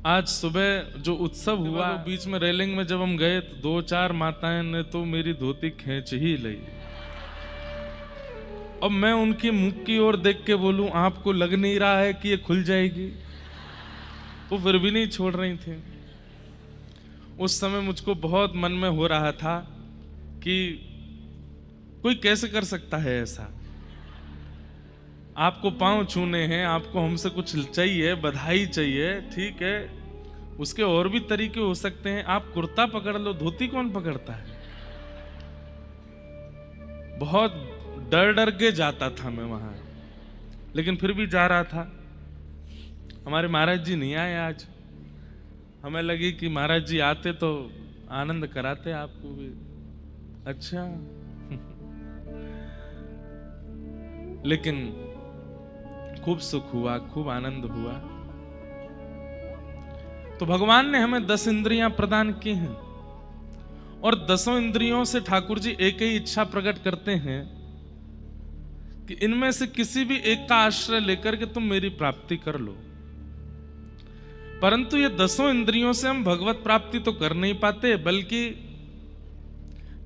आज सुबह जो उत्सव हुआ, बीच में रेलिंग में जब हम गए तो 2-4 माताएं ने तो मेरी धोती खींच ही ली। अब मैं उनकी मुख की ओर देख के बोलूं, आपको लग नहीं रहा है कि ये खुल जाएगी? वो फिर भी नहीं छोड़ रही थी। उस समय मुझको बहुत मन में हो रहा था कि कोई कैसे कर सकता है ऐसा। आपको पांव छूने हैं, आपको हमसे कुछ चाहिए, बधाई चाहिए, ठीक है, उसके और भी तरीके हो सकते हैं। आप कुर्ता पकड़ लो, धोती कौन पकड़ता है? बहुत डर डर के जाता था मैं वहां, लेकिन फिर भी जा रहा था। हमारे महाराज जी नहीं आए आज। हमें लगी कि महाराज जी आते तो आनंद कराते आपको भी। अच्छा लेकिन खूब सुख हुआ, खूब आनंद हुआ। तो भगवान ने हमें 10 इंद्रियां प्रदान की हैं और 10 इंद्रियों से ठाकुर जी एक ही इच्छा प्रकट करते हैं कि इनमें से किसी भी एक का आश्रय लेकर के तुम मेरी प्राप्ति कर लो। परंतु ये 10 इंद्रियों से हम भगवत प्राप्ति तो कर नहीं पाते, बल्कि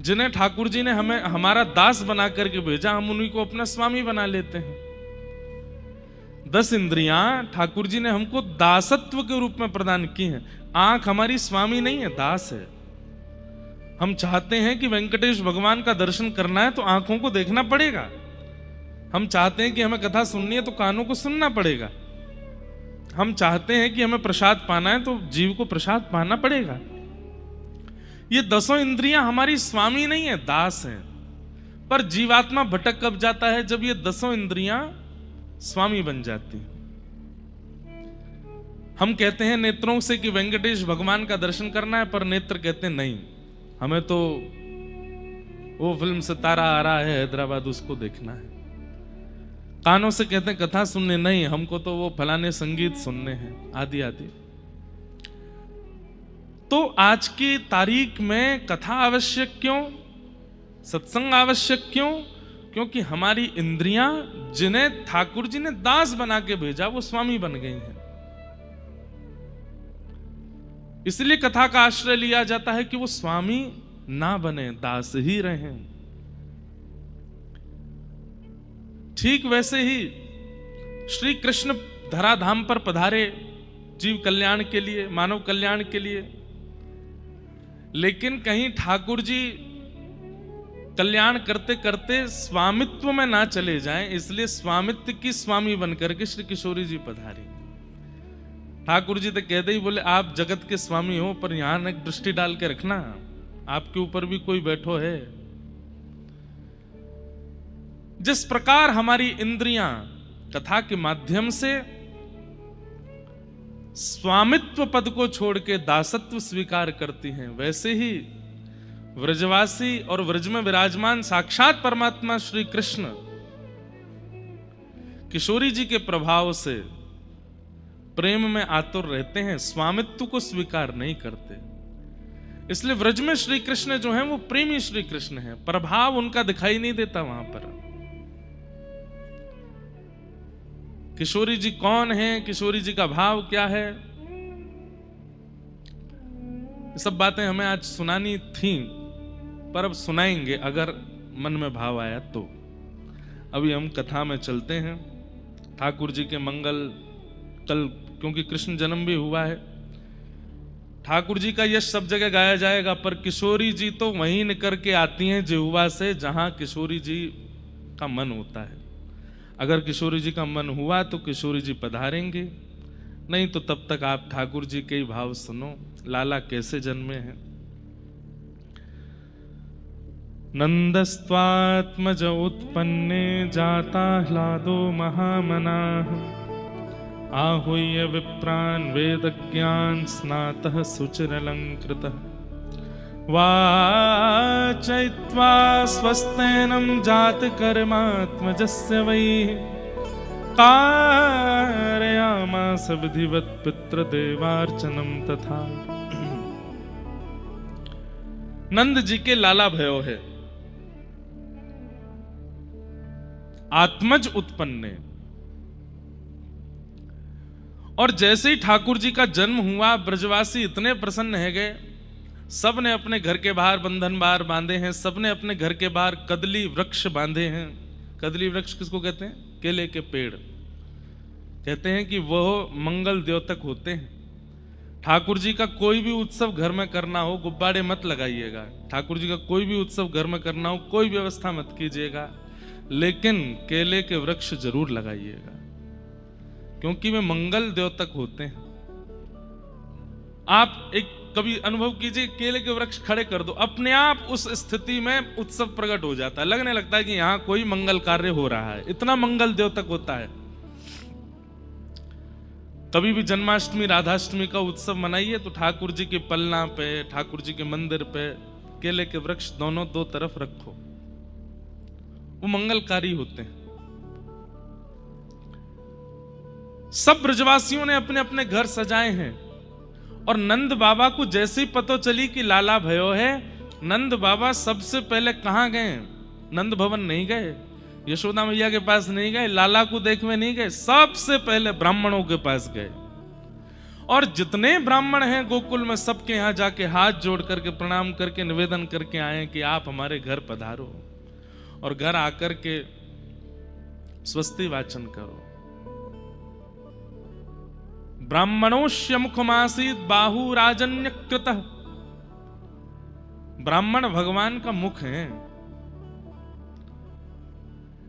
जिन्हें ठाकुर जी ने हमें हमारा दास बना करके भेजा, हम उन्हीं को अपना स्वामी बना लेते हैं। 10 इंद्रियां ठाकुर जी ने हमको दासत्व के रूप में प्रदान की हैं। आंख हमारी स्वामी नहीं है, दास है। हम चाहते हैं कि वेंकटेश भगवान का दर्शन करना है तो आंखों को देखना पड़ेगा। हम चाहते हैं कि हमें कथा सुननी है तो कानों को सुनना पड़ेगा। हम चाहते हैं कि हमें प्रसाद पाना है तो जीव को प्रसाद पाना पड़ेगा। ये 10 इंद्रियां हमारी स्वामी नहीं है, दास है। पर जीवात्मा भटक कब जाता है? जब ये 10 इंद्रियां स्वामी बन जाती। हम कहते हैं नेत्रों से कि वेंकटेश भगवान का दर्शन करना है, पर नेत्र कहते हैं नहीं, हमें तो वो फिल्म सितारा आ रहा है हैदराबाद, उसको देखना है। कानों से कहते हैं कथा सुनने, नहीं, हमको तो वो फलाने संगीत सुनने हैं, आदि आदि। तो आज की तारीख में कथा आवश्यक क्यों, सत्संग आवश्यक क्यों? क्योंकि हमारी इंद्रियां, जिन्हें ठाकुर जी ने दास बना के भेजा, वो स्वामी बन गई हैं। इसलिए कथा का आश्रय लिया जाता है कि वो स्वामी ना बने, दास ही रहें। ठीक वैसे ही श्री कृष्ण धराधाम पर पधारे जीव कल्याण के लिए, मानव कल्याण के लिए। लेकिन कहीं ठाकुर जी कल्याण करते करते स्वामित्व में ना चले जाएं, इसलिए स्वामित्व की स्वामी बनकर के श्री किशोरी जी पधारे। ठाकुर जी तो कहते ही बोले, आप जगत के स्वामी हो, पर यहां एक दृष्टि डाल के रखना, आपके ऊपर भी कोई बैठो है। जिस प्रकार हमारी इंद्रियां कथा के माध्यम से स्वामित्व पद को छोड़ के दासत्व स्वीकार करती हैं, वैसे ही व्रजवासी और व्रज में विराजमान साक्षात परमात्मा श्री कृष्ण किशोरी जी के प्रभाव से प्रेम में आतुर रहते हैं, स्वामित्व को स्वीकार नहीं करते। इसलिए व्रज में श्री कृष्ण जो हैं वो प्रेमी श्री कृष्ण हैं, प्रभाव उनका दिखाई नहीं देता वहां पर। किशोरी जी कौन है, किशोरी जी का भाव क्या है, ये सब बातें हमें आज सुनानी थी, पर अब सुनाएंगे अगर मन में भाव आया तो। अभी हम कथा में चलते हैं। ठाकुर जी के मंगल, कल क्योंकि कृष्ण जन्म भी हुआ है, ठाकुर जी का यश सब जगह गाया जाएगा, पर किशोरी जी तो वहीं निकल के आती हैं जिह्वा से जहां किशोरी जी का मन होता है। अगर किशोरी जी का मन हुआ तो किशोरी जी पधारेंगे, नहीं तो तब तक आप ठाकुर जी के ही भाव सुनो। लाला कैसे जन्मे हैं। नंदस्त्वात्मज उत्पन्ने जाता ह्लादो महामनाः आहूय विप्रान् वेदज्ञान स्नातः सुचिरलंकृतः वाचयित्वा स्वस्तेनं जातकर्मात्मजस्य वै कारयामास विधिवत् पितृदेवार्चनं तथा। नंद जी के लाला भयो है, आत्मज उत्पन्ने, और जैसे ही ठाकुर जी का जन्म हुआ, ब्रजवासी इतने प्रसन्न है गए, सब ने अपने घर के बाहर बंधन बार बांधे हैं, सब ने अपने घर के बाहर कदली वृक्ष बांधे हैं। कदली वृक्ष किसको कहते हैं? केले के पेड़। कहते हैं कि वह मंगल द्योतक होते हैं। ठाकुर जी का कोई भी उत्सव घर में करना हो, गुब्बारे मत लगाइएगा। ठाकुर जी का कोई भी उत्सव घर में करना हो, कोई व्यवस्था मत कीजिएगा, लेकिन केले के वृक्ष जरूर लगाइएगा, क्योंकि वे मंगल द्योतक होते हैं। आप एक कभी अनुभव कीजिए, केले के वृक्ष खड़े कर दो, अपने आप उस स्थिति में उत्सव प्रकट हो जाता है, लगने लगता है कि यहां कोई मंगल कार्य हो रहा है, इतना मंगल द्योतक होता है। कभी भी जन्माष्टमी राधाष्टमी का उत्सव मनाइए तो ठाकुर जी के पलना पे, ठाकुर जी के मंदिर पे केले के वृक्ष दोनों दो तरफ रखो, वो मंगलकारी होते हैं। सब ब्रजवासियों ने अपने अपने घर सजाए हैं, और नंद बाबा को जैसे ही पता चली कि लाला भयो है, नंद बाबा सबसे पहले कहां गए? नंद भवन नहीं गए, यशोदा मैया के पास नहीं गए, लाला को देखने नहीं गए, सबसे पहले ब्राह्मणों के पास गए। और जितने ब्राह्मण हैं गोकुल में, सबके यहां जाके हाथ जोड़ करके प्रणाम करके निवेदन करके आए कि आप हमारे घर पधारो, और घर आकर के स्वस्ति वाचन करो। ब्राह्मणोश्य मुखमासीत बाहु राजन्यकृतः। ब्राह्मण भगवान का मुख है,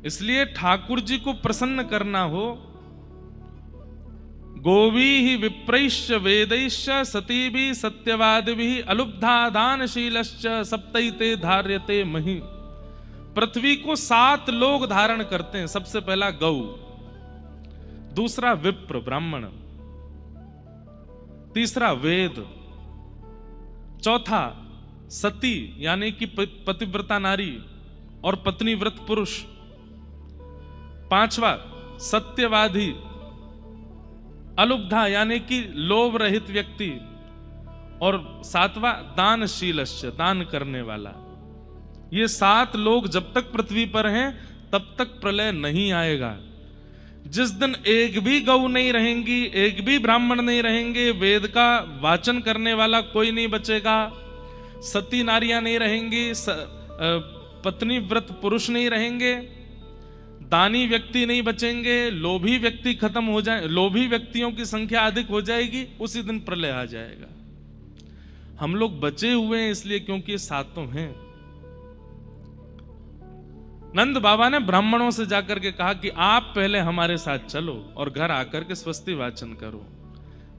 इसलिए ठाकुर जी को प्रसन्न करना हो, गोवी ही विप्रैश्च वेदैश्च सतीभि सत्यवादिभि अलुब्धा दानशीलश्च सप्तैते धार्यते महि। पृथ्वी को 7 लोग धारण करते हैं। सबसे पहला गौ, दूसरा विप्र ब्राह्मण, तीसरा वेद, चौथा सती यानी कि पतिव्रता नारी और पत्नीव्रत पुरुष, पांचवा सत्यवादी, अलुब्धा यानी कि लोभ रहित व्यक्ति, और सातवां दानशीलश्च दान करने वाला। ये 7 लोग जब तक पृथ्वी पर हैं तब तक प्रलय नहीं आएगा। जिस दिन एक भी गौ नहीं रहेंगी, एक भी ब्राह्मण नहीं रहेंगे, वेद का वाचन करने वाला कोई नहीं बचेगा, सती नारियां नहीं रहेंगी, पत्नी व्रत पुरुष नहीं रहेंगे, दानी व्यक्ति नहीं बचेंगे, लोभी व्यक्ति खत्म हो जाए, लोभी व्यक्तियों की संख्या अधिक हो जाएगी, उसी दिन प्रलय आ जाएगा। हम लोग बचे हुए हैं इसलिए क्योंकि 7 हैं। नंद बाबा ने ब्राह्मणों से जाकर के कहा कि आप पहले हमारे साथ चलो और घर आकर के स्वस्ति वाचन करो।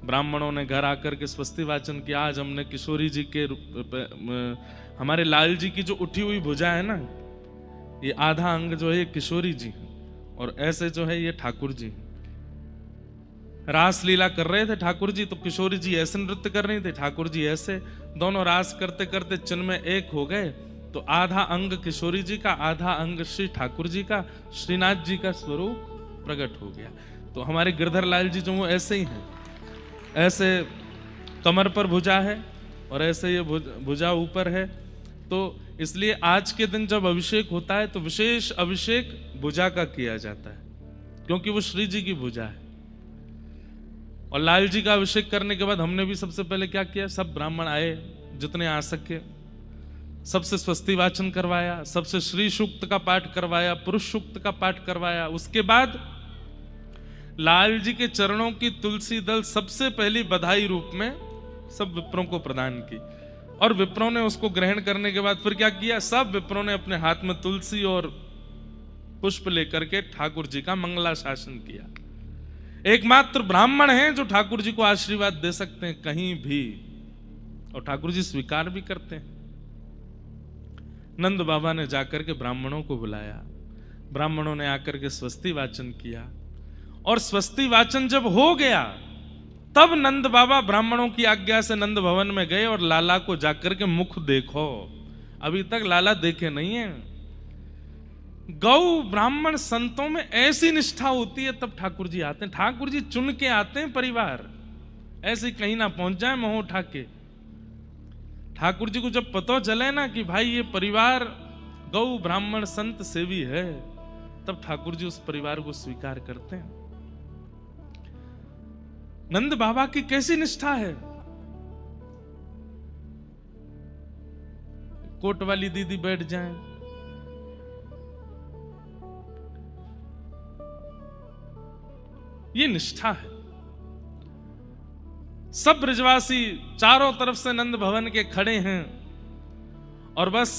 ब्राह्मणों ने घर आकर के स्वस्ति वाचन किया। आज हमने किशोरी जी के हमारे लाल जी की जो उठी हुई भुजा है ना, ये आधा अंग जो है ये किशोरी जी, और ऐसे जो है ये ठाकुर जी। रास लीला कर रहे थे ठाकुर जी, तो किशोरी जी ऐसे नृत्य कर रही थे, ठाकुर जी ऐसे, दोनों रास करते करते चिन्ह में एक हो गए। तो आधा अंग किशोरी जी का, आधा अंग श्री ठाकुर जी का, श्रीनाथ जी का स्वरूप प्रकट हो गया। तो हमारे गिरधर लाल जी जो वो ऐसे ही हैं, ऐसे कमर पर भुजा है और ऐसे ये भुजा ऊपर है। तो इसलिए आज के दिन जब अभिषेक होता है तो विशेष अभिषेक भुजा का किया जाता है, क्योंकि वो श्री जी की भुजा है। और लाल जी का अभिषेक करने के बाद हमने भी सबसे पहले क्या किया, सब ब्राह्मण आए जितने आ सके, सबसे स्वस्ति वाचन करवाया, सबसे श्री सूक्त का पाठ करवाया, पुरुष सूक्त का पाठ करवाया। उसके बाद लाल जी के चरणों की तुलसी दल सबसे पहली बधाई रूप में सब विप्रों को प्रदान की, और विप्रों ने उसको ग्रहण करने के बाद फिर क्या किया, सब विप्रों ने अपने हाथ में तुलसी और पुष्प लेकर के ठाकुर जी का मंगलाशासन किया। एकमात्र ब्राह्मण हैं जो ठाकुर जी को आशीर्वाद दे सकते हैं कहीं भी, और ठाकुर जी स्वीकार भी करते हैं। नंद बाबा ने जाकर के ब्राह्मणों को बुलाया, ब्राह्मणों ने आकर के स्वस्ति वाचन किया, और स्वस्ति वाचन जब हो गया तब नंद बाबा ब्राह्मणों की आज्ञा से नंद भवन में गए और लाला को जाकर के मुख देखो। अभी तक लाला देखे नहीं है। गौ ब्राह्मण संतों में ऐसी निष्ठा होती है तब ठाकुर जी आते हैं। ठाकुर जी चुन के आते हैं परिवार, ऐसे कहीं ना पहुंच जाए मोह उठा के। ठाकुर जी को जब पता चले ना कि भाई ये परिवार गौ ब्राह्मण संत सेवी है, तब ठाकुर जी उस परिवार को स्वीकार करते हैं। नंद बाबा की कैसी निष्ठा है। कोट वाली दीदी बैठ जाएं, ये निष्ठा है। सब ब्रजवासी चारों तरफ से नंद भवन के खड़े हैं और बस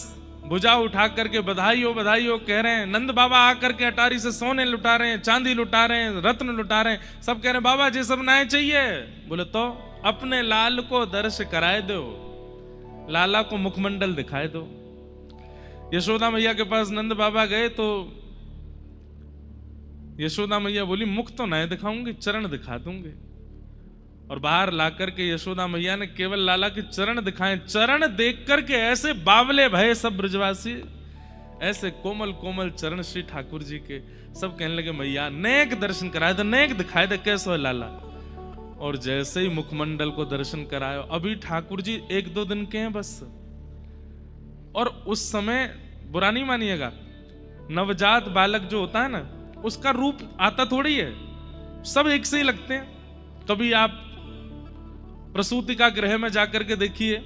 भुजा उठा करके बधाई हो कह रहे हैं। नंद बाबा आकर के अटारी से सोने लुटा रहे हैं, चांदी लुटा रहे हैं, रत्न लुटा रहे हैं। सब कह रहे हैं बाबा जी सब नाय चाहिए। बोले तो अपने लाल को दर्श कराए दो, लाला को मुखमंडल दिखाए दो। यशोदा मैया के पास नंद बाबा गए तो यशोदा मैया बोली मुख तो नहीं दिखाऊंगी, चरण दिखा दूंगी। और बाहर लाकर के यशोदा मैया ने केवल लाला के चरण दिखाए। चरण देख करके ऐसे बावले भये सब ब्रजवासी, ऐसे कोमल कोमल चरण श्री ठाकुर जी के। सब कहने लगे मैया नेक दर्शन कराए दे, नेक दिखाए दे, कैसे हो लाला। और जैसे ही मुखमंडल को दर्शन करायो, अभी ठाकुर जी 1-2 दिन के हैं बस। और उस समय बुरा नहीं मानिएगा, नवजात बालक जो होता है ना, उसका रूप आता थोड़ी है, सब एक से ही लगते हैं। कभी आप प्रसूति का गृह में जाकर के देखिए,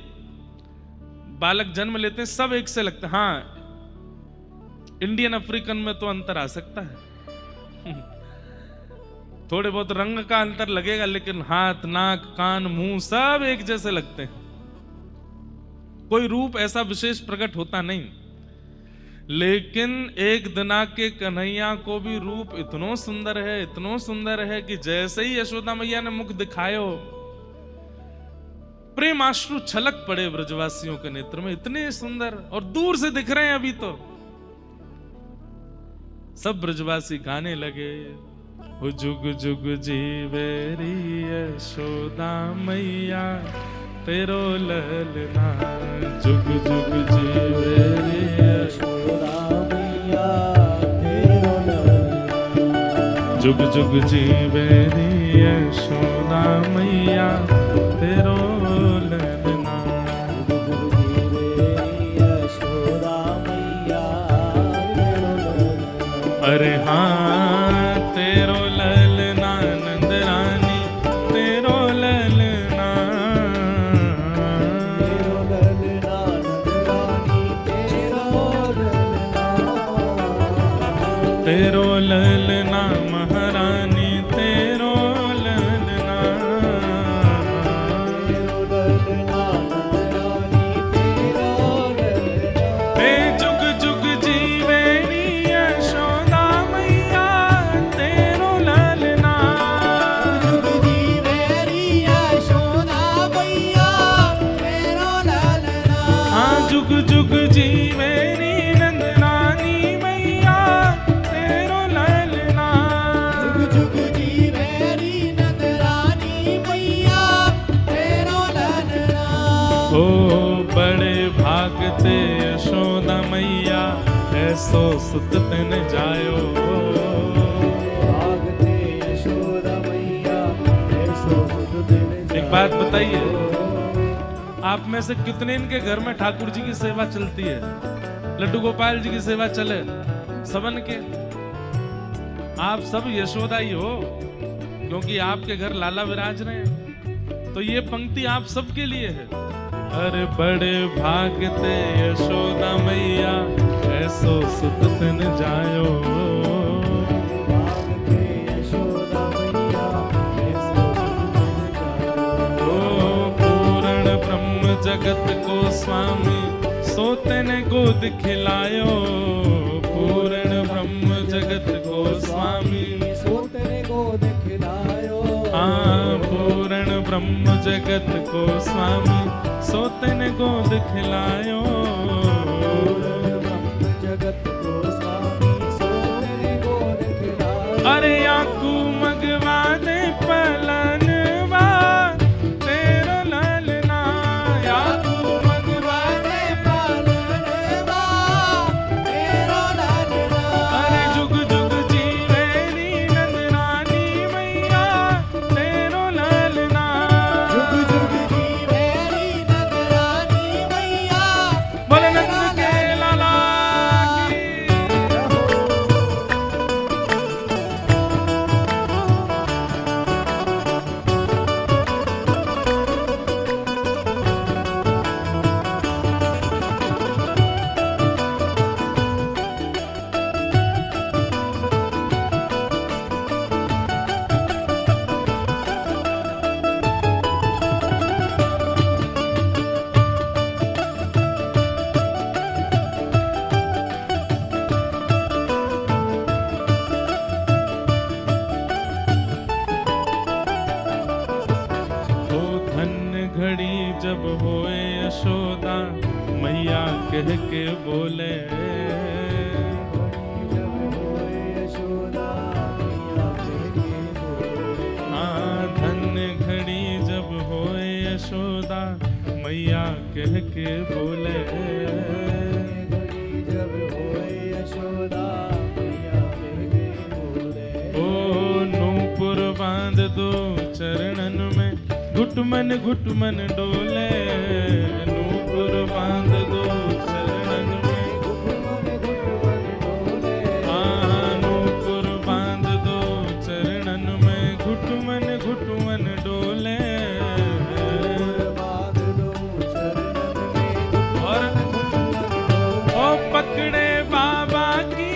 बालक जन्म लेते हैं सब एक से लगते हैं। हाँ, इंडियन अफ्रीकन में तो अंतर आ सकता है थोड़े बहुत रंग का अंतर लगेगा, लेकिन हाथ, नाक, कान, मुंह सब एक जैसे लगते हैं। कोई रूप ऐसा विशेष प्रकट होता नहीं। लेकिन एक दिना के कन्हैया को भी रूप इतनो सुंदर है, इतनो सुंदर है कि जैसे ही यशोदा मैया ने मुख दिखायो, प्रेमाश्रु छलक पड़े ब्रजवासियों के नेत्र में। इतने सुंदर, और दूर से दिख रहे हैं अभी तो। सब ब्रजवासी गाने लगे, हो जुग जुग जीवे री यशोदा मैया तेरो ललना, जुग जुग जीवे री यशोदा मैया तेरो ललना, जुग जुग जीवे री यशोदा मैया तेरो ललना, जुग जुग जीवे री यशोदा मैया तेरो ललना। अरे हाँ तेरो ललना नंद रानी तेरो ललना, तेरो ललना नंद रानी तेरो ललना, तेरो ललना महारानी तेरो ललना, तेरो ललना नंद रानी तेरो ललना। हे जुग जुग जीवे री यशोदा मैया तेरो ललना, जुग जीवे री यशोदा मैया तेरो ललना। हाँ जुग जुग जीवे री नंद रानी मैया तेरो ललना, जुग जुग जीवे री नंद रानी मैया तेरो ललना। ओ बड़े भागते यशोदा मैया ऐसो सुत तन जायो, भागते यशोदा मैया ऐसो सुत तन। एक बात बताइए, आप में से कितने इनके घर में ठाकुर जी की सेवा चलती है? लड्डू गोपाल जी की सेवा चले सबन के? आप सब यशोदा ही हो, क्योंकि आपके घर लाला विराज रहे हैं। तो ये पंक्ति आप सबके लिए है। अरे बड़े भागते यशोदा मैया ऐसो सुत तन जायो, भागते यशोदा मैया ऐसो सुत तन जायो। ओ पूर्ण ब्रह्म जगत को स्वामी सोते ने गोद खिलायो, पूर्ण ब्रह्म जगत को स्वामी सोते ने गोद खिलायो। हाँ पूर्ण ब्रह्म जगत को स्वामी सोते ने गोद खिलायो, पूर्ण ब्रह्म जगत को स्वामी सोते ने गोद खिलायो। अरे आकू मगवा दे पलनवा तेरो ललना, आकू मगवा दे पलनवा तेरो ललना। अरे जुग जुग जीवे री नंद रानी मैया तेरो ललना, जुग जुग जीवे री नंद रानी मैया। बोले नंद के लाला की। धन्य घड़ी जब होए यशोदा मैया कह के बोले, हाँ धन्य घड़ी जब होए यशोदा मैया कह के बोले, बांध दो चरणन में घुटमन डोले, नूपुर बांध दो चरणन में हाँ नूपुर बांध दो चरणन में घुटमन डोले, और ओ पकड़े बाबा की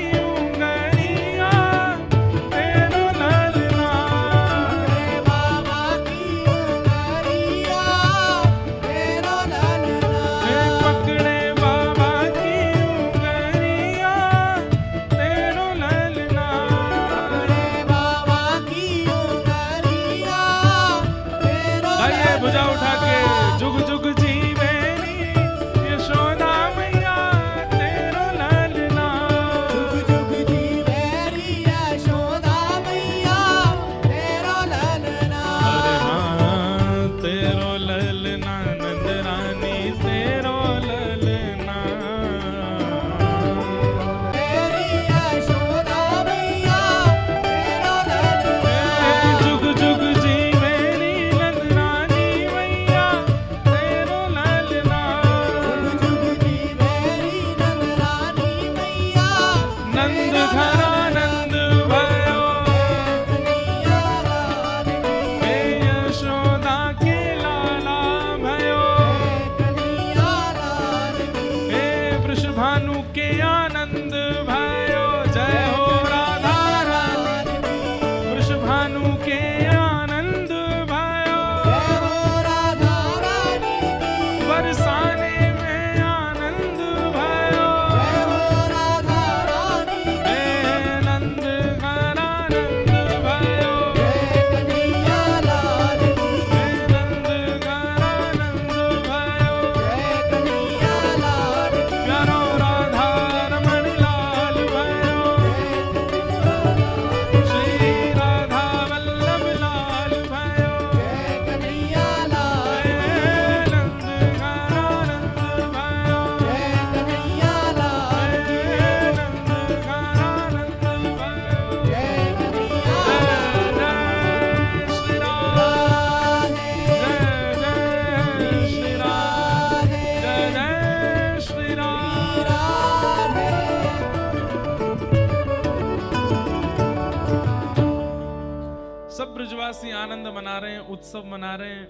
ब्रजवासी आनंद मना रहे हैं, उत्सव मना रहे हैं।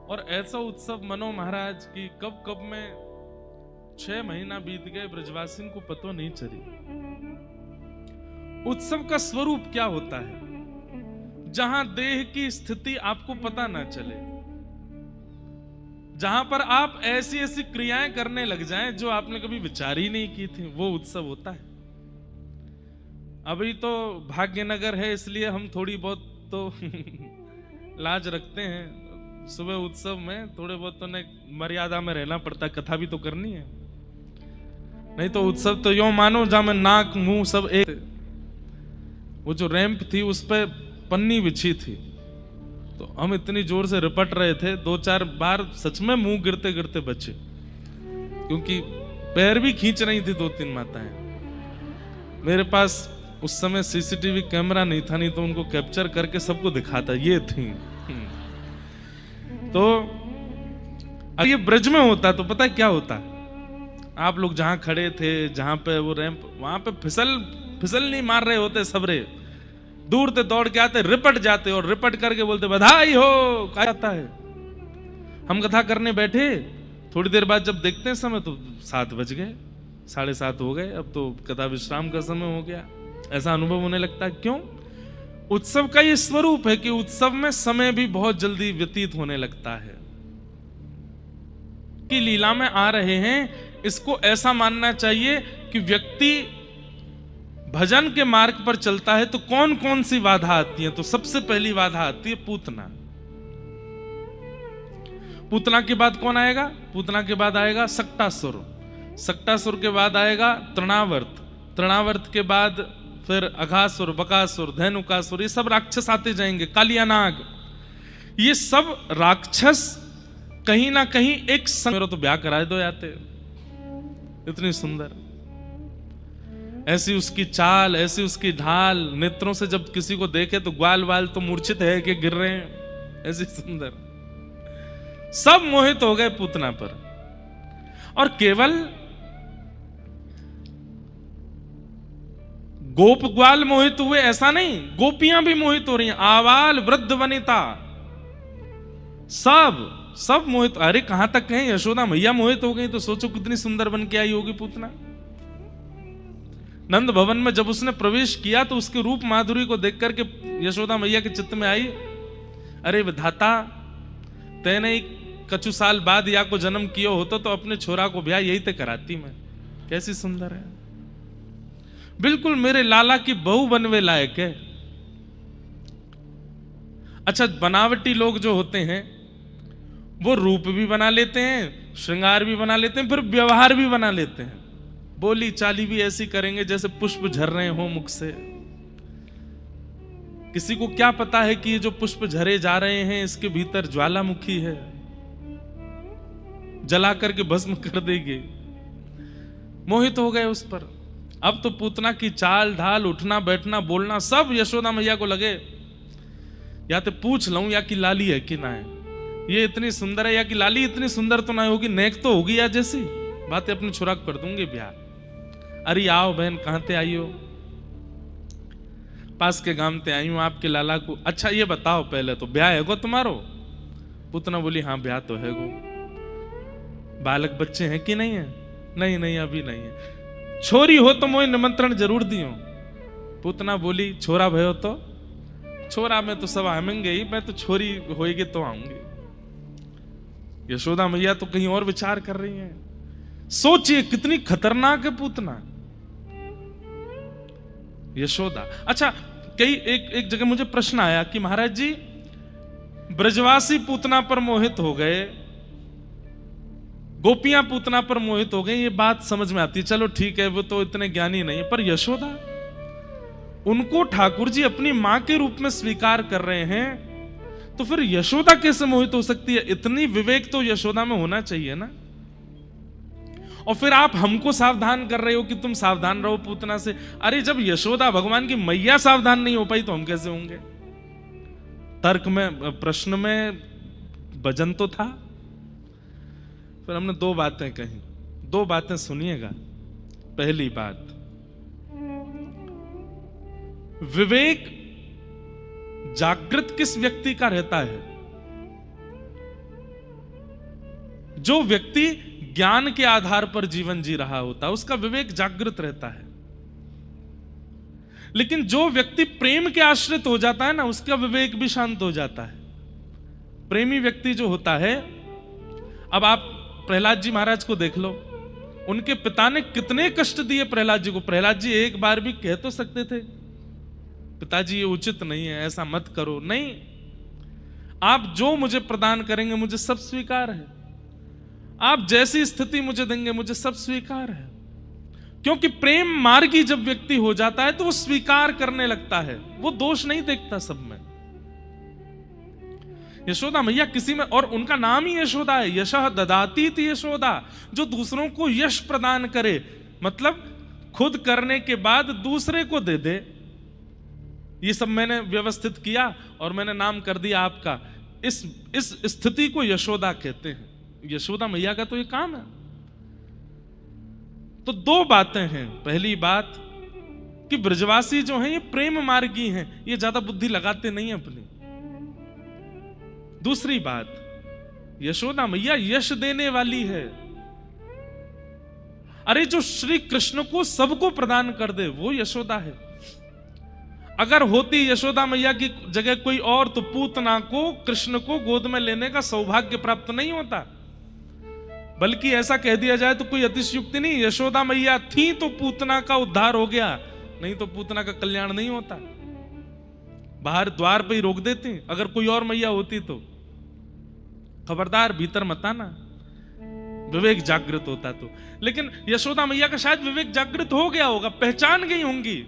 और ऐसा उत्सव मनो महाराज की कब कब में 6 महीना बीत गए, ब्रजवासियों को पता नहीं चली। उत्सव का स्वरूप क्या होता है? जहां देह की स्थिति आपको पता ना चले, जहां पर आप ऐसी ऐसी क्रियाएं करने लग जाएं जो आपने कभी विचार ही नहीं की थी, वो उत्सव होता है। अभी तो भाग्यनगर है इसलिए हम थोड़ी बहुत तो लाज रखते हैं। सुबह उत्सव में थोड़े बहुत तो मर्यादा में रहना पड़ता, कथा भी तो करनी है। नहीं तो उत्सव तो यूं मानो जहां में नाक मुंह सब एक। वो जो रैंप थी उस पे पन्नी बिछी थी, तो हम इतनी जोर से रिपट रहे थे, 2-4 बार सच में मुंह गिरते गिरते बचे, क्योंकि पैर भी खींच रही थी 2-3 माताएं। मेरे पास उस समय सीसीटीवी कैमरा नहीं था, नहीं तो उनको कैप्चर करके सबको दिखाता, ये थी। तो अब ये ब्रज में होता तो पता है क्या होता? आप लोग जहां खड़े थे, जहां पे वो रैंप, वहां पे फिसल नहीं मार रहे होते सबरे, दूर से दौड़ के आते, रिपट जाते और रिपट करके बोलते बधाई हो। क्या जाता है? हम कथा करने बैठे, थोड़ी देर बाद जब देखते हैं समय तो 7 बज गए, 7:30 हो गए, अब तो कथा विश्राम का समय हो गया। ऐसा अनुभव होने लगता है। क्यों? उत्सव का ये स्वरूप है कि उत्सव में समय भी बहुत जल्दी व्यतीत होने लगता है। कि लीला में आ रहे हैं, इसको ऐसा मानना चाहिए कि व्यक्ति भजन के मार्ग पर चलता है तो कौन कौन सी बाधा आती है? तो सबसे पहली बाधा आती है पूतना। पूतना के बाद कौन आएगा? पूतना के बाद आएगा सक्टासुर, सक्टासुर के बाद आएगा तृणावर्त, तृणावर्त के बाद फिर अघासुर, बकासुर, धेनुकासुर, ये सब राक्षस आते जाएंगे, कालियानाग। ये सब राक्षस कहीं ना कहीं एक संग, मेरा तो ब्याह करा दो याते, इतनी सुंदर, ऐसी उसकी चाल, ऐसी उसकी ढाल, नेत्रों से जब किसी को देखे तो ग्वाल वाल तो मूर्छित है कि गिर रहे हैं, ऐसी सुंदर। सब मोहित हो गए पूतना पर। और केवल गोप ग्वाल मोहित हुए ऐसा नहीं, गोपियां भी मोहित हो रही हैं, आवाल वृद्ध वनिता, सब मोहित। अरे कहां तक कहें, यशोदा मैया मोहित हो गई तो सोचो कितनी सुंदर बन के आई होगी पूतना। नंद भवन में जब उसने प्रवेश किया तो उसके रूप माधुरी को देख करके यशोदा मैया के चित्त में आई, अरे विधाता, तैने कछु साल बाद या को जन्म किया होता तो अपने छोरा को ब्याह यही ते कराती मैं। कैसी सुंदर है, बिल्कुल मेरे लाला की बहू बनवे लायक है। अच्छा, बनावटी लोग जो होते हैं वो रूप भी बना लेते हैं, श्रृंगार भी बना लेते हैं, फिर व्यवहार भी बना लेते हैं, बोली चाली भी ऐसी करेंगे जैसे पुष्प झर रहे हो मुख से। किसी को क्या पता है कि ये जो पुष्प झरे जा रहे हैं इसके भीतर ज्वालामुखी है, जला करके भस्म कर देगी। मोहित हो गए उस पर। अब तो पूतना की चाल ढाल, उठना बैठना बोलना सब यशोदा मैया को लगे या तो पूछ लऊं या कि लाली है कि ना है, ये इतनी सुंदर है या कि लाली इतनी सुंदर तो ना होगी, नेक तो होगी या जैसी बातें अपनी छुरा कर दूंगी ब्याह। अरे आओ बहन, कहां ते आई हो? पास के गांव ते आई हूं आपके लाला को। अच्छा ये बताओ पहले तो ब्याह है गो तुम्हारो? पूतना बोली हाँ ब्याह तो है गो। बालक बच्चे हैं कि नहीं है? नहीं नहीं अभी नहीं है। छोरी हो तो मोए निमंत्रण जरूर दियो। पूतना बोली छोरा भयो तो? छोरा में तो सब आएंगे ही, मैं तो छोरी होएगी तो आऊंगी। यशोदा मैया तो कहीं और विचार कर रही हैं। सोचिए कितनी खतरनाक है पूतना यशोदा। अच्छा, कई एक जगह मुझे प्रश्न आया कि महाराज जी ब्रजवासी पूतना पर मोहित हो गए, गोपियां पूतना पर मोहित हो गई, ये बात समझ में आती है, चलो ठीक है वो तो इतने ज्ञानी नहीं है, पर यशोदा, उनको ठाकुर जी अपनी मां के रूप में स्वीकार कर रहे हैं, तो फिर यशोदा कैसे मोहित हो सकती है? इतनी विवेक तो यशोदा में होना चाहिए ना। और फिर आप हमको सावधान कर रहे हो कि तुम सावधान रहो पूतना से। अरे जब यशोदा भगवान की मैया सावधान नहीं हो पाई तो हम कैसे होंगे? तर्क में, प्रश्न में वजन तो था। फिर हमने दो बातें कही, दो बातें सुनिएगा। पहली बात, विवेक जागृत किस व्यक्ति का रहता है? जो व्यक्ति ज्ञान के आधार पर जीवन जी रहा होता है उसका विवेक जागृत रहता है। लेकिन जो व्यक्ति प्रेम के आश्रित हो जाता है ना, उसका विवेक भी शांत हो जाता है। प्रेमी व्यक्ति जो होता है, अब आप प्रहलाद जी महाराज को देख लो, उनके पिता ने कितने कष्ट दिए प्रहलाद जी को। प्रहलाद जी एक बार भी कह तो सकते थे पिताजी ये उचित नहीं है, ऐसा मत करो। नहीं, आप जो मुझे प्रदान करेंगे मुझे सब स्वीकार है, आप जैसी स्थिति मुझे देंगे मुझे सब स्वीकार है। क्योंकि प्रेम मार्गी जब व्यक्ति हो जाता है तो वो स्वीकार करने लगता है, वो दोष नहीं देखता सब में। यशोदा मैया किसी में, और उनका नाम ही यशोदा है, यशः ददाती थी यशोदा, जो दूसरों को यश प्रदान करे, मतलब खुद करने के बाद दूसरे को दे दे। ये सब मैंने व्यवस्थित किया और मैंने नाम कर दिया आपका। इस स्थिति को यशोदा कहते हैं। यशोदा मैया का तो ये काम है। तो दो बातें हैं। पहली बात कि ब्रजवासी जो हैं ये प्रेम मार्गी हैं, ये ज्यादा बुद्धि लगाते नहीं अपनी। दूसरी बात, यशोदा मैया यश देने वाली है। अरे जो श्री कृष्ण को सबको प्रदान कर दे वो यशोदा है। अगर होती यशोदा मैया की जगह कोई और तो पूतना को, कृष्ण को गोद में लेने का सौभाग्य प्राप्त नहीं होता। बल्कि ऐसा कह दिया जाए तो कोई अतिशयुक्ति नहीं, यशोदा मैया थी तो पूतना का उद्धार हो गया, नहीं तो पूतना का कल्याण नहीं होता। बाहर द्वार पे ही रोक देते अगर कोई और मैया होती तो। खबरदार भीतर मत आना, विवेक जागृत होता तो। लेकिन यशोदा मैया का शायद विवेक जागृत हो गया होगा, पहचान गई होंगी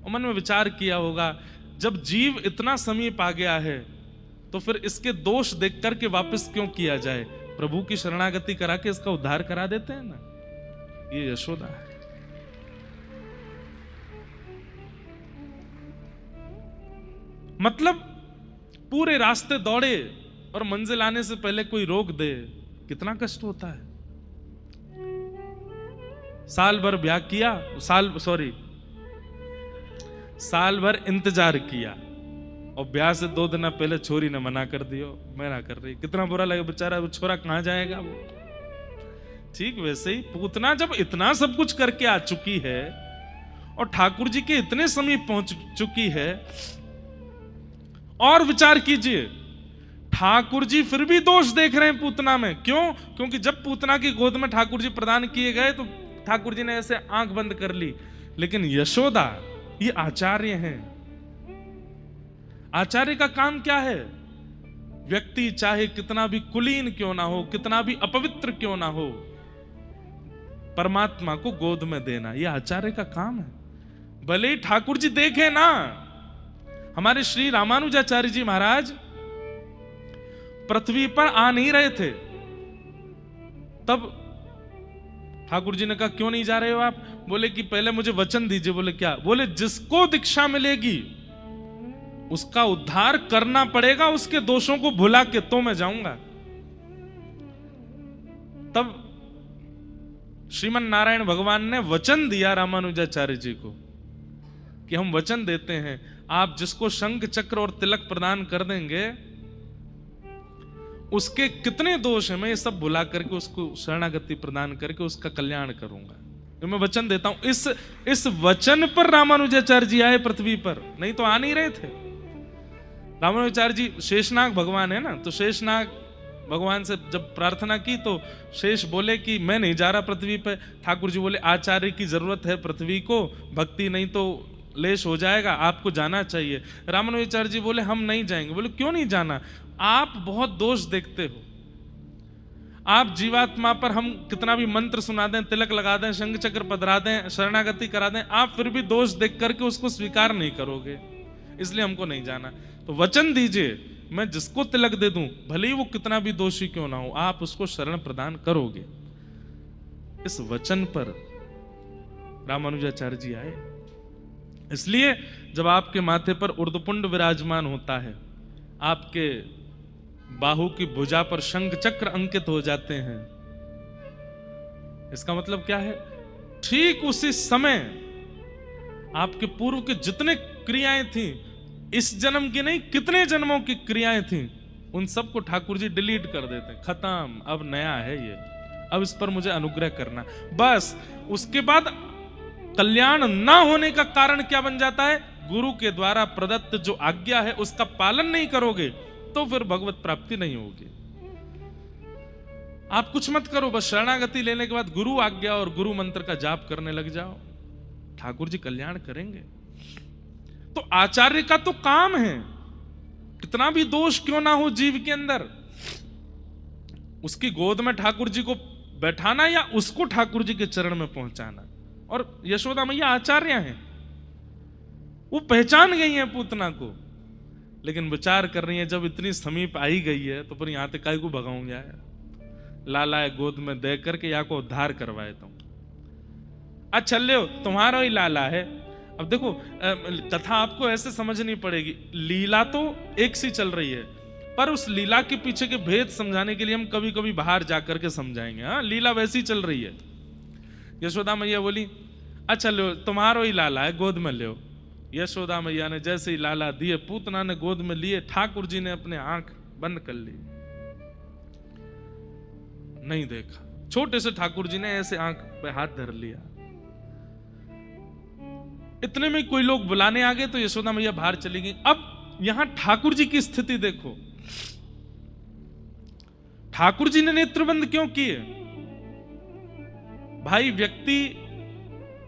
और मन में विचार किया होगा, जब जीव इतना समीप आ गया है तो फिर इसके दोष देख करके वापस क्यों किया जाए, प्रभु की शरणागति करा के इसका उद्धार करा देते हैं ना। ये यशोदा है। मतलब पूरे रास्ते दौड़े और मंजिल आने से पहले कोई रोक दे, कितना कष्ट होता है। साल भर ब्याह किया, साल भर इंतजार किया और ब्याह से 2 दिन पहले छोरी ने मना कर दियो, मैं ना कर रही, कितना बुरा लगे बेचारा, वो छोरा कहां जाएगा वो। ठीक वैसे ही पूतना जब इतना सब कुछ करके आ चुकी है और ठाकुर जी के इतने समीप पहुंच चुकी है, और विचार कीजिए ठाकुर जी फिर भी दोष देख रहे हैं पूतना में। क्यों? क्योंकि जब पूतना की गोद में ठाकुर जी प्रदान किए गए तो ठाकुर जी ने ऐसे आंख बंद कर ली, लेकिन यशोदा ये आचार्य हैं। आचार्य का काम क्या है? व्यक्ति चाहे कितना भी कुलीन क्यों ना हो, कितना भी अपवित्र क्यों ना हो, परमात्मा को गोद में देना, यह आचार्य का काम है। भले ही ठाकुर जी देखे ना, हमारे श्री रामानुजाचार्य जी महाराज पृथ्वी पर आ नहीं रहे थे, तब ठाकुर जी ने कहा क्यों नहीं जा रहे हो आप? बोले कि पहले मुझे वचन दीजिए। बोले क्या? बोले जिसको दीक्षा मिलेगी उसका उद्धार करना पड़ेगा, उसके दोषों को भुला के तो मैं जाऊंगा। तब श्रीमन नारायण भगवान ने वचन दिया रामानुजाचार्य जी को कि हम वचन देते हैं, आप जिसको शंख चक्र और तिलक प्रदान कर देंगे उसके कितने दोष हैं, मैं ये सब भुला करके उसको शरणागति प्रदान करके उसका कल्याण करूंगा। तो मैं वचन देता हूं। इस वचन पर रामानुजाचार्य जी आए पृथ्वी पर, नहीं तो आ नहीं रहे थे। रामानुजाचार्य जी शेषनाग भगवान है ना, तो शेषनाग भगवान से जब प्रार्थना की तो शेष बोले कि मैं नहीं जा रहा पृथ्वी पे। ठाकुर जी बोले आचार्य की जरूरत है पृथ्वी को, भक्ति नहीं तो लेश हो जाएगा, आपको जाना चाहिए। रामानुजाचार्य जी बोले हम नहीं जाएंगे। बोले क्यों नहीं जाना? आप बहुत दोष देखते हो। आप जीवात्मा पर हम कितना भी मंत्र सुना दें, तिलक लगा दें, शंख चक्र पधरा दें, शरणागति करा दें, आप फिर भी दोष देख करके उसको स्वीकार नहीं करोगे, इसलिए हमको नहीं जाना। तो वचन दीजिए, मैं जिसको तिलक दे दूं, भले ही वो कितना भी दोषी क्यों ना हो, आप उसको शरण प्रदान करोगे। इस वचन पर रामानुजाचार्य जी आए। इसलिए जब आपके माथे पर उर्ध्वपुंड विराजमान होता है, आपके बाहु की भुजा पर शंख चक्र अंकित हो जाते हैं, इसका मतलब क्या है? ठीक उसी समय आपके पूर्व के जितने क्रियाएं थी, इस जन्म की नहीं कितने जन्मों की क्रियाएं थी, उन सबको ठाकुर जी डिलीट कर देते हैं। खत्म, अब नया है ये, अब इस पर मुझे अनुग्रह करना। बस उसके बाद कल्याण ना होने का कारण क्या बन जाता है? गुरु के द्वारा प्रदत्त जो आज्ञा है उसका पालन नहीं करोगे तो फिर भगवत प्राप्ति नहीं होगी। आप कुछ मत करो, बस शरणागति लेने के बाद गुरु आज्ञा और गुरु मंत्र का जाप करने लग जाओ, ठाकुर जी कल्याण करेंगे। तो आचार्य का तो काम है, कितना भी दोष क्यों ना हो जीव के अंदर, उसकी गोद में ठाकुर जी को बैठाना या उसको ठाकुर जी के चरण में पहुंचाना। और यशोदा मैया आचार्य हैं, वो पहचान गई हैं पूतना को, लेकिन विचार कर रही है जब इतनी समीप आई गई है तो फिर यहां तक काय को भगाऊं यार, लाला है गोद में दे करके या को उद्धार करवाए तुम। अच्छा ले तुम्हारा ही लाला है। अब देखो कथा आपको ऐसे समझनी पड़ेगी, लीला तो एक सी चल रही है, पर उस लीला के पीछे के भेद समझाने के लिए हम कभी कभी बाहर जाकर के समझाएंगे। हाँ, लीला वैसी चल रही है। यशोदा मैया बोली अच्छा लो तुम्हारो ही लाला है, गोद में लो। यशोदा मैया ने जैसे ही लाला दिए, पूतना ने गोद में लिए, ठाकुर जी ने अपने आंख बंद कर ली, नहीं देखा। छोटे से ठाकुर जी ने ऐसे आंख पे हाथ धर लिया। इतने में कोई लोग बुलाने आ गए तो यशोदा मैया बाहर चली गई। अब यहां ठाकुर जी की स्थिति देखो, ठाकुर जी ने नेत्रबंद क्यों किए? भाई व्यक्ति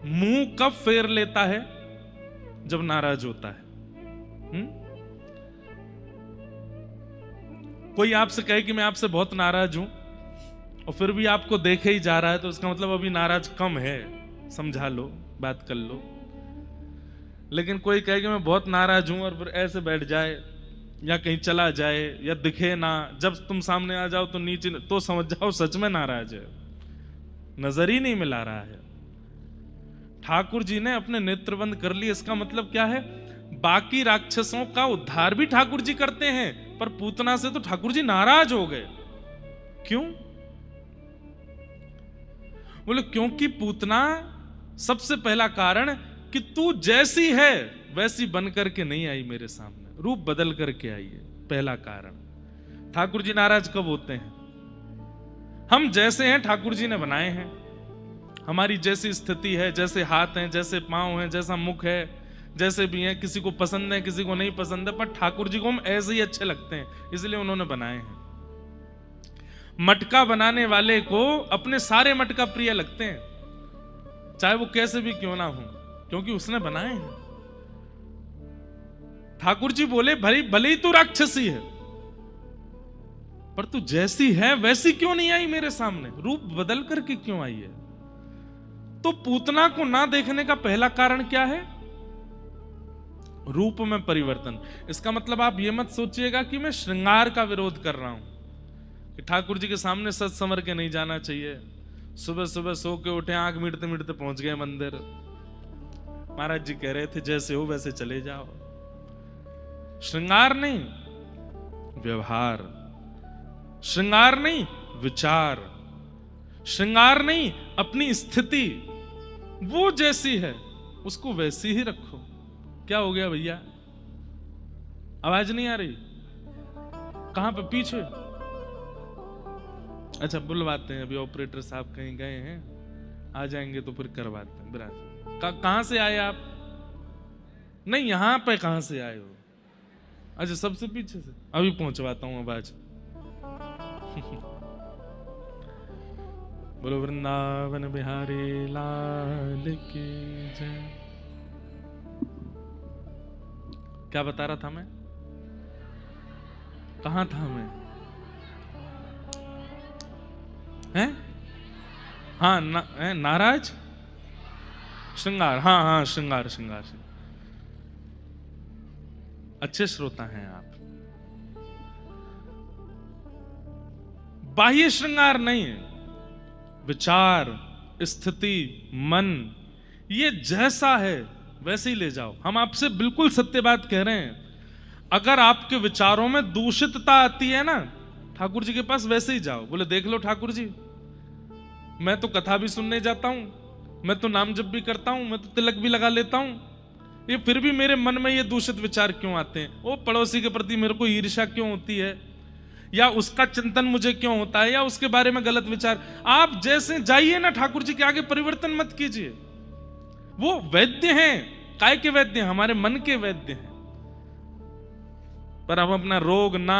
मुंह कब फेर लेता है? जब नाराज होता है। कोई आपसे कहे कि मैं आपसे बहुत नाराज हूं और फिर भी आपको देखे ही जा रहा है, तो इसका मतलब अभी नाराज कम है, समझा लो, बात कर लो। लेकिन कोई कहे कि मैं बहुत नाराज हूं और फिर ऐसे बैठ जाए या कहीं चला जाए या दिखे ना, जब तुम सामने आ जाओ तो नीचे, तो समझ जाओ सच में नाराज है, नजर ही नहीं मिला रहा है। ठाकुर जी ने अपने नेत्र बंद कर लिए। इसका मतलब क्या है? बाकी राक्षसों का उद्धार भी ठाकुर जी करते हैं, पर पूतना से तो ठाकुर जी नाराज हो गए। क्यों? बोले क्योंकि पूतना, सबसे पहला कारण कि तू जैसी है वैसी बन करके नहीं आई मेरे सामने, रूप बदल करके आई है, पहला कारण। ठाकुर जी नाराज कब होते हैं? हम जैसे हैं ठाकुर जी ने बनाए हैं, हमारी जैसी स्थिति है, जैसे हाथ हैं, जैसे पांव हैं, जैसा मुख है, जैसे भी हैं, किसी को पसंद है किसी को नहीं पसंद है, पर ठाकुर जी को हम ऐसे ही अच्छे लगते हैं, इसलिए उन्होंने बनाए हैं। मटका बनाने वाले को अपने सारे मटका प्रिय लगते हैं, चाहे वो कैसे भी क्यों ना हो, क्योंकि उसने बनाए हैं। ठाकुर जी बोले भले भले ही तू राक्षसी है, पर तू जैसी है वैसी क्यों नहीं आई मेरे सामने, रूप बदल करके क्यों आई है? तो पूतना को ना देखने का पहला कारण क्या है? रूप में परिवर्तन। इसका मतलब आप ये मत सोचिएगा कि मैं श्रृंगार का विरोध कर रहा हूं कि ठाकुर जी के सामने सज संवर के नहीं जाना चाहिए, सुबह सुबह सो के उठे, आंख मिटते मिटते पहुंच गए मंदिर। महाराज जी कह रहे थे जैसे हो वैसे चले जाओ। श्रृंगार नहीं व्यवहार, श्रृंगार नहीं विचार, श्रृंगार नहीं अपनी स्थिति, वो जैसी है उसको वैसी ही रखो। क्या हो गया भैया? आवाज नहीं आ रही? कहां पे? पीछे? अच्छा बुलवाते हैं, अभी ऑपरेटर साहब कहीं गए हैं, आ जाएंगे तो फिर करवाते हैं। बिराज कहां से आए आप? नहीं यहां पे कहां से आए हो? अच्छा सबसे पीछे से, अभी पहुंचवाता हूं आवाज। बोलो वृंदावन बिहारी लाल की जय। क्या बता रहा था मैं? कहां था मैं? हैं? हाँ नाराज, श्रृंगार, हाँ हाँ श्रृंगार, श्रृंगार। अच्छे श्रोता हैं आप। बाह्य श्रृंगार नहीं है, विचार, स्थिति, मन, ये जैसा है वैसे ही ले जाओ। हम आपसे बिल्कुल सत्य बात कह रहे हैं। अगर आपके विचारों में दूषितता आती है ना, ठाकुर जी के पास वैसे ही जाओ। बोले देख लो ठाकुर जी, मैं तो कथा भी सुनने जाता हूं, मैं तो नाम जप भी करता हूं, मैं तो तिलक भी लगा लेता हूं, ये फिर भी मेरे मन में ये दूषित विचार क्यों आते हैं? वो पड़ोसी के प्रति मेरे को ईर्ष्या क्यों होती है, या उसका चिंतन मुझे क्यों होता है, या उसके बारे में गलत विचार। आप जैसे जाइए ना ठाकुर जी के आगे, परिवर्तन मत कीजिए। वो वैद्य हैं, काय के वैद्य हैं? हमारे मन के वैद्य हैं। पर हम अपना रोग ना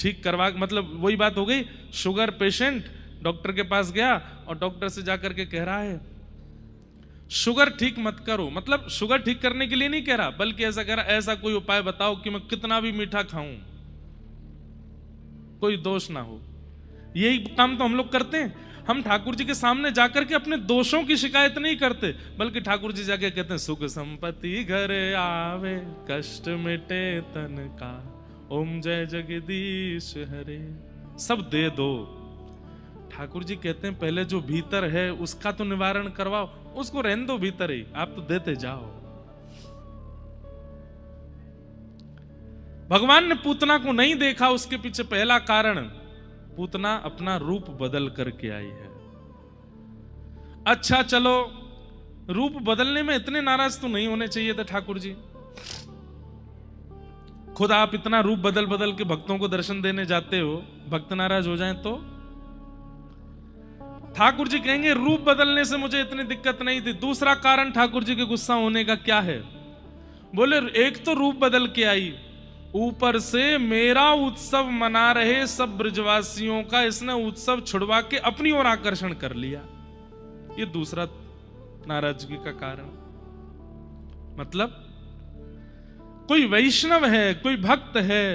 ठीक करवा, मतलब वही बात हो गई, शुगर पेशेंट डॉक्टर के पास गया और डॉक्टर से जाकर के कह रहा है शुगर ठीक मत करो, मतलब शुगर ठीक करने के लिए नहीं कह रहा, बल्कि ऐसा कह रहा ऐसा कोई उपाय बताओ कि मैं कितना भी मीठा खाऊं कोई दोष ना हो। यही काम तो हम लोग करते हैं। हम ठाकुर जी के सामने जाकर के अपने दोषों की शिकायत नहीं करते, बल्कि ठाकुर जी जाके कहते हैं सुख संपत्ति घर आवे, कष्ट मिटे तन का, ओम जय जगदीश हरे। सब दे दो। ठाकुर जी कहते हैं पहले जो भीतर है उसका तो निवारण करवाओ, उसको रहने दो भीतर ही, आप तो देते जाओ। भगवान ने पूतना को नहीं देखा, उसके पीछे पहला कारण, पूतना अपना रूप बदल करके आई है। अच्छा चलो, रूप बदलने में इतने नाराज तो नहीं होने चाहिए थे ठाकुर जी। खुद आप इतना रूप बदल बदल के भक्तों को दर्शन देने जाते हो, भक्त नाराज हो जाएं तो? ठाकुर जी कहेंगे रूप बदलने से मुझे इतनी दिक्कत नहीं थी। दूसरा कारण ठाकुर जी के गुस्सा होने का क्या है? बोले एक तो रूप बदल के आई, ऊपर से मेरा उत्सव मना रहे सब ब्रजवासियों का इसने उत्सव छुड़वा के अपनी ओर आकर्षण कर लिया। ये दूसरा नाराजगी का कारण। मतलब कोई वैष्णव है, कोई भक्त है,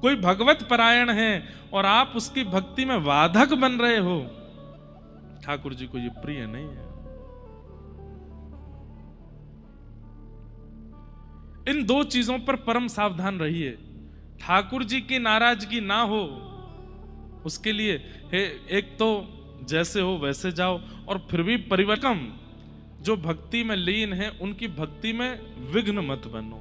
कोई भगवत परायण है और आप उसकी भक्ति में वाधक बन रहे हो, ठाकुर जी को ये प्रिय नहीं है। इन दो चीजों पर परम सावधान रहिए। ठाकुर जी की नाराजगी ना हो, उसके लिए एक तो जैसे हो वैसे जाओ, और फिर भी परिवर्तन जो भक्ति में लीन है उनकी भक्ति में विघ्न मत बनो,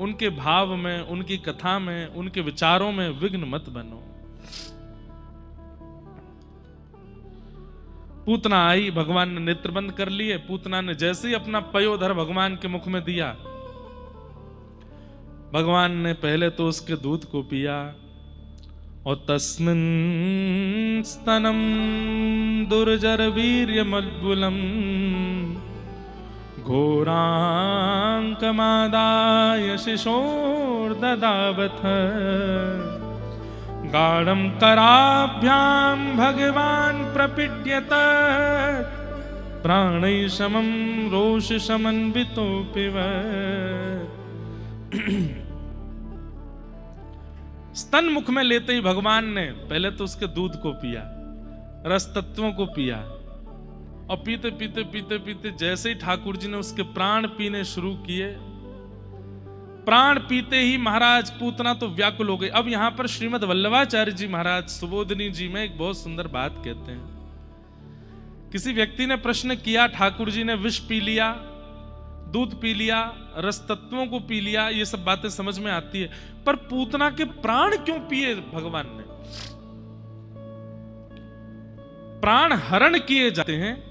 उनके भाव में, उनकी कथा में, उनके विचारों में विघ्न मत बनो। पूतना आई, भगवान ने नेत्र बंद कर लिए। पूतना ने जैसे ही अपना पयोधर भगवान के मुख में दिया, भगवान ने पहले तो उसके दूध को पिया, और तस्मिन् स्तनम दुर्जर वीर्यमद्बुलम घोरांकमादाय शिशोर्ददावथ गाढ़ं कराभ्यां भगवान् प्रपीड्यत प्राणैशमं रोषशमन्वितो पिबत्। स्तन मुख में लेते ही भगवान ने पहले तो उसके दूध को पिया, रस तत्वों को पिया, और पीते पीते पीते पीते जैसे ही ठाकुर जी ने उसके प्राण पीने शुरू किए, प्राण पीते ही महाराज पूतना तो व्याकुल हो गई। अब यहां पर श्रीमद् वल्लभाचार्य जी महाराज सुबोधिनी जी में एक बहुत सुंदर बात कहते हैं। किसी व्यक्ति ने प्रश्न किया, ठाकुर जी ने विष पी लिया, दूध पी लिया, रस तत्वों को पी लिया, ये सब बातें समझ में आती है, पर पूतना के प्राण क्यों पिए भगवान ने? प्राण हरण किए जाते हैं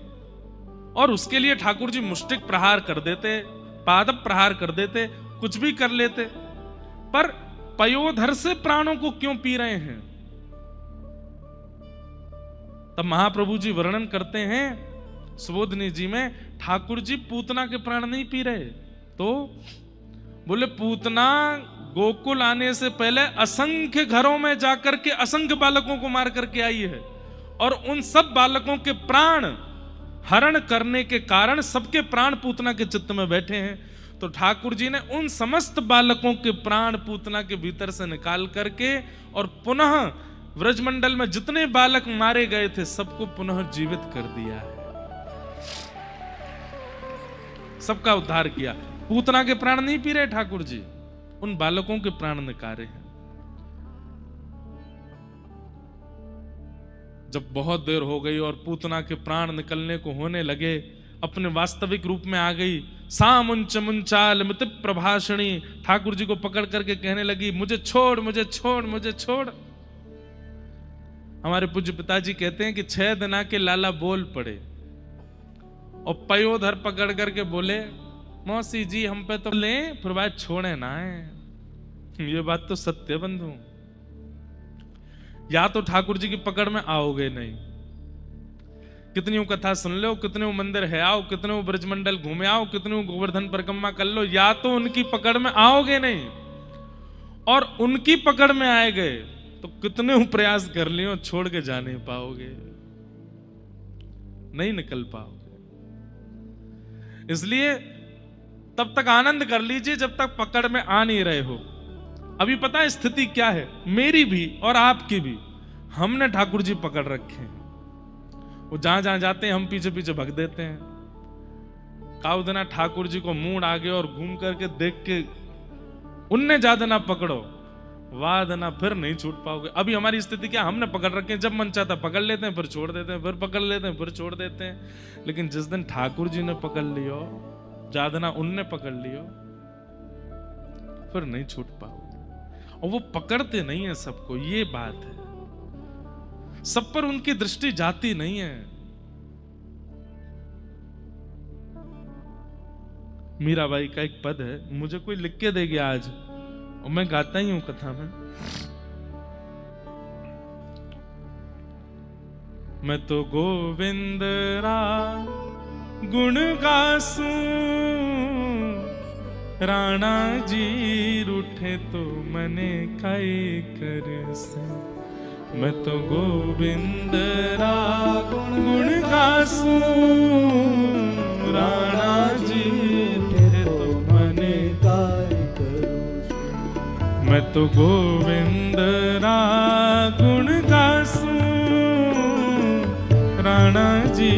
और उसके लिए ठाकुर जी मुष्टिक प्रहार कर देते, पादप प्रहार कर देते, कुछ भी कर लेते, पर पयोधर से प्राणों को क्यों पी रहे हैं? तब महाप्रभु जी वर्णन करते हैं सुबोधिनी जी में, ठाकुर जी पूतना के प्राण नहीं पी रहे। तो बोले पूतना गोकुल आने से पहले असंख्य घरों में जाकर के असंख्य बालकों को मार करके आई है, और उन सब बालकों के प्राण हरण करने के कारण सबके प्राण पूतना के चित्त में बैठे हैं। तो ठाकुर जी ने उन समस्त बालकों के प्राण पूतना के भीतर से निकाल करके और पुनः व्रजमंडल में जितने बालक मारे गए थे सबको पुनः जीवित कर दिया है, सबका उद्धार किया। पूतना के प्राण नहीं पी रहे ठाकुर जी, उन बालकों के प्राण निकाले हैं। जब बहुत देर हो गई और पूतना के प्राण निकलने को होने लगे, अपने वास्तविक रूप में आ गई, सामुंच मुंचाल मित प्रभाषणी, ठाकुर जी को पकड़ करके कहने लगी, मुझे छोड़, मुझे छोड़, मुझे छोड़। हमारे पूज्य पिताजी कहते हैं कि 6 दिना के लाला बोल पड़े और पयोधर पकड़ करके बोले, मौसी जी हम पे तो ले, फिर बात छोड़े ना है। ये बात तो सत्य बंधु, या तो ठाकुर जी की पकड़ में आओगे नहीं, कितनी कथा सुन लो, कितने मंदिर है आओ, कितने ब्रजमंडल घूमे आओ, कितने गोवर्धन परिक्रमा कर लो, या तो उनकी पकड़ में आओगे नहीं, और उनकी पकड़ में आए गए तो कितने प्रयास कर लियो छोड़ के जा नहीं पाओगे, नहीं निकल पाओगे। इसलिए तब तक आनंद कर लीजिए जब तक पकड़ में आ नहीं रहे हो। अभी पता है स्थिति क्या है, मेरी भी और आपकी भी, हमने ठाकुर जी पकड़ रखे हैं, वो जहां जहां जाते हैं हम पीछे पीछे भग देते हैं। काउ देना ठाकुर जी को मूड आ गया और घूम करके देख के उनने ज्यादा ना पकड़ो, वाह देना फिर नहीं छूट पाओगे। अभी हमारी स्थिति क्या, हमने पकड़ रखे हैं, जब मन चाहता पकड़ लेते हैं, फिर छोड़ देते हैं, फिर पकड़ लेते हैं, फिर छोड़ देते हैं। लेकिन जिस दिन ठाकुर जी ने पकड़ लियो, ज्यादा ना उनने पकड़ लियो, फिर नहीं छूट पाओगे। और वो पकड़ते नहीं है सबको, ये बात है, सब पर उनकी दृष्टि जाती नहीं है। मीराबाई का एक पद है, मुझे कोई लिख के देगी आज, और मैं गाता ही हूं कथा में। मैं तो गोविंद रा गुण गासूं, राणा जी रूठे तो मने काई कर से। मैं तो गोविंद रा गुण गासूं, राणा जी रूठे तो मने काई कर। मैं तो गोविंद रा गुण गासूं, राणा जी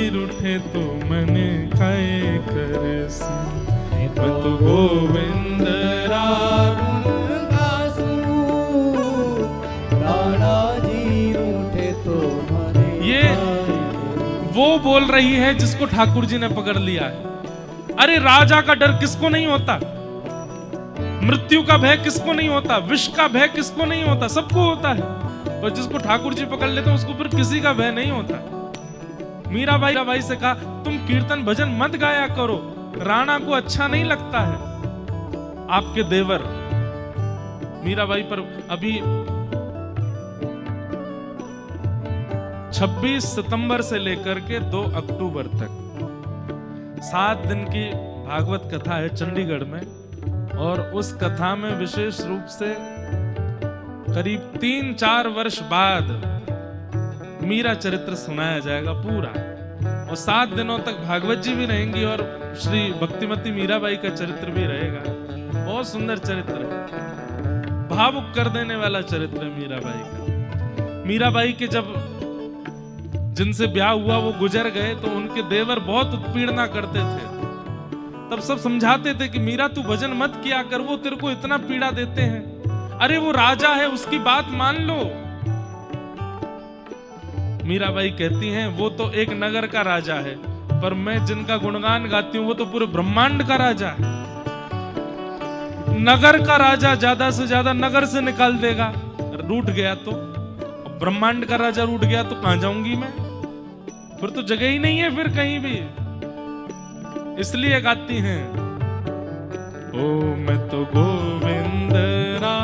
रूठे तो मने काय करसूं। मैं तो गोविंद रा गुण गासूं, राणा जी रूठे तो मने। ये वो बोल रही है जिसको ठाकुर जी ने पकड़ लिया है। अरे राजा का डर किसको नहीं होता, मृत्यु का भय किसको नहीं होता, विष का भय किसको नहीं होता, सबको होता है। और जिसको ठाकुर जी पकड़ लेते हैं उसको फिर किसी का भय नहीं होता। मीराबाई से कहा तुम कीर्तन भजन मत गाया करो, राणा को अच्छा नहीं लगता है। आपके देवर मीराबाई पर अभी 26 सितंबर से लेकर के 2 अक्टूबर तक 7 दिन की भागवत कथा है चंडीगढ़ में। और उस कथा में विशेष रूप से करीब 3-4 वर्ष बाद मीरा चरित्र सुनाया जाएगा पूरा। और 7 दिनों तक भागवत जी भी रहेंगी और श्री भक्तिमती मीराबाई का चरित्र भी रहेगा। बहुत सुंदर चरित्र है, भावुक कर देने वाला चरित्र है मीराबाई का। मीराबाई के जब जिनसे ब्याह हुआ वो गुजर गए तो उनके देवर बहुत उत्पीड़ना करते थे। तब सब समझाते थे कि मीरा तू भजन मत किया कर, वो तेरे को इतना पीड़ा देते हैं। अरे वो राजा है, उसकी बात मान लो। मीराबाई कहती हैं वो तो एक नगर का राजा है, पर मैं जिनका गुणगान गाती हूं वो तो पूरे ब्रह्मांड का राजा है। नगर का राजा ज्यादा से ज्यादा नगर से निकाल देगा, रूठ गया तो। ब्रह्मांड का राजा रूठ गया तो कहां जाऊंगी मैं, फिर तो जगह ही नहीं है फिर कहीं भी। इसलिए गाती हैं ओ मैं तो गोविंद रा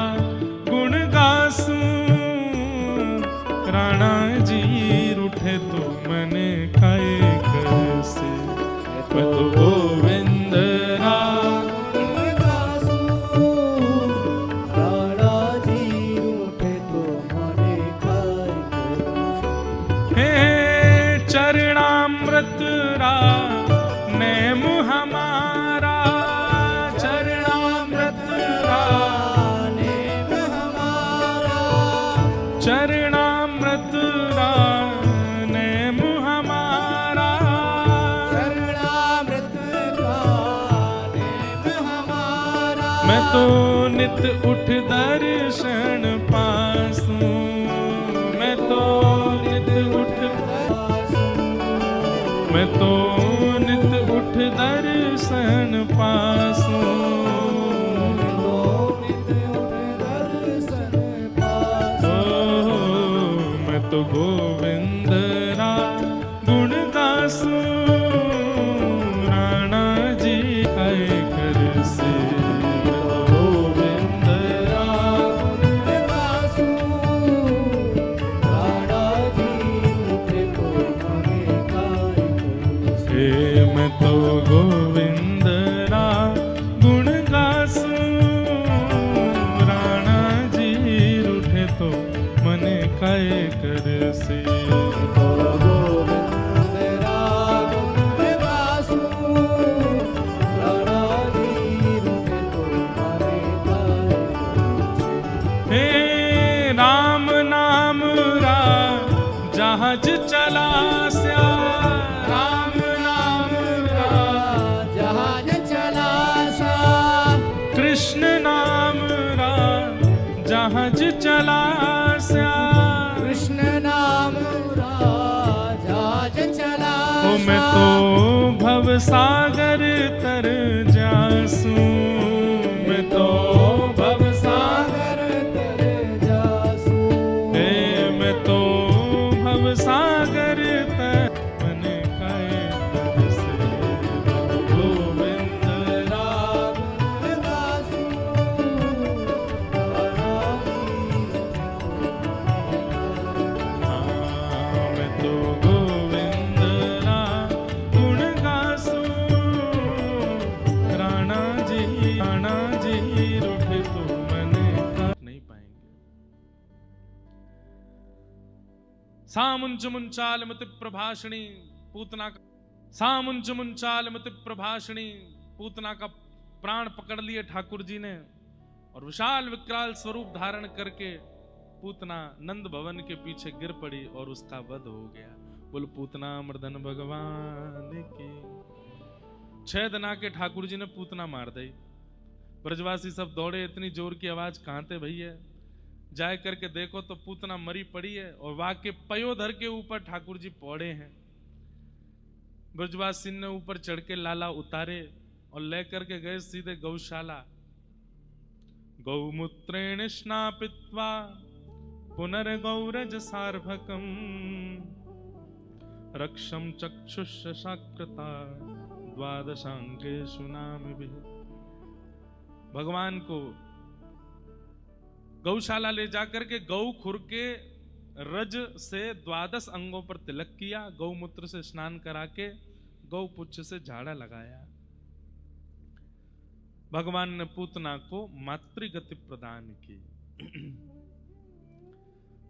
गुण गासूं, राणा जी रूठे तो मने काय करसे। मैं तो गोविंद रा गुण गासूं, राणा जी रूठे तो मने काय करसे। हे चरणामृत रा नेम हमारा, चरणामृत रा नेम हमारा, चरणामृत रा नेम हमारा, चरणामृत रा नेम हमारा। मैं तो नित उठ दर्शन पासूं, मैं तो नित उठ, मैं तो नित उठ दर्शन पासूं, नित उठ दर्शन पासूं। मैं तो गोविंद रा गुण गासूं, राणा जी काय करसे। गोविंद रा गुण गासूं, राणा जी रूठे तो मने काय करसे। मैं तो गोविंद रा गुण गासूं, राणा जी रूठे तो मने काय करसे। गोविंद रा गुण गासूं, राणा जी रूठे तो मने काय करसे। हे राम नाम रा जहाज चला स्या, राम नाम रा जहाज चला सा, कृष्ण नाम रा जहाज चला स्या, कृष्ण नाम रा जहाज चला। ओ मैं तो भव सागर तर जासूं, मैं तो भव सागर तर जासूं। हे मैं तो भव सागर तर मने काय करसे। गोविंद रा गुण गासूं, राणा जी मैं तो गोविंद रा गुण गासूं, राणा जी रूठे तो मने नहीं पाएंगे। सामुंच मुंचाल मति प्रभाषणी पूतना का, सामुंच मुंचाल मति प्रभाषणी पूतना का प्राण पकड़ लिए ठाकुर जी ने। और विशाल विकराल स्वरूप धारण करके पूतना नंद भवन के पीछे गिर पड़ी और उसका वध हो गया। बोल पूतना मर्दन भगवान की। 6 दिन आके ठाकुर जी ने पूतना मार दी। ब्रजवासी सब दौड़े, इतनी जोर की आवाज कहां थे भैया, जाए करके देखो तो पूतना मरी पड़ी है और वाके पयोधर के ऊपर ठाकुर जी पौड़े हैं। ब्रजवासी ने ऊपर चढ़ के लाला उतारे और लेकर के गए सीधे गौशाला। गौमूत्रेण स्नापित्वा पुनर्गौरज सार्भकम रक्षम चक्षुषशाकृता द्वादशांगेषु नामिभिः। भगवान को गौशाला ले जाकर के गौ खुर के रज से 12 अंगों पर तिलक किया, गौमूत्र से स्नान करा के गौ पुच्छ से झाड़ा लगाया। भगवान ने पूतना को मातृगति प्रदान की।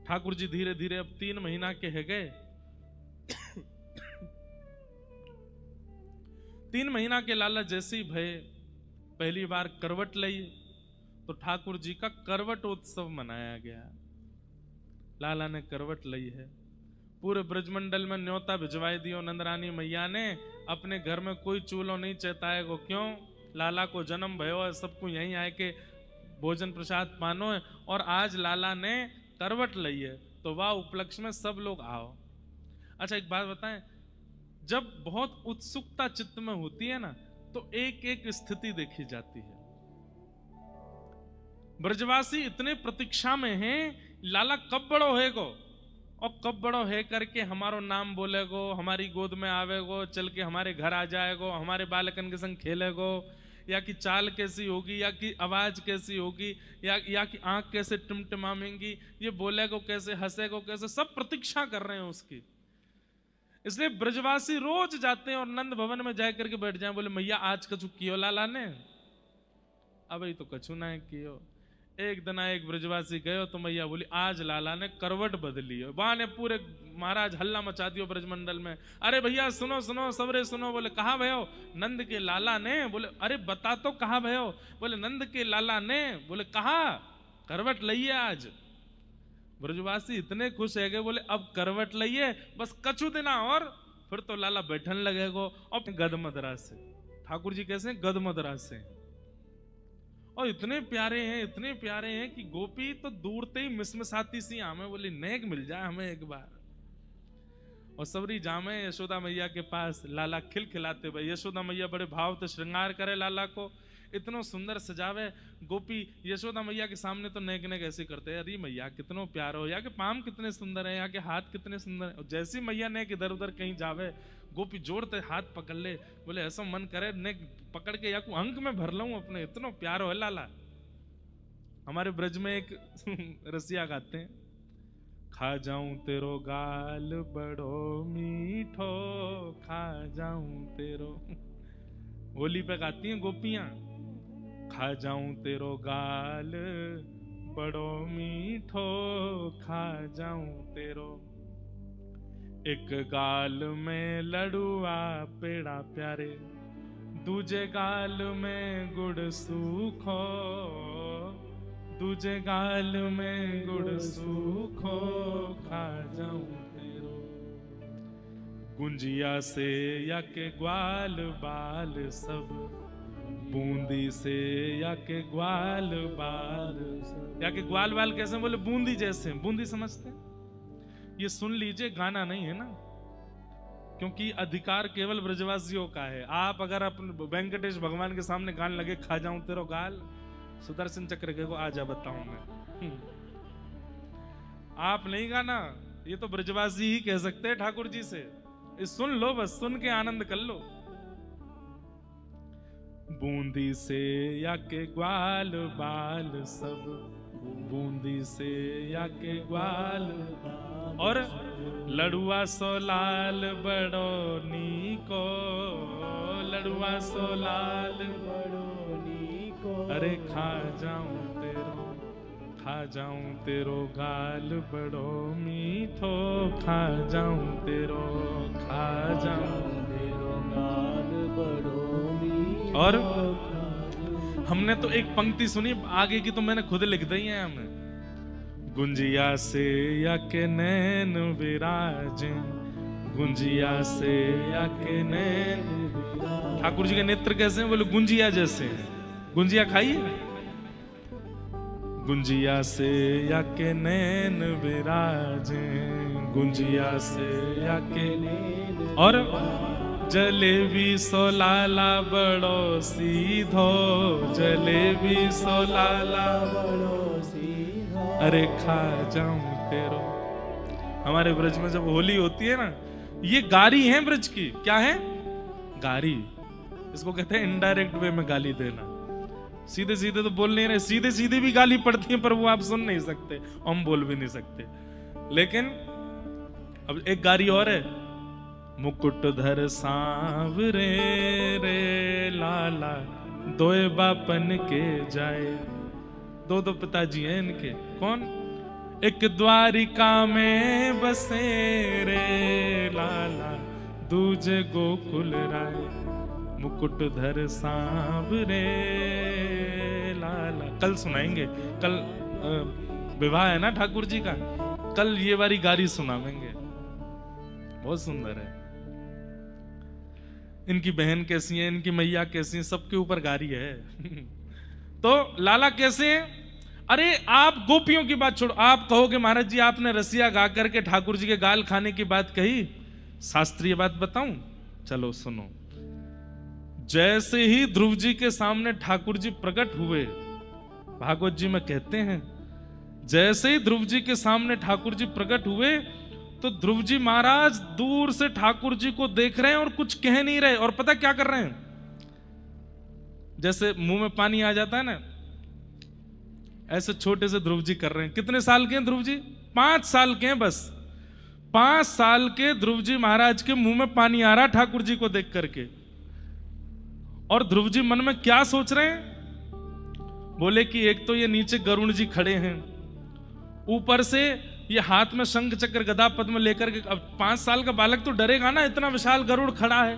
ठाकुर जी धीरे धीरे अब 3 महीना के है गए। 3 महीना के लाला जैसे ही भय पहली बार करवट ली तो ठाकुर जी का करवट उत्सव मनाया गया। लाला ने करवट ली है, पूरे ब्रजमंडल में न्योता भिजवाई दियो। नंदरानी मैया ने अपने घर में कोई चूल्हो नहीं चेताएगो, क्यों? लाला को जन्म भयो है, सबको यहीं आए के भोजन प्रसाद पानो है। और आज लाला ने करवट ली है तो वाह उपलक्ष्य में सब लोग आओ। अच्छा एक बात बताएं, जब बहुत उत्सुकता चित्त में होती है ना तो एक एक स्थिति देखी जाती है। ब्रजवासी इतने प्रतीक्षा में हैं, लाला कब बड़ो होएगो और कब बड़ो है करके हमारो नाम बोलेगो, हमारी गोद में आवेगो, चल के हमारे घर आ जाएगो, हमारे बालकन के संग खेलेगो, या कि चाल कैसी होगी, या कि आवाज कैसी होगी, या कि आंख कैसे टिमटिमाएंगी, ये बोलेगो कैसे, हंसेगो कैसे, सब प्रतीक्षा कर रहे हैं उसकी। इसलिए ब्रजवासी रोज जाते हैं और नंद भवन में जाकर करके बैठ जाए, बोले मैया आज कछु कियो लाला ने? अब तो कछु ना कियो। एक दिन एक ब्रजवासी गयो तो मैया बोली आज लाला ने करवट बदली है। वहां ने पूरे महाराज हल्ला मचा दियो ब्रजमंडल में, अरे भैया सुनो सुनो सबरे सुनो। बोले कहा भयो? नंद के लाला ने। बोले अरे बता तो कहा भयो? बोले नंद के लाला ने। बोले कहा? करवट लइए आज। ब्रजवासी इतने खुश है गए, बोले अब करवट लइए, बस कछु दिना और फिर तो लाला बैठन लगेगो। और गदमदरा से ठाकुर जी कैसे गदमदरा से, और इतने प्यारे हैं, इतने प्यारे हैं कि गोपी तो दूरते ही मिसमिसाती सी हमें बोली नेक मिल जाए हमें एक बार। और सबरी जामे यशोदा मैया के पास, लाला खिलखिलाते भाई। यशोदा मैया बड़े भाव से श्रृंगार करे लाला को, इतनो सुंदर सजावे। गोपी यशोदा मैया के सामने तो नेक नेक ऐसे करते हैं, अरे मैया कितनो प्यार हो, यहाँ के पाम कितने सुंदर है, यहाँ के हाथ कितने सुंदर है। और जैसी मैया नेक इधर उधर कहीं जावे, गोपी जोड़ते हाथ पकड़ ले, बोले ऐसा मन करे नेक पकड़ के या को अंक में भर लूं अपने, इतनो प्यार हो लाला। हमारे ब्रज में एक रसिया गाते हैं, खा जाऊं तेरो गाल बड़ो मीठो, खा जाऊं तेरो। होली पे गाती हैं गोपियां, खा जाऊं तेरो गाल बड़ो मीठो, खा जाऊं तेरो। एक गाल में लड़ुआ पेड़ा प्यारे, दूजे गाल में गुड़ सूखो, दूजे गाल में गुड़ सूखो, खा जाऊं तेरो। गुंजिया से या के ग्वाल बाल सब, बूंदी से या के ग्वाल बाल। या के ग्वाल बाल कैसे? बोले बूंदी जैसे। बूंदी समझते हैं? ये सुन लीजिए, गाना नहीं है ना, क्योंकि अधिकार केवल ब्रजवासियों का है। आप अगर अपने वेंकटेश भगवान के सामने गान लगे खा जाऊं तेरो गाल, सुदर्शन चक्र के को आजा बताऊं मैं। आप नहीं गाना, ये तो ब्रजवासी ही कह सकते हैं ठाकुर जी से। इस सुन लो, बस सुन के आनंद कर लो। बूंदी से या के ग्वाल बाल सब, बूंदी से या के ग्वाल। और लड़ुआ सो लाल बड़ो नीको, लड़ुआ सो लाल बड़ो नीको। अरे खा जाऊं तेरो, खा जाऊं तेरो गाल बड़ो मीठो, खा जाऊं तेरो, खा जाऊं तेरो गाल बड़ो मीठो। और हमने तो एक पंक्ति सुनी, आगे की तो मैंने खुद लिख दी है हमें। गुंजिया से या के नैन विराजे, गुंजिया से या के नैन। ठाकुर जी के नेत्र कैसे हैं? बोले गुंजिया जैसे हैं। गुंजिया खाइए। गुंजिया से या के नैन विराजे, गुंजिया से या के नैन। और जलेबी सो लाला बड़ो सीधो, जलेबी सो लाला बड़ो सीधो, अरे खा जाऊं तेरो। हमारे ब्रज में जब होली होती है ना, ये गारी है ब्रज की। क्या है? गारी। इसको कहते हैं इनडायरेक्ट वे में गाली देना। सीधे सीधे तो बोल नहीं रहे, सीधे सीधे भी गाली पड़ती है, पर वो आप सुन नहीं सकते, हम बोल भी नहीं सकते। लेकिन अब एक गारी और है। मुकुट धर सांवरे रे लाला, दोए बापन के जाए। दो पिताजी हैं इनके। कौन? एक द्वारिका में बसे रे लाला, दूजे गोकुल राय। मुकुट धर सांवरे लाला। कल सुनाएंगे, कल विवाह है ना ठाकुर जी का, कल ये वाली गारी सुनाएंगे। बहुत सुंदर है। इनकी बहन कैसी है, इनकी मैया कैसी है, सबके ऊपर गारी है। तो लाला कैसे हैं? अरे आप गोपियों की बात छोड़ो, आप कहोगे महाराज जी आपने रसिया गा करके ठाकुर जी के गाल खाने की बात कही, शास्त्रीय बात बताऊं? चलो सुनो। जैसे ही ध्रुव जी के सामने ठाकुर जी प्रकट हुए, भागवत जी में कहते हैं, जैसे ही ध्रुव जी के सामने ठाकुर जी प्रकट हुए, तो ध्रुव जी महाराज दूर से ठाकुर जी को देख रहे हैं और कुछ कह नहीं रहे। और पता क्या कर रहे हैं? जैसे मुंह में पानी आ जाता है ना, ऐसे छोटे से ध्रुव जी कर रहे हैं। कितने साल के हैं ध्रुव जी? 5 साल के हैं बस। 5 साल के ध्रुव जी महाराज के मुंह में पानी आ रहा ठाकुर जी को देख करके। और ध्रुव जी मन में क्या सोच रहे हैं? बोले कि एक तो ये नीचे गरुण जी खड़े हैं, ऊपर से ये हाथ में शंख चक्र गदा पद्म लेकर के। अब 5 साल का बालक तो डरेगा ना, इतना विशाल गरुड़ खड़ा है,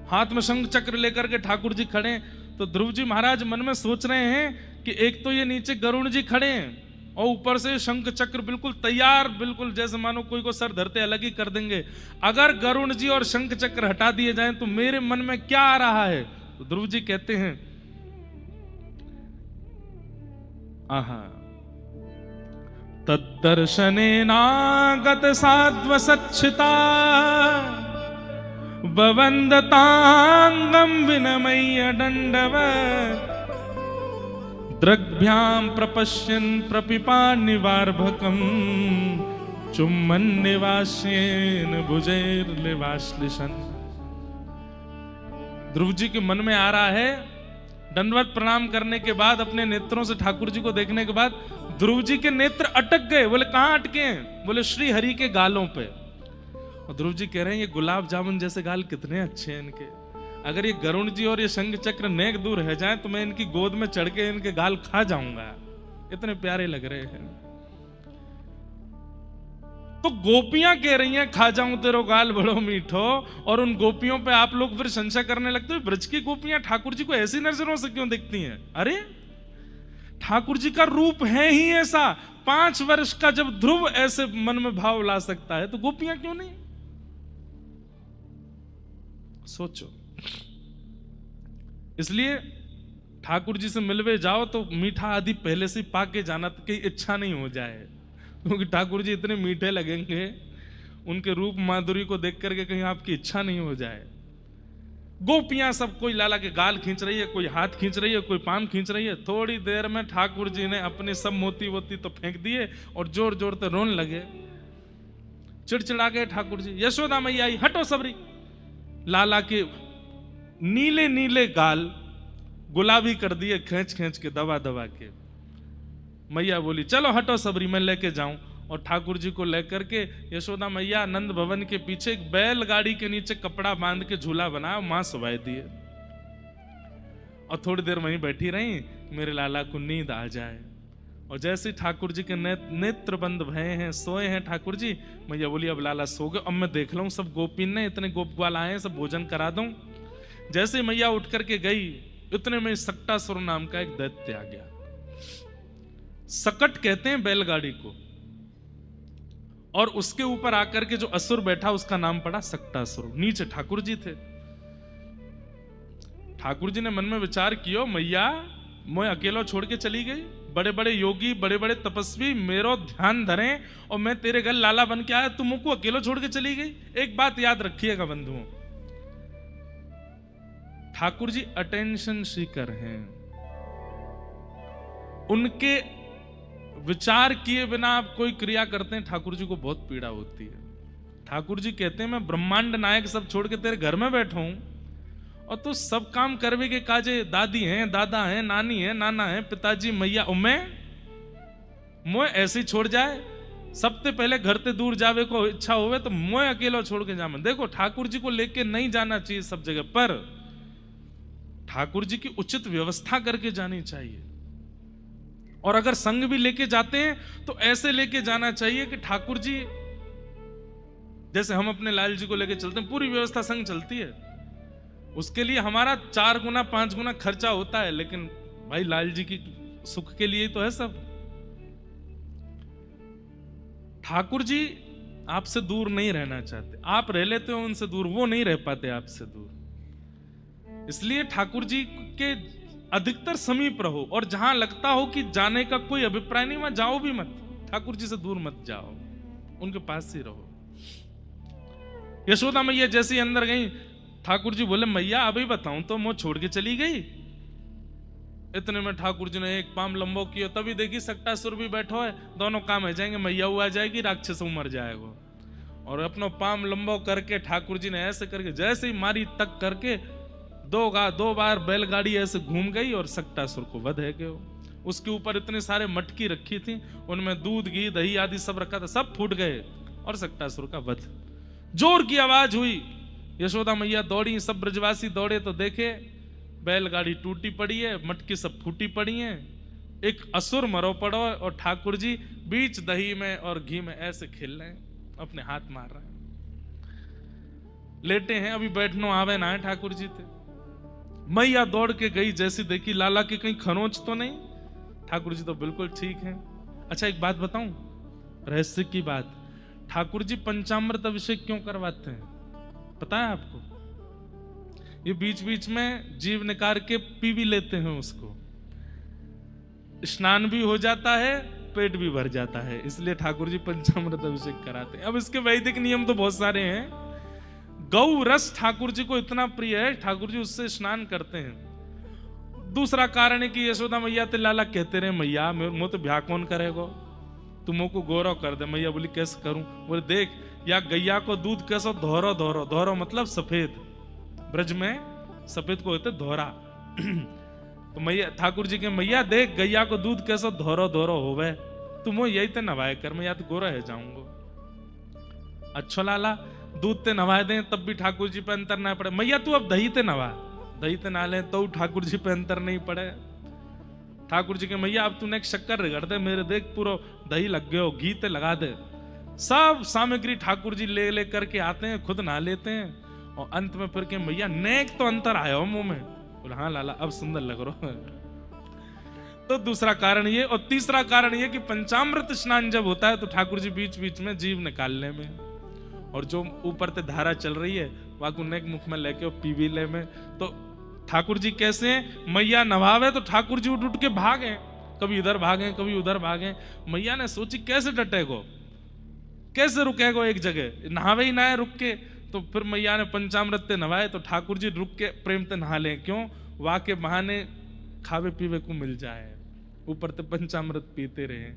हाथ में शंख चक्र लेकर के ठाकुर जी खड़े हैं। तो ध्रुव जी महाराज मन में सोच रहे हैं कि एक तो ये नीचे गरुण जी खड़े हैं और ऊपर से शंख चक्र बिल्कुल तैयार, बिल्कुल जैसे मानो कोई को सर धरते अलग ही कर देंगे। अगर गरुण जी और शंख चक्र हटा दिए जाएं तो मेरे मन में क्या आ रहा है? तो ध्रुव जी कहते हैं, आहा तद्दर्शनेनागत साध्वसच्छिता, ववन्दतांगं विनमय्य दण्डवत्, दृग्भ्यां प्रपश्यन् प्रपिपान्निवार्भकं, चुम्बन्निवास्येन भुजैर्लिवाश्लिशन्। ध्रुव जी के मन में आ रहा है, दंडवत प्रणाम करने के बाद, अपने नेत्रों से ठाकुर जी को देखने के बाद ध्रुव जी के नेत्र अटक गए। बोले कहां अटके हैं? बोले श्री हरि के गालों पे। और ध्रुव जी कह रहे हैं ये गुलाब जामुन जैसे गाल कितने अच्छे हैं इनके। अगर ये गरुण जी और ये शंख चक्र नेक दूर रह जाए तो मैं इनकी गोद में चढ़ के इनके गाल खा जाऊंगा, इतने प्यारे लग रहे हैं। तो गोपियां कह रही हैं खा जाऊं तेरो गाल बड़ो मीठो, और उन गोपियों पे आप लोग फिर संशय करने लगते हो, ब्रज की गोपियां ठाकुर जी को ऐसी नजरों से क्यों देखती हैं? अरे ठाकुर जी का रूप है ही ऐसा। 5 वर्ष का जब ध्रुव ऐसे मन में भाव ला सकता है तो गोपियां क्यों नहीं? सोचो। इसलिए ठाकुर जी से मिलवे जाओ तो मीठा आदि पहले से पाके जाना, तो कहीं इच्छा नहीं हो जाए, क्योंकि ठाकुर जी इतने मीठे लगेंगे, उनके रूप माधुरी को देख करके कहीं आपकी इच्छा नहीं हो जाए। गोपियां सब कोई लाला के गाल खींच रही है, कोई हाथ खींच रही है, कोई पाम खींच रही है। थोड़ी देर में ठाकुर जी ने अपने सब मोती वोती तो फेंक दिए और जोर जोर से रोने लगे, चिड़चिड़ा गए ठाकुर जी। यशोदा मैया आई, हटो सबरी। लाला के नीले नीले गाल गुलाबी कर दिए, खींच खींच के, दबा दबा के। मैया बोली चलो हटो सबरी, मैं लेके जाऊं। और ठाकुर जी को लेकर के यशोदा मैया नंद भवन के पीछे एक बैलगाड़ी के नीचे कपड़ा बांध के झूला बनाया, मां सुवाई दिए। और थोड़ी देर वहीं बैठी रही, मेरे लाला को नींद आ जाए। और जैसे ठाकुर जी के नेत्र बंद भये हैं, सोए हैं ठाकुर जी, मैया बोली अब लाला सो गए, अब मैं देख लूं सब गोपीन ने, इतने गोप ग्वाल आए हैं, सब भोजन करा दूं। जैसे मैया उठ करके गई इतने में सक्टासुर नाम का एक दैत्य आ गया। सकट कहते हैं बैलगाड़ी को, और उसके ऊपर आकर के जो असुर बैठा उसका नाम पड़ा सक्टासुर। नीचे ठाकुर जी थे। ठाकुर जी ने मन में विचार किया, मैया मैं अकेला छोड़ के चली गई, बड़े बड़े योगी बड़े बड़े तपस्वी मेरो ध्यान धरें और मैं तेरे घर लाला बन के आया, तुम मुझको अकेला छोड़ के चली गई। एक बात याद रखिएगा बंधुओं, ठाकुर जी अटेंशन सीकर हैं। उनके विचार किए बिना आप कोई क्रिया करते हैं, ठाकुर जी को बहुत पीड़ा होती है। ठाकुर जी कहते हैं मैं ब्रह्मांड नायक सब छोड़ के तेरे घर में बैठा हूं और तो सब काम करवे के काजे, दादी हैं, दादा हैं, नानी है, नाना है, पिताजी, मैया, मैं ऐसे ही छोड़ जाए। सबसे पहले घर से दूर जावे को इच्छा होवे तो मैं अकेला छोड़ के जाऊं। देखो ठाकुर जी को लेके नहीं जाना चाहिए सब जगह पर, ठाकुर जी की उचित व्यवस्था करके जानी चाहिए। और अगर संग भी लेके जाते हैं तो ऐसे लेके जाना चाहिए कि ठाकुर जी, जैसे हम अपने लाल जी को लेके चलते हैं, पूरी व्यवस्था संग चलती है, उसके लिए हमारा 4 गुना 5 गुना खर्चा होता है, लेकिन भाई लाल जी की सुख के लिए तो है सब। ठाकुर जी आपसे दूर नहीं रहना चाहते, आप रह लेते हो उनसे दूर, वो नहीं रह पाते आपसे दूर। इसलिए ठाकुर जी के अधिकतर समीप रहो, और जहां लगता हो कि जाने का कोई अभिप्राय नहीं, वहां जाओ भी मत, ठाकुर जी से दूर मत जाओ, उनके पास ही रहो। यशोदा मैया जैसे ही अंदर गई, ठाकुर जी बोले मैया अभी बताऊं तो मुझे छोड़ के चली गई। इतने में ठाकुर जी ने एक पाम लंबो किया, तभी देखी सक्टासुर भी बैठो है, दोनों काम है जाएंगे, मैया आ जाएगी, राक्षस मर जाएगा। और अपना पाम लंबो करके ठाकुर जी ने ऐसे करके जैसे ही मारी तक करके 2 बार बैलगाड़ी ऐसे घूम गई और सक्टासुर को वध है गयो। उसके ऊपर इतने सारे मटकी रखी थी, उनमें दूध घी दही आदि सब रखा था, सब फूट गए और सक्टासुर का वध। जोर की आवाज हुई, यशोदा मैया दौड़ी, सब ब्रजवासी दौड़े तो देखे बैलगाड़ी टूटी पड़ी है, मटकी सब फूटी पड़ी है, एक असुर मरो पड़ो और ठाकुर जी बीच दही में और घी में ऐसे खेल रहे हैं, अपने हाथ मार रहे हैं, लेटे हैं, अभी बैठनो आवे ना है ठाकुर जी थे। मैया दौड़ के गई, जैसी देखी लाला की कहीं खरोंच तो नहीं, ठाकुर जी तो बिल्कुल ठीक हैं। अच्छा एक बात बताऊं, रहस्य की बात, ठाकुर जी पंचामृत अभिषेक क्यों करवाते हैं पता है आपको? ये बीच बीच में जीव निकाल के पी भी लेते हैं, उसको स्नान भी हो जाता है, पेट भी भर जाता है, इसलिए ठाकुर जी पंचामृत अभिषेक कराते हैं। अब इसके वैदिक नियम तो बहुत सारे हैं। गौ रस ठाकुर जी को इतना प्रिय है, ठाकुर जी उससे स्नान करते हैं। दूसरा कारण है कि यशोदा मैया ते लाला कहते रहे मैया मुझे तो ब्याह कौन करेगा, तुम को गौरव कर दे। मैया बोली कैसे करूं? बोले देख या गैया को दूध कैसो धोरो धोरो, धोरो मतलब सफेद, ब्रज में सफेद को कहते धोरा। तो मैया ठाकुर जी के मैया देख गैया को दूध कैसो धोरो धोरो होवे, तुम यही ते नवाए कर, मैं या तो गोरा है जाऊंगा। अच्छा लाला दूध ते नवाए दें तब भी ठाकुर जी पे अंतर ना पड़े। मैया तू अब दही ते नवा, दही ते ना ले तो ठाकुर जी पे अंतर नहीं पड़े। ठाकुर जी के मैया अब तूने एक शक्कर रगड़ दे, मेरे देख पूरा दही लग गयो, घी ते लगा दे। सब सामग्री ठाकुर जी ले ले करके आते हैं, खुद नहा लेते हैं और अंत में फिर के मैया नेक तो अंतर आया हो मुंह में। बोला हाँ लाला अब सुंदर लग रहा है। तो दूसरा कारण ये, और तीसरा कारण ये कि पंचामृत स्नान जब होता है तो ठाकुर जी बीच बीच में जीव निकालने में, और जो ऊपर से धारा चल रही है वाकु नेक मुख में लेके पी भी ले में, तो ठाकुर जी कैसे हैं, मैया नवावे तो ठाकुर जी उठ उठ के भागे, कभी इधर भागे कभी उधर भागे। मैया ने सोची कैसे डटेगो, कैसे रुकेगो एक जगह, नहावे ही ना है रुक के। तो फिर मैया ने पंचामृत ते नवाए तो ठाकुर जी रुक के प्रेम ते नहा ले, क्यों? वाह के बहाने खावे पीवे को मिल जाए, ऊपर ते पंचामृत पीते रहे।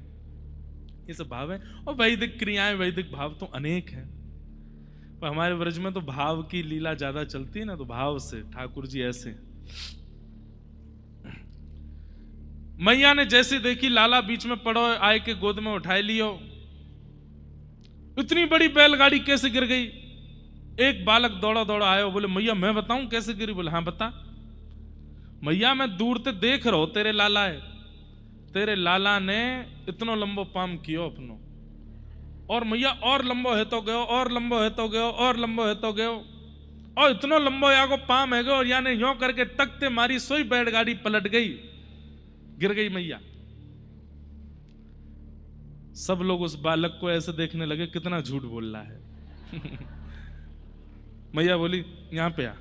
ये सब भाव है। और वैदिक क्रियाएं, वैदिक भाव तो अनेक हैं, पर हमारे व्रज में तो भाव की लीला ज्यादा चलती है ना, तो भाव से ठाकुर जी ऐसे। मैया ने जैसे देखी लाला बीच में पड़ो, आए के गोद में उठाए लियो। इतनी बड़ी बैलगाड़ी कैसे गिर गई? एक बालक दौड़ा दौड़ा आयो, बोले मैया मैं बताऊं कैसे गिरी? बोले हाँ बता। मैया मैं दूर से देख रहा हूं तेरे लाला है, तेरे लाला ने इतना लंबो पाम कियो अपनो, और मैया और लंबो है तो गयो, और लंबो है तो गयो, और लंबो है तो गयो। और इतना लंबा यहाँ को पाम है गो, और यानी यो करके तकते मारी, सोई बैलगाड़ी पलट गई, गिर गई मैया। सब लोग उस बालक को ऐसे देखने लगे, कितना झूठ बोल रहा है। मैया बोली यहां पे आ।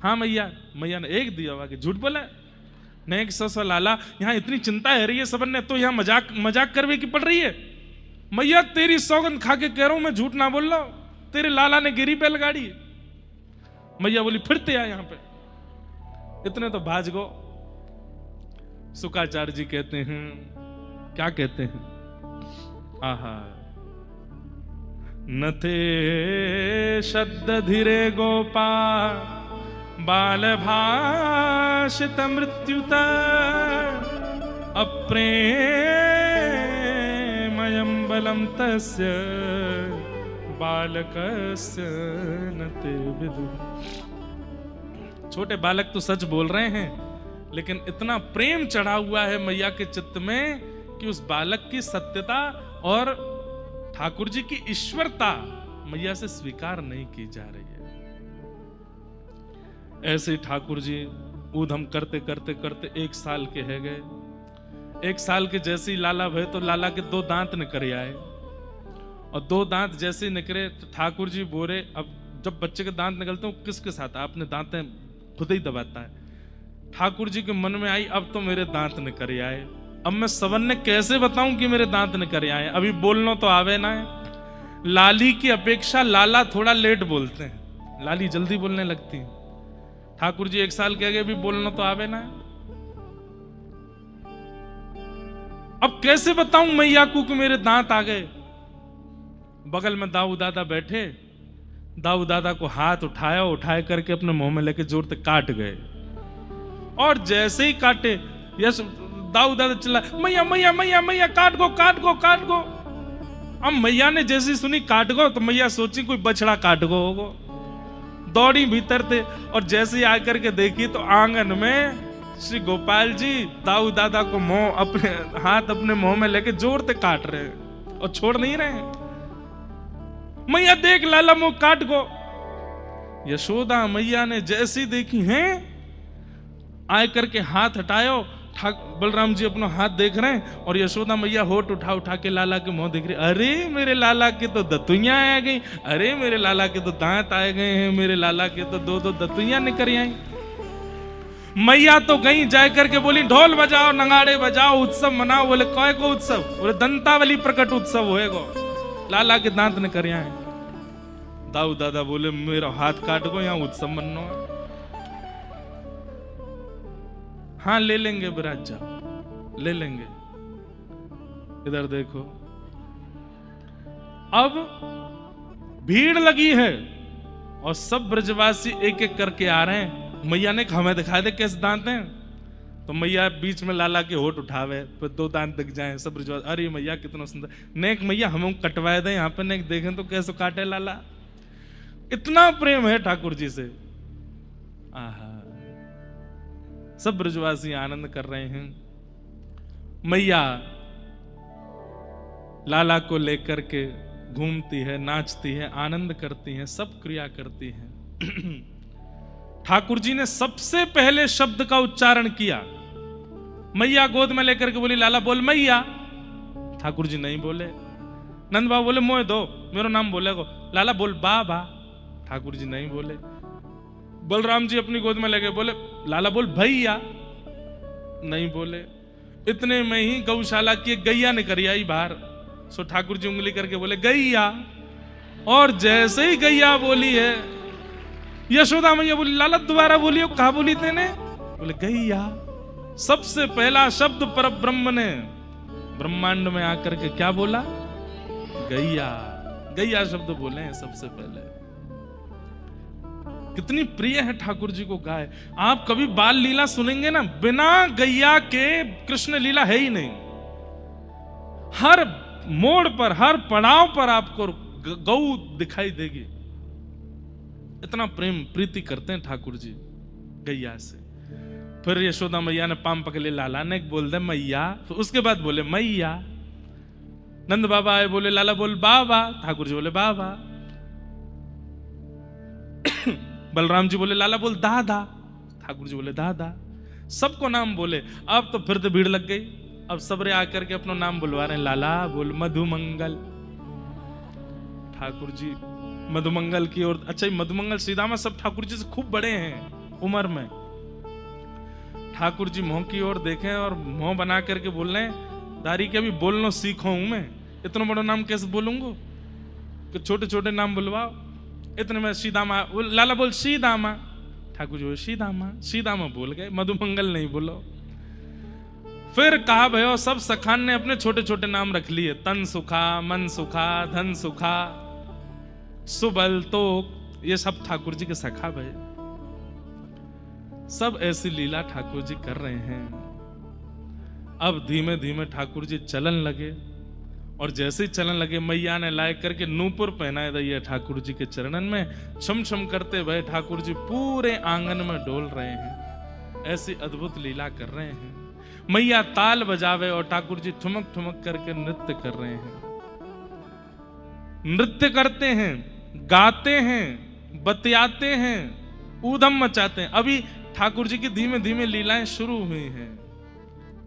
हाँ मैया, मैया ने एक दिया वाके झूठ बोला नेक सो लाला, यहाँ इतनी चिंता है रही है सबन ने, तो यहाँ मजाक करवे की पड़ रही है। मैया तेरी सौगंध खा के कह रहा हूं मैं, झूठ ना बोल रहा हूं, तेरे लाला ने गिरी बैलगाड़ी। मैया बोली फिर ते आ यहाँ पे। इतने तो भाज गो। शुक्राचार्य जी कहते हैं, क्या कहते हैं, आहा न थे शब्द धीरे गोपाल बाल भाषित मृत्युत अप्रेमयं बलम तस्य बालकस्य न ते विदु। छोटे बालक तो सच बोल रहे हैं, लेकिन इतना प्रेम चढ़ा हुआ है मैया के चित्त में कि उस बालक की सत्यता और ठाकुर जी की ईश्वरता मैया से स्वीकार नहीं की जा रही है। ऐसे ठाकुर जी ऊधम करते करते करते 1 साल के है गए। 1 साल के जैसे ही लाला भय तो लाला के 2 दांत निकल आए, और 2 दांत जैसे निकले तो ठाकुर जी बोले, अब जब बच्चे के दांत निकलते हैं किसके साथ, आपने दांतें खुद ही दबाता है। ठाकुर जी के मन में आई अब तो मेरे दांत निकल आए, अब मैं सबन ने कैसे बताऊं कि मेरे दांत निकल आए, अभी बोलना तो आवे ना है। लाली की अपेक्षा लाला थोड़ा लेट बोलते हैं, लाली जल्दी बोलने लगती है। ठाकुर जी 1 साल के आगे भी बोलना तो आवे ना है। अब कैसे बताऊं मैया को कि मेरे दांत आ गए। बगल में दाऊ दादा बैठे, दाऊ दादा को हाथ उठाया, उठाए करके अपने मुंह में लेके जोर से काट गए, और जैसे ही काटे यस दाऊ दादा चिल्ला मैया मैया मैया मैया काट गो काट गो काट गो। अब मैया ने जैसी सुनी काट गो तो मैया सोची कोई बछड़ा काट गो होगो, दौड़ी भीतर थे, और जैसे ही आकर के देखी तो आंगन में श्री गोपाल जी दाऊ दादा को मुंह अपने हाथ अपने मुंह में लेके जोर से काट रहे हैं और छोड़ नहीं रहे हैं। मैया देख लाला मुंह काट गो। यशोदा मैया ने जैसी देखी हैं, आए करके हाथ हटायो, बलराम जी अपना हाथ देख रहे हैं, और यशोदा मैया होठ उठा उठा के लाला के मुंह देख रही, अरे मेरे लाला के तो दतुइयां आ गई, अरे मेरे लाला के तो दांत आए गए हैं, मेरे लाला के तो 2 दतुइयां निकल आई। मैया तो गई जाए करके बोली ढोल बजाओ नगाड़े बजाओ उत्सव मनाओ। बोले कौन को उत्सव? बोले दंतावली प्रकट उत्सव होएगो, लाला के दांत निकल आए। दाऊ दादा बोले मेरा हाथ काट गो, यहाँ उत्सव मनो है। हाँ ले लेंगे विराज जाओ, ले लेंगे। इधर देखो, अब भीड़ लगी है और सब ब्रजवासी एक एक करके आ रहे हैं। मैया ने हमें दिखा दे कैसे दांत हैं, तो मैया बीच में लाला के होठ उठावे, फिर 2 दांत दिख जाए। सब ब्रजवासी अरे मैया कितना सुंदर, नेक मैया हम कटवाए दे यहाँ पे, नेक देखें तो कैसे काटे लाला। इतना प्रेम है ठाकुर जी से। आहा, सब ब्रजवासी आनंद कर रहे हैं। मैया लाला को लेकर के घूमती है, नाचती है, आनंद करती है, सब क्रिया करती है। ठाकुर जी ने सबसे पहले शब्द का उच्चारण किया। मैया गोद में लेकर के बोली लाला बोल मैया। ठाकुर जी नहीं बोले। नंद बाबू बोले मोए दो, मेरा नाम बोलेगो। लाला बोल बाबा। ठाकुर जी नहीं बोले। बलराम जी अपनी गोद में लगे, बोले लाला बोल भैया, नहीं बोले। इतने में ही गौशाला की एक गैया निकल आई बाहर, सो ठाकुर जी उंगली करके बोले गैया, और जैसे ही गैया बोली है यशोदा मैया बोली लाला दोबारा बोलियो, कहा बोली तेने? बोले गैया। सबसे पहला शब्द पर ब्रह्म ने ब्रह्मांड में आकर के क्या बोला? गैया। गैया शब्द बोले हैं सबसे पहले। कितनी प्रिय है ठाकुर जी को गाय। आप कभी बाल लीला सुनेंगे ना, बिना गैया के कृष्ण लीला है ही नहीं। हर मोड़ पर, हर पड़ाव पर आपको गौ दिखाई देगी। इतना प्रेम प्रीति करते हैं ठाकुर जी गैया से। फिर यशोदा मैया ने पाम पकड़े, लाला ने बोल दे मैया, फिर उसके बाद बोले मैया। नंद बाबा आए, बोले लाला बोल बाबा। ठाकुर जी बोले बाबा। बलराम जी बोले लाला बोल दादा, ठाकुर जी बोले दादा, सबको नाम बोले। अब तो फिर तो भीड़ लग गई, अब सबरे आकर के अपना नाम बुलवा रहे हैं, लाला बोल मधुमंगल। ठाकुर जी मधुमंगल की ओर, अच्छा मधुमंगल सीधामा सब ठाकुर जी से खूब बड़े हैं उम्र में। ठाकुर जी मुंह की ओर देखें और मुंह बना करके बोल रहे हैं, दारी के अभी बोलना सीखो हूं मैं, इतना बड़ा नाम कैसे बोलूंगा, कि छोटे छोटे नाम बुलवाओ। इतने में सीधामा, लाला बोल सीधामा, ठाकुर जी बोले सीधामा, सीधामा बोल गए, मधुमंगल नहीं बोलो। फिर कहा भयो सब सखान ने अपने छोटे छोटे नाम रख लिए, तन सुखा, मन सुखा, धन सुखा, सुबल तोक, ये सब ठाकुर जी के सखा भय। सब ऐसी लीला ठाकुर जी कर रहे हैं। अब धीमे धीमे ठाकुर जी चलन लगे, और जैसे ही चलन लगे मैया ने लाए करके नूपुर पहनाए दिए ठाकुर जी के चरणन में, छम छम करते भय ठाकुर जी पूरे आंगन में डोल रहे हैं। ऐसी अद्भुत लीला कर रहे हैं। मैया ताल बजावे और ठाकुर जी ठुमक ठुमक करके नृत्य कर रहे हैं। नृत्य करते हैं, गाते हैं, बतियाते हैं, ऊधम मचाते हैं। अभी ठाकुर जी की धीमे धीमे लीलाएं शुरू हुई हैं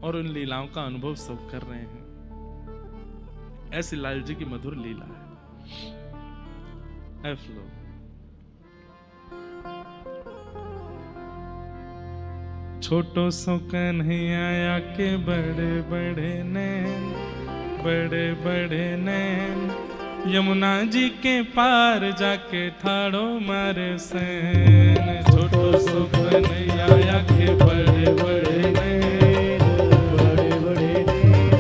और उन लीलाओं का अनुभव सब कर रहे हैं। ऐसी लाल जी की मधुर लीला है। फ्लो छोटो सो कन्हैया के बड़े बड़े नैन, बड़े बड़े नैन, यमुना जी के पार जाके ठाड़ो मारे सैन। छोटो सो कन्हैया के बड़े बड़े नैन, बड़े बड़े नैन,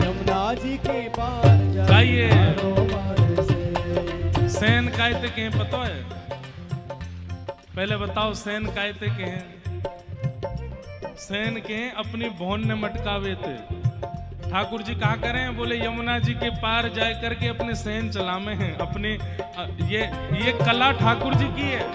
यमुना जी के पार जाके ठाड़ो मारे सैन। सैन कायते के हैं पता है? पहले बताओ सैन कायते के हैं? सैन के अपनी बहन ने मटकावे थे। ठाकुर जी कहा करें, बोले यमुना जी के पार जाए करके अपने सैन चलामे हैं। अपने ये कला ठाकुर जी की है।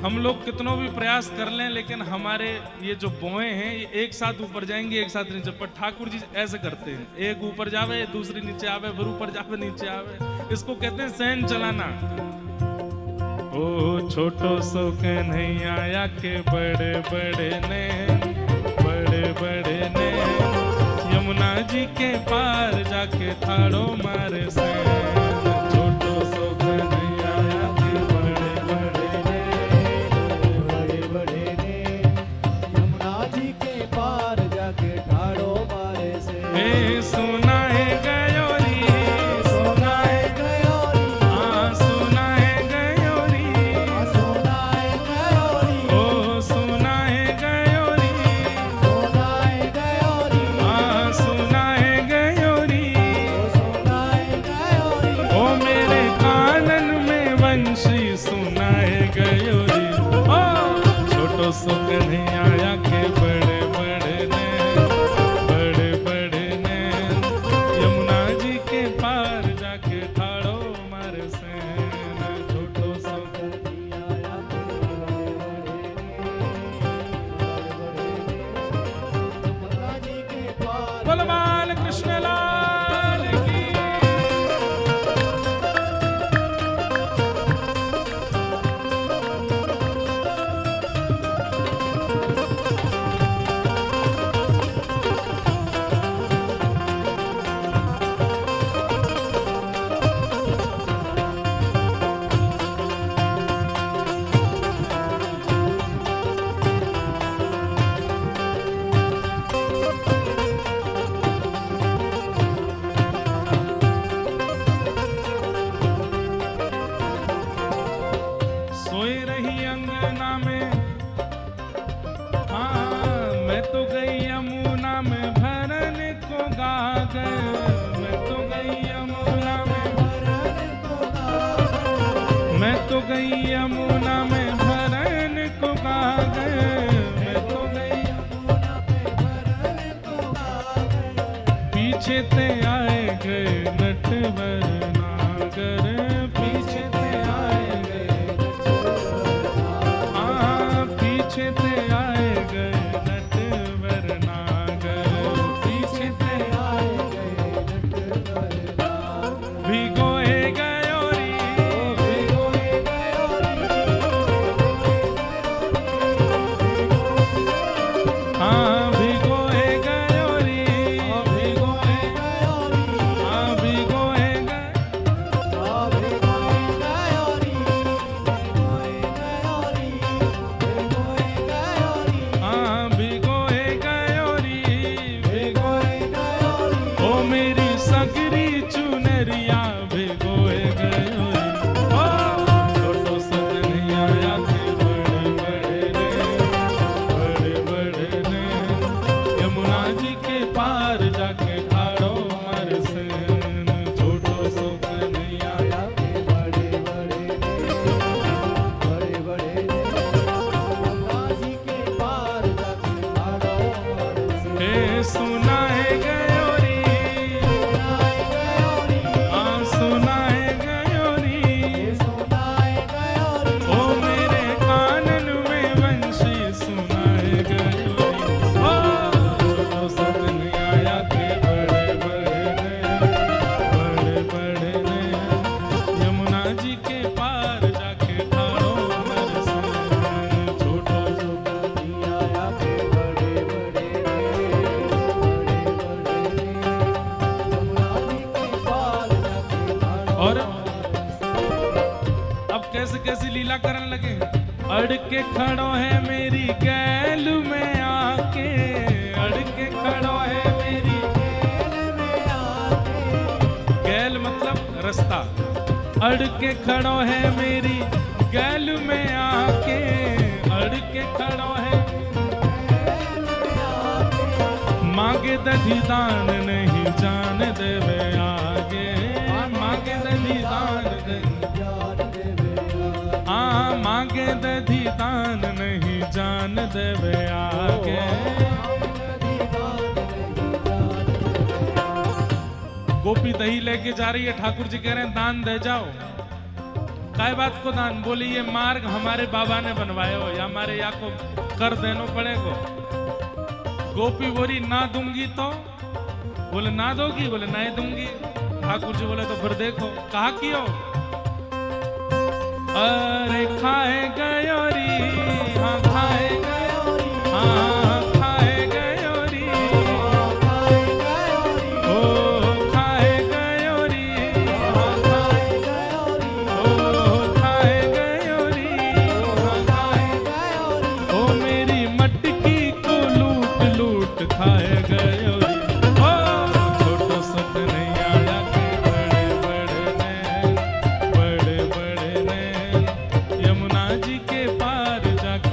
हम लोग कितनों भी प्रयास कर लें, लेकिन हमारे ये जो बोए हैं ये एक साथ ऊपर जाएंगे, एक साथ नीचे। पर ठाकुर जी ऐसे करते हैं, एक ऊपर जावे, दूसरी नीचे आवे, फिर ऊपर जावे, नीचे आवे। इसको कहते हैं सैन चलाना। ओ छोटो सो कन्हैया के बड़े बड़े नैन, बड़े बड़े नैन, यमुना जी के पार जाके ठाड़ो मारे सैन। छोटो सो कन्हैया के बड़े बड़े नैन, बड़े बड़े नैन, यमुना जी के पार जाके ठाड़ो मारे सैन। हे सुना है गयोरी, सुना है गयोरी, हाँ सुना है गयोरी, सुना है गयोरी, ओ सुना है गयोरी, सुना है गयोरी, हाँ सुना है गयोरी, सुना है गयोरी, ओ मेरे कानन में वंशी सुना है गयोरी। ओ छोटो सो कन्हैया के बड़े बड़े नैन, बड़े बड़े नैन, यमुना जी के पार जाके ठाड़ो मारे सैन। छोटो सो कन्हैया के बड़े बड़े नैन, यमुना जी के पार। बोल बाल कृष्ण लाल की। सोई रही अंगना में, हाँ मैं तो गई यमुना में भरन को गागर। मैं तो गई यमुना में भरन को गागर, मैं तो गई यमुना में भरन को गागर, मैं तो गई यमुना में भरन को गागर। पीछे ते आए गए नटवर नागर, पीछे ते आए गए, पीछे ते आए गए नटवर नागर, पीछे ते आए गए नटवर नागर। भिगोए गयोरी, भिगोए और अब कैसे कैसी लीला करने लगे। अड़ के खड़ो है मेरी गैल में आके, अड़ के खड़ो है मेरी गैल में आके। गैल मतलब रास्ता, अड़ के खड़ो है मेरी गैल में आके, अड़ के खड़ो है मांगे दधी दान नहीं जान देवे आगे, मांगे दधी दान मांगे दधी दान नहीं जान देवे आगे। गोपी दही लेके जा रही है, ठाकुर जी कह रहे हैं दान दे जाओ। काय बात को दान? बोली ये मार्ग हमारे बाबा ने बनवाया हो या हमारे या को कर देना पड़ेगा। गोपी बोली ना दूंगी तो? बोले ना दोगी? बोले नहीं दूंगी। ठाकुर जी बोले तो फिर देखो। कहा कियो? अरे खाए गयोरी, हाँ खाए गयोरी, हाँ खाए गयोरी, ओ खाए गयोरी, हाँ खाए गयोरी, ओ खाए गयोरी, हाँ खाए गयोरी, ओ मेरी मटकी को लूट लूट खाए गयोरी। ओ छोटो सट नहीं आया के बड़े बड़े नैन, बड़े बड़े नैन, यमुना जी के पार जाके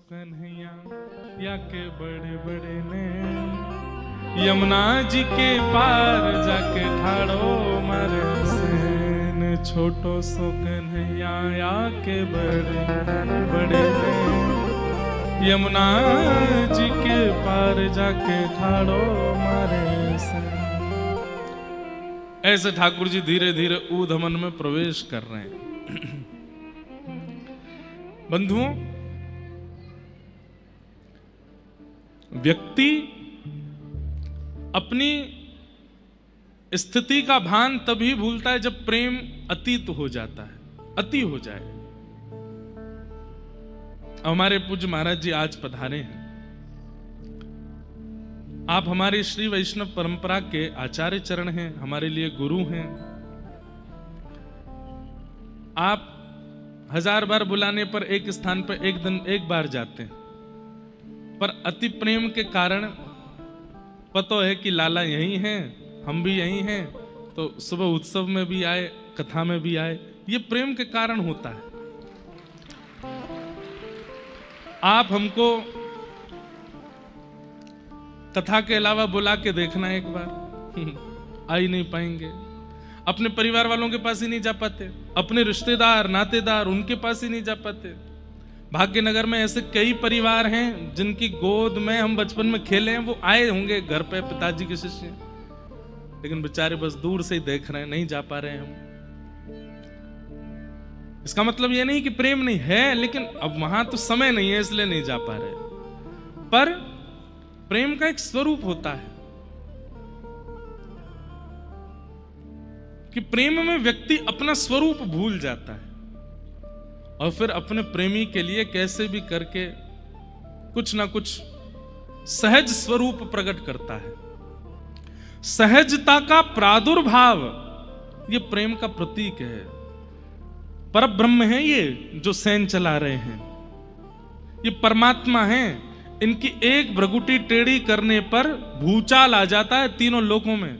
कन्हैया या के बड़े बड़े ने, यमुना जी के पार जाके ठाड़ो मारे सेन, छोटो सो कन्हैया या के बड़े बड़े ने, यमुना जी के पार जाके ठाड़ो मारे सेन। ऐसे ठाकुर जी धीरे धीरे ऊधमन में प्रवेश कर रहे हैं। बंधुओं, व्यक्ति अपनी स्थिति का भान तभी भूलता है जब प्रेम अतीत हो जाता है, अति हो जाए। हमारे पूज्य महाराज जी आज पधारे हैं। आप हमारी श्री वैष्णव परंपरा के आचार्य चरण हैं, हमारे लिए गुरु हैं। आप 1000 बार बुलाने पर एक स्थान पर एक बार जाते हैं, पर अति प्रेम के कारण पता है कि लाला यही हैं, हम भी यही हैं, तो सुबह उत्सव में भी आए, कथा में भी आए। ये प्रेम के कारण होता है। आप हमको कथा के अलावा बुला के देखना एक बार, आ ही नहीं पाएंगे। अपने परिवार वालों के पास ही नहीं जा पाते, अपने रिश्तेदार नातेदार उनके पास ही नहीं जा पाते। भाग्यनगर में ऐसे कई परिवार हैं जिनकी गोद में हम बचपन में खेले हैं, वो आए होंगे घर पे, पिताजी के शिष्य, लेकिन बेचारे बस दूर से ही देख रहे हैं, नहीं जा पा रहे हैं हम। इसका मतलब ये नहीं कि प्रेम नहीं है, लेकिन अब वहां तो समय नहीं है इसलिए नहीं जा पा रहे। पर प्रेम का एक स्वरूप होता है कि प्रेम में व्यक्ति अपना स्वरूप भूल जाता है और फिर अपने प्रेमी के लिए कैसे भी करके कुछ ना कुछ सहज स्वरूप प्रकट करता है। सहजता का प्रादुर्भाव ये प्रेम का प्रतीक है। परब्रह्म है ये जो सैन चला रहे हैं, ये परमात्मा है। इनकी एक भ्रगुटी टेढ़ी करने पर भूचाल आ जाता है तीनों लोकों में।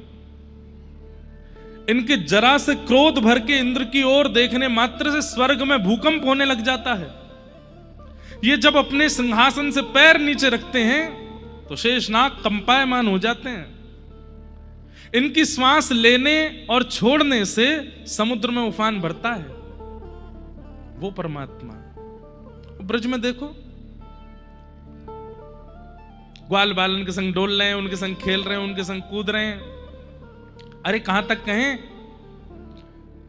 इनके जरा से क्रोध भर के इंद्र की ओर देखने मात्र से स्वर्ग में भूकंप होने लग जाता है। ये जब अपने सिंहासन से पैर नीचे रखते हैं तो शेषनाग कंपायमान हो जाते हैं। इनकी श्वास लेने और छोड़ने से समुद्र में उफान भरता है वो परमात्मा। ब्रज में देखो, ग्वाल बालन के संग डोल रहे हैं, उनके संग खेल रहे हैं, उनके संग कूद रहे हैं। अरे कहां तक कहें,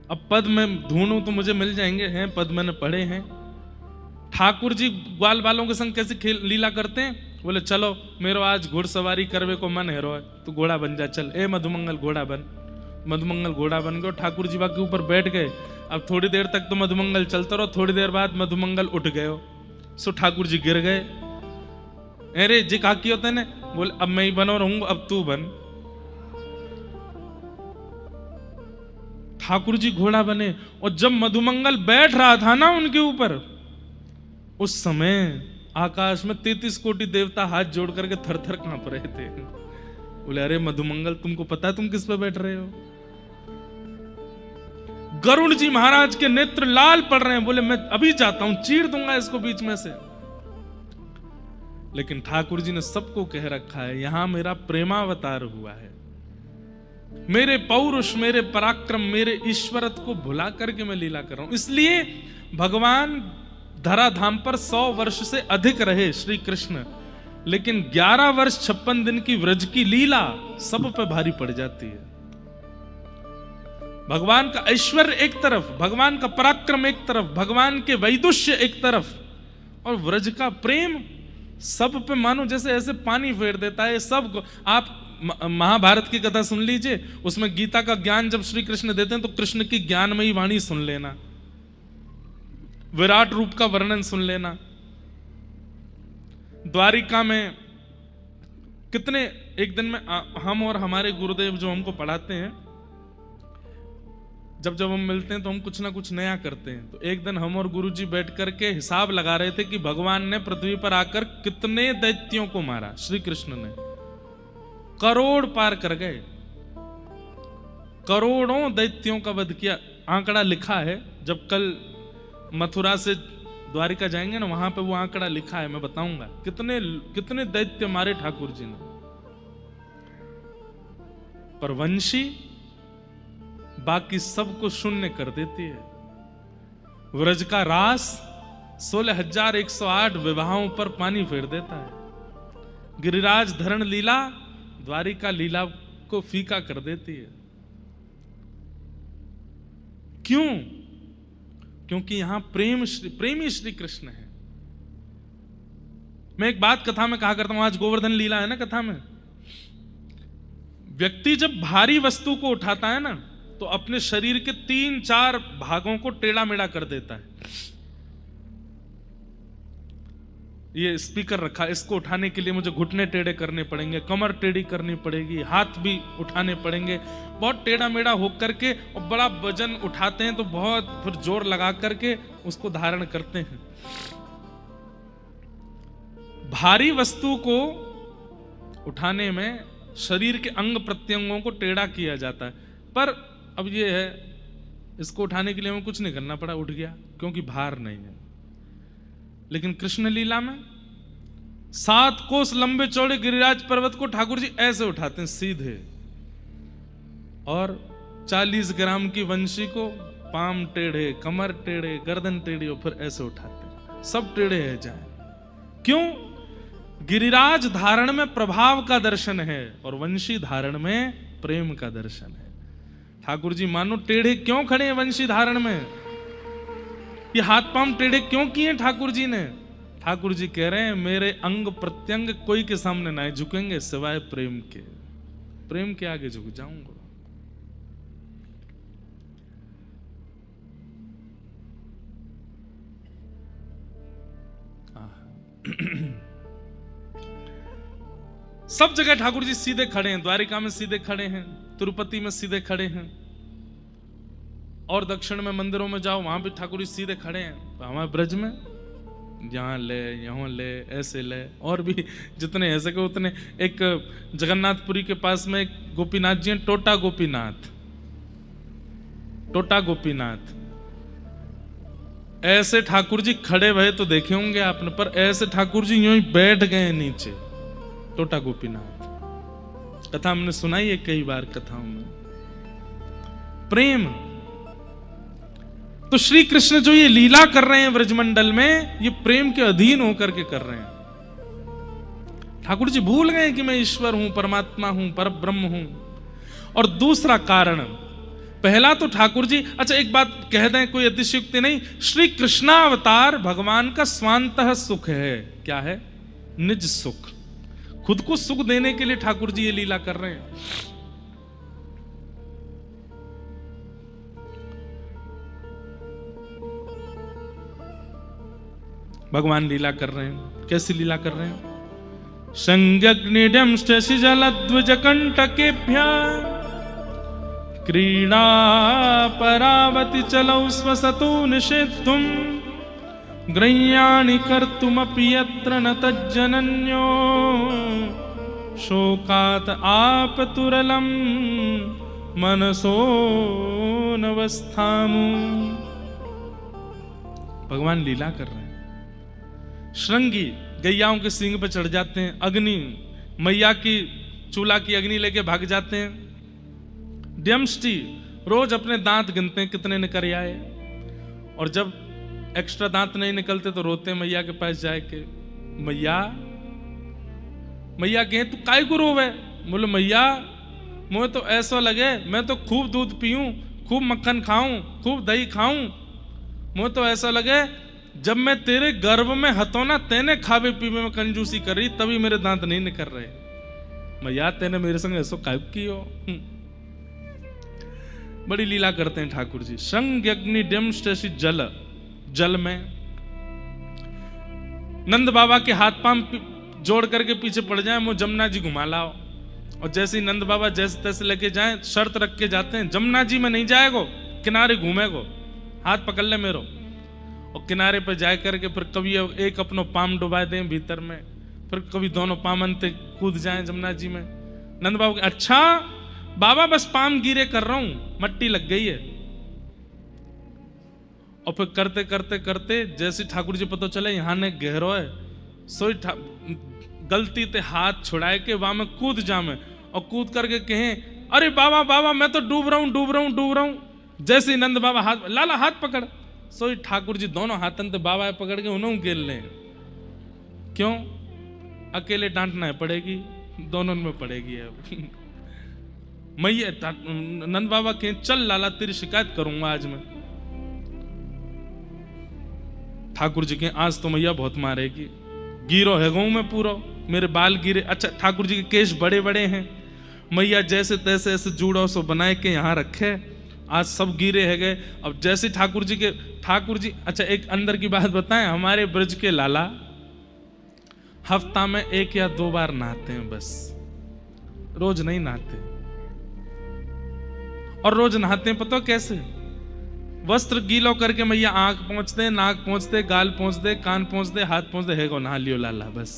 अब पद में ढूंढूं तो मुझे मिल जाएंगे, हैं पद मैंने पढ़े हैं। ठाकुर जी ग्वाल बालों के संग कैसे खेल लीला करते हैं, बोले चलो मेरो आज घुड़सवारी करवे को मन है, तो घोड़ा बन जा, चल ए मधुमंगल घोड़ा बन। मधुमंगल घोड़ा बन गए, ठाकुर जी के ऊपर बैठ गए। अब थोड़ी देर तक तो मधुमंगल चलता रहो, थोड़ी देर बाद मधुमंगल उठ गए, सो ठाकुर जी गिर गए। अरे जी का होता है ना, बोले अब मैं ही बनो रहूंगा, अब तू बन। ठाकुर जी घोड़ा बने, और जब मधुमंगल बैठ रहा था ना उनके ऊपर, उस समय आकाश में 33 कोटि देवता हाथ जोड़ करके थर थर कांप रहे थे। बोले अरे मधुमंगल, तुमको पता है तुम किस पे बैठ रहे हो? गरुड़ जी महाराज के नेत्र लाल पड़ रहे हैं, बोले मैं अभी जाता हूं, चीर दूंगा इसको बीच में से। लेकिन ठाकुर जी ने सबको कह रखा है, यहां मेरा प्रेमावतार हुआ है, मेरे पौरुष, मेरे पराक्रम, मेरे ईश्वरत को भुला करके मैं लीला कर रहा हूं। इसलिए भगवान धराधाम पर 100 वर्ष से अधिक रहे श्री कृष्ण, लेकिन 11 वर्ष 56 दिन की व्रज की लीला सब पे भारी पड़ जाती है। भगवान का ऐश्वर्य एक तरफ, भगवान का पराक्रम एक तरफ, भगवान के वैदुष्य एक तरफ, और व्रज का प्रेम सब पे मानो जैसे ऐसे पानी फेर देता है सब। आप महाभारत की कथा सुन लीजिए, उसमें गीता का ज्ञान जब श्री कृष्ण देते हैं तो कृष्ण की ज्ञानमयी वाणी सुन लेना, विराट रूप का वर्णन सुन लेना। द्वारिका में कितने, एक दिन में हम और हमारे गुरुदेव जो हमको पढ़ाते हैं, जब हम मिलते हैं तो हम कुछ ना कुछ नया करते हैं। तो एक दिन हम और गुरुजी बैठ करके हिसाब लगा रहे थे कि भगवान ने पृथ्वी पर आकर कितने दैत्यों को मारा। श्री कृष्ण ने करोड़ पार कर गए, करोड़ों दैत्यों का वध किया। आंकड़ा लिखा है, जब कल मथुरा से द्वारिका जाएंगे ना, वहां पे वो आंकड़ा लिखा है, मैं बताऊंगा कितने कितने दैत्य मारे ठाकुर जी ने। पर वंशी बाकी सबको शून्य कर देती है। व्रज का रास 16,108 विवाहों पर पानी फेर देता है। गिरिराज धरण लीला द्वारिका लीला को फीका कर देती है। क्यों? क्योंकि यहां प्रेमी श्री कृष्ण है। मैं एक बात कथा में कहा करता हूं, आज गोवर्धन लीला है ना कथा में, व्यक्ति जब भारी वस्तु को उठाता है ना तो अपने शरीर के 3-4 भागों को टेढ़ा मेढ़ा कर देता है। ये स्पीकर रखा, इसको उठाने के लिए मुझे घुटने टेढ़े करने पड़ेंगे, कमर टेढ़ी करनी पड़ेगी, हाथ भी उठाने पड़ेंगे, बहुत टेढ़ा मेढ़ा होकर के, और बड़ा वजन उठाते हैं तो बहुत फिर जोर लगा करके उसको धारण करते हैं। भारी वस्तु को उठाने में शरीर के अंग प्रत्यंगों को टेढ़ा किया जाता है। पर अब ये है, इसको उठाने के लिए हमें कुछ नहीं करना पड़ा, उठ गया, क्योंकि भार नहीं है। लेकिन कृष्ण लीला में 7 कोस लंबे चौड़े गिरिराज पर्वत को ठाकुर जी ऐसे उठाते हैं सीधे, और 40 ग्राम की वंशी को पाम टेढ़े, कमर टेढ़े, गर्दन टेढ़ी, और फिर ऐसे उठाते हैं, सब टेढ़े है जाए। क्यों? गिरिराज धारण में प्रभाव का दर्शन है और वंशी धारण में प्रेम का दर्शन है। ठाकुर जी मानो टेढ़े क्यों खड़े हैं वंशी धारण में? ये हाथ पांव टेढ़े क्यों किए ठाकुर जी ने? ठाकुर जी कह रहे हैं मेरे अंग प्रत्यंग कोई के सामने ना झुकेंगे सिवाय प्रेम के। प्रेम के आगे झुक जाऊंगा। सब जगह ठाकुर जी सीधे खड़े हैं, द्वारिका में सीधे खड़े हैं, तिरुपति में सीधे खड़े हैं, और दक्षिण में मंदिरों में जाओ वहां भी ठाकुर जी सीधे खड़े हैं। तो हमारे ब्रज में यहाँ ले, यहाँ ले, ऐसे ले, और भी जितने ऐसे के उतने। एक जगन्नाथपुरी के पास में एक गोपीनाथ जी हैं, टोटा गोपीनाथ, टोटा गोपीनाथ। ऐसे ठाकुर जी खड़े भये तो देखे होंगे आपने, पर ऐसे ठाकुर जी यूं ही बैठ गए नीचे, टोटा गोपीनाथ। कथा हमने सुनाई है कई बार कथाओं में। प्रेम तो श्री कृष्ण जो ये लीला कर रहे हैं ब्रजमंडल में, ये प्रेम के अधीन होकर के कर रहे हैं। ठाकुर जी भूल गए कि मैं ईश्वर हूं, परमात्मा हूं, परब्रह्म हूं। और दूसरा कारण, पहला तो ठाकुर जी, अच्छा एक बात कह दें, कोई अतिशयोक्ति नहीं, श्री कृष्णावतार भगवान का स्वांतः सुख है। क्या है? निज सुख, खुद को सुख देने के लिए ठाकुर जी ये लीला कर रहे हैं। भगवान लीला कर रहे हैं। कैसी लीला कर रहे हैं? संज्ञग्निडम शशि जलद्विज कंटकेभ्य क्रीड़ा परावति चलौ स्वसतो निषेद्धुम ग्रह्याणि कर्तुमपि यत्र न तज्जनन्यो शोकात आपतुरलम मनसो नवस्थामु। भगवान लीला कर रहे हैं। श्रृंगी गैयाओं के सींग पे चढ़ जाते हैं, अग्नि मैया की चूल्हा की अग्नि लेके भाग जाते हैं। ड्यमष्टि रोज अपने दांत गिनते हैं कितने निकल आए, और जब एक्स्ट्रा दांत नहीं निकलते तो रोते मैया के पास जाए के, मैया मैया कहे तू काय को रोवे? बोले मैया मुझे तो ऐसा लगे मैं तो खूब दूध पीऊं, खूब मक्खन खाऊं, खूब दही खाऊं, मुझे तो ऐसा लगे जब मैं तेरे गर्भ में हतो ना, तेने खावे पीवे में कंजूसी कर रही, तभी मेरे दांत नहीं निकल रहे। मैया तेने मेरे संग ऐसा कायब की हो। बड़ी लीला करते हैं ठाकुर जी। संग अग्नि डमष्टि जल, जल में नंद बाबा के हाथ पांव जोड़ करके पीछे पड़ जाए, वो जमुना जी घुमा लाओ। और जैसे ही नंद बाबा जैसे तैसे लेके जाए, शर्त रख के जाते हैं, जमुना जी में नहीं जाएगो, किनारे घूमेगो, हाथ पकड़ ले मेरो। और किनारे पर जाए करके फिर कभी एक अपनो पाम डुबा दें भीतर में, फिर कभी दोनों पाम अंते कूद जाएं जमुना जी में। नंद बाबू अच्छा बाबा बस पाम गिरे कर रहा हूं, मट्टी लग गई है। और फिर करते करते करते जैसे ठाकुर जी पता चले यहाँ ने गहरो है, सोई गलती ते हाथ छुड़ाए के वहां में कूद जामे और कूद करके कहें, अरे बाबा बाबा मैं तो डूब रहा हूं डूब रहा हूं डूब रहा हूं। जैसे ही नंद बाबा हाथ, लाला हाथ पकड़, सोई ठाकुर जी दोनों हाथन ते बाबा पकड़ के उन्होंने गेल ले। क्यों? अकेले डांटना है पड़ेगी, दोनों में पड़ेगी अब। मैया नंद बाबा के चल लाला तेरी शिकायत करूंगा आज मैं। ठाकुर जी के आज तो मैया बहुत मारेगी, गिरो है गऊ में पूरा, मेरे बाल गिरे। अच्छा ठाकुर जी के केश बड़े बड़े हैं, मैया जैसे तैसे ऐसे जूड़ो सो बनाए के यहाँ रखे, आज सब गिरे है गए। अब जैसे ठाकुर जी अच्छा एक अंदर की बात बताएं, हमारे ब्रज के लाला हफ्ता में 1 या 2 बार नहाते हैं बस, रोज नहीं नहाते। और रोज नहाते हैं पता कैसे? वस्त्र गीलो करके मैया आंख पहुंचते, नाक पहुंचते, गाल पहुंचते, कान पहुंचते, हाथ पहुंचते, है को नहा लियो लाला, बस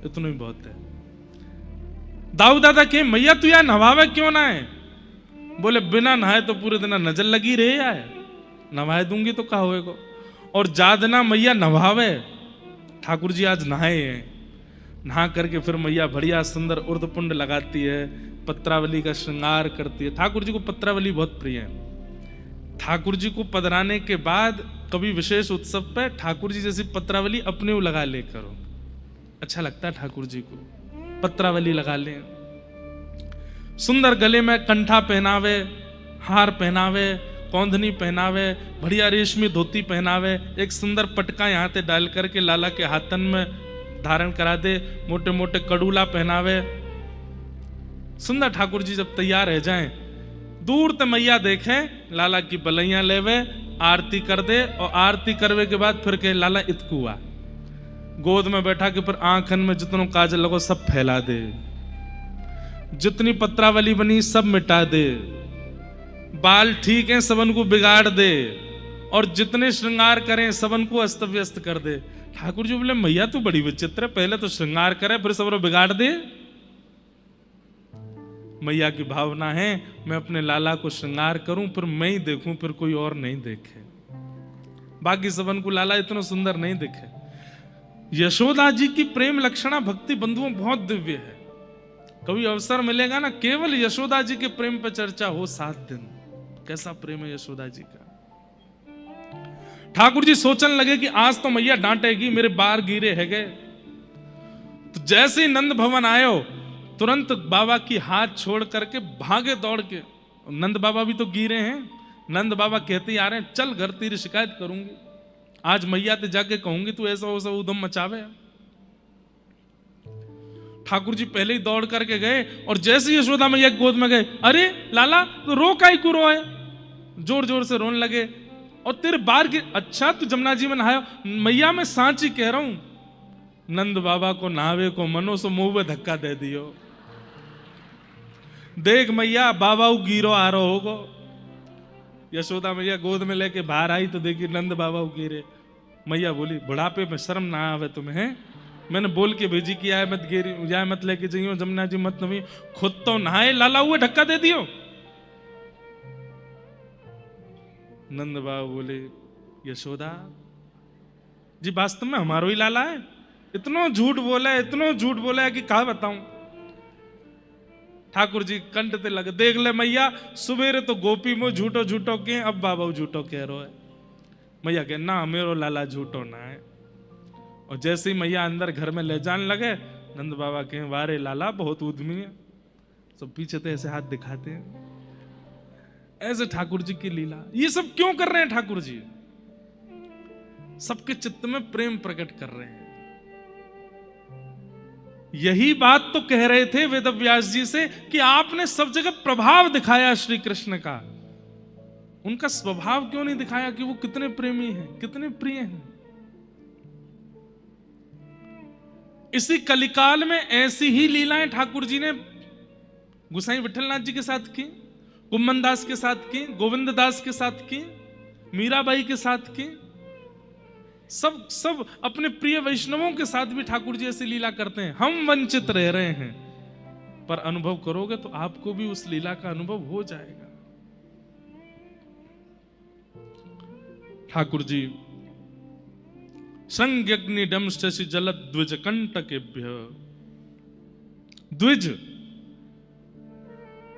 इतना ही बहुत है। दाऊ दादा के मैया तू यार नहावे क्यों ना है? बोले बिना नहाए तो पूरे दिन नजर लगी रहे यार, नहाए दूंगी तो क्या होएगा। और जादना मैया नहावे, ठाकुर जी आज नहाए हैं, नहा करके फिर मैया बढ़िया सुंदर उर्दपुंड लगाती है, पत्रावली का श्रृंगार करती है। ठाकुर जी को पत्रावली बहुत प्रिय है। ठाकुर जी को पधराने के बाद कभी विशेष उत्सव पे ठाकुर जी जैसी पत्रावली अपने लगा ले करो, अच्छा लगता है ठाकुर जी को, पत्रावली लगा ले। सुंदर गले में कंठा पहनावे, हार पहनावे, कौंधनी पहनावे, बढ़िया रेशमी धोती पहनावे, एक सुंदर पटका यहाँ पे डाल करके लाला के हाथन में धारण करा दे, मोटे मोटे कड़ूला पहनावे। सुंदर ठाकुर जी जब तैयार रह जाएं, दूर ते मैया देखें, लाला की बलैया लेवे, आरती कर दे, और आरती करवे के बाद फिर के लाला इतकुआ गोद में बैठा के फिर आंखन में जितनों काजल लगो सब फैला दे, जितनी पत्रावली बनी सब मिटा दे, बाल ठीक है सबन को बिगाड़ दे, और जितने श्रृंगार करें सबन को अस्त व्यस्त कर दे। ठाकुर जी बोले मैया तू बड़ी विचित्र है, पहले तो श्रृंगार करे फिर सबन बिगाड़ दे। मैया की भावना है मैं अपने लाला को श्रृंगार करूं, फिर मैं ही देखूं, फिर कोई और नहीं देखे, बाकी सबन को लाला इतना सुंदर नहीं दिखे। यशोदा जी की प्रेम लक्षणा भक्ति बंधुओं बहुत दिव्य है। कभी अवसर मिलेगा ना, केवल यशोदा जी के प्रेम पर चर्चा हो 7 दिन, कैसा प्रेम है यशोदा जी का। ठाकुर जी सोचने लगे कि आज तो मैया डांटेगी, मेरे बार गिरे है गए। तो जैसे ही नंद भवन आयो, तुरंत बाबा की हाथ छोड़ करके भागे दौड़ के, नंद बाबा भी तो गिरे हैं। नंद बाबा कहते आ रहे हैं चल घर तेरी शिकायत करूंगी, आज मैया ते जाके कहूंगी तू ऐसा वैसा उधम मचावे। ठाकुर जी पहले ही दौड़ करके गए, और जैसे यशोदा मैया गोद में गए, अरे लाला तो रो काई को रोए, जोर जोर से रोने लगे। और तेरे बार की, अच्छा तू जमुना जी में नहायो? मैया मैं सांची कह रहा हूं, नंद बाबा को नहावे को मनो सो मुंह में धक्का दे दियो, देख मैया बाबा गिरो आ रहा होगो। यशोदा मैया गोद में लेके बाहर आई तो देखी नंद बाबा गिरे। मैया बोली बुढ़ापे में शर्म ना आवे तुम्हें? मैंने बोल के भेजी कि आए मत गिरी, जाए मत लेके जाइयो जमुना जी मत नवी, खुद तो नहाए, लाला हुए धक्का दे दियो। नंद बाबा बोले यशोदा जी वास्तव में हमारो ही लाला है, इतना झूठ बोला है, इतना झूठ बोला है कि कहा बताऊं। ठाकुर जी कंठ ते लगे, देख ले मैया सुबेरे तो गोपी में झूठो झूठो के, अब बाबा झूठो कह रहा है। मैया कहे ना मेरो लाला झूठो ना है। और जैसे ही मैया अंदर घर में ले जाने लगे, नंद बाबा कहे वारे लाला बहुत उद्यमी है, सब पीछे तो ऐसे हाथ दिखाते हैं। ऐसे ठाकुर जी की लीला। ये सब क्यों कर रहे हैं ठाकुर जी? सबके चित्त में प्रेम प्रकट कर रहे हैं। यही बात तो कह रहे थे वेदव्यास जी से कि आपने सब जगह प्रभाव दिखाया श्री कृष्ण का, उनका स्वभाव क्यों नहीं दिखाया कि वो कितने प्रेमी हैं, कितने प्रिय हैं। इसी कलिकाल में ऐसी ही लीलाएं ठाकुर जी ने गुसाई विठलनाथ जी के साथ की, कुम्मन दास के साथ की, गोविंद दास के साथ की, मीराबाई के साथ की, सब अपने प्रिय वैष्णवों के साथ भी ठाकुर जी ऐसी लीला करते हैं। हम वंचित रह रहे हैं, पर अनुभव करोगे तो आपको भी उस लीला का अनुभव हो जाएगा। ठाकुर जी संज्ञग्नि डमशि जल द्विज कंटकेभ्य। द्विज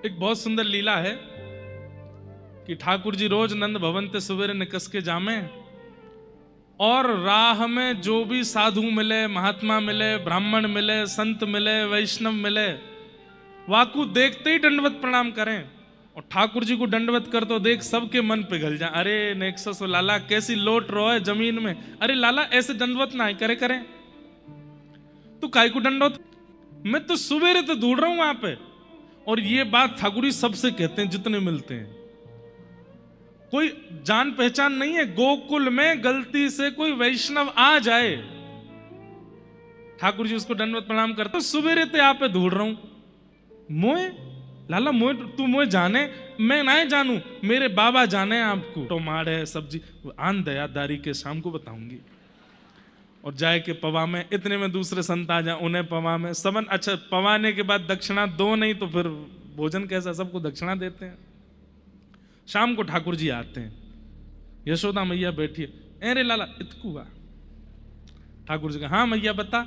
एक बहुत सुंदर लीला है कि ठाकुर जी रोज नंद भवन ते सवेरे निकस के जामे और राह में जो भी साधु मिले, महात्मा मिले, ब्राह्मण मिले, संत मिले, वैष्णव मिले, वाकू देखते ही दंडवत प्रणाम करें। और ठाकुर जी को दंडवत कर तो देख सबके मन पिघल जाए। अरे नेक्सस लाला कैसी लोट रो है जमीन में, अरे लाला ऐसे दंडवत ना करे करे, तू काय को दंडवत, मैं तो सवेरे तो ढूंढ रहा हूं वहां पे। और ये बात ठाकुर जी सबसे कहते हैं जितने मिलते हैं, कोई जान पहचान नहीं है। गोकुल में गलती से कोई वैष्णव आ जाए, ठाकुर जी उसको दंडवत प्रणाम करते, तो सवेरे ते आप पे ढूंढ रहा हूं, मोए लाला मोए तू मोए जाने, मैं ना जानू, मेरे बाबा जाने आपको। टमाटर है सब्जी आन दयादारी के शाम को बताऊंगी। और जाए के पवा में, इतने में दूसरे संत आ जाए, उन्हें पवा में सबन। अच्छा पवाने के बाद दक्षिणा दो नहीं तो फिर भोजन कैसा, सबको दक्षिणा देते हैं। शाम को ठाकुर जी आते हैं, यशोदा मैया बैठी है, अरे लाला इतकुआ। ठाकुर जी का हाँ मैया बता,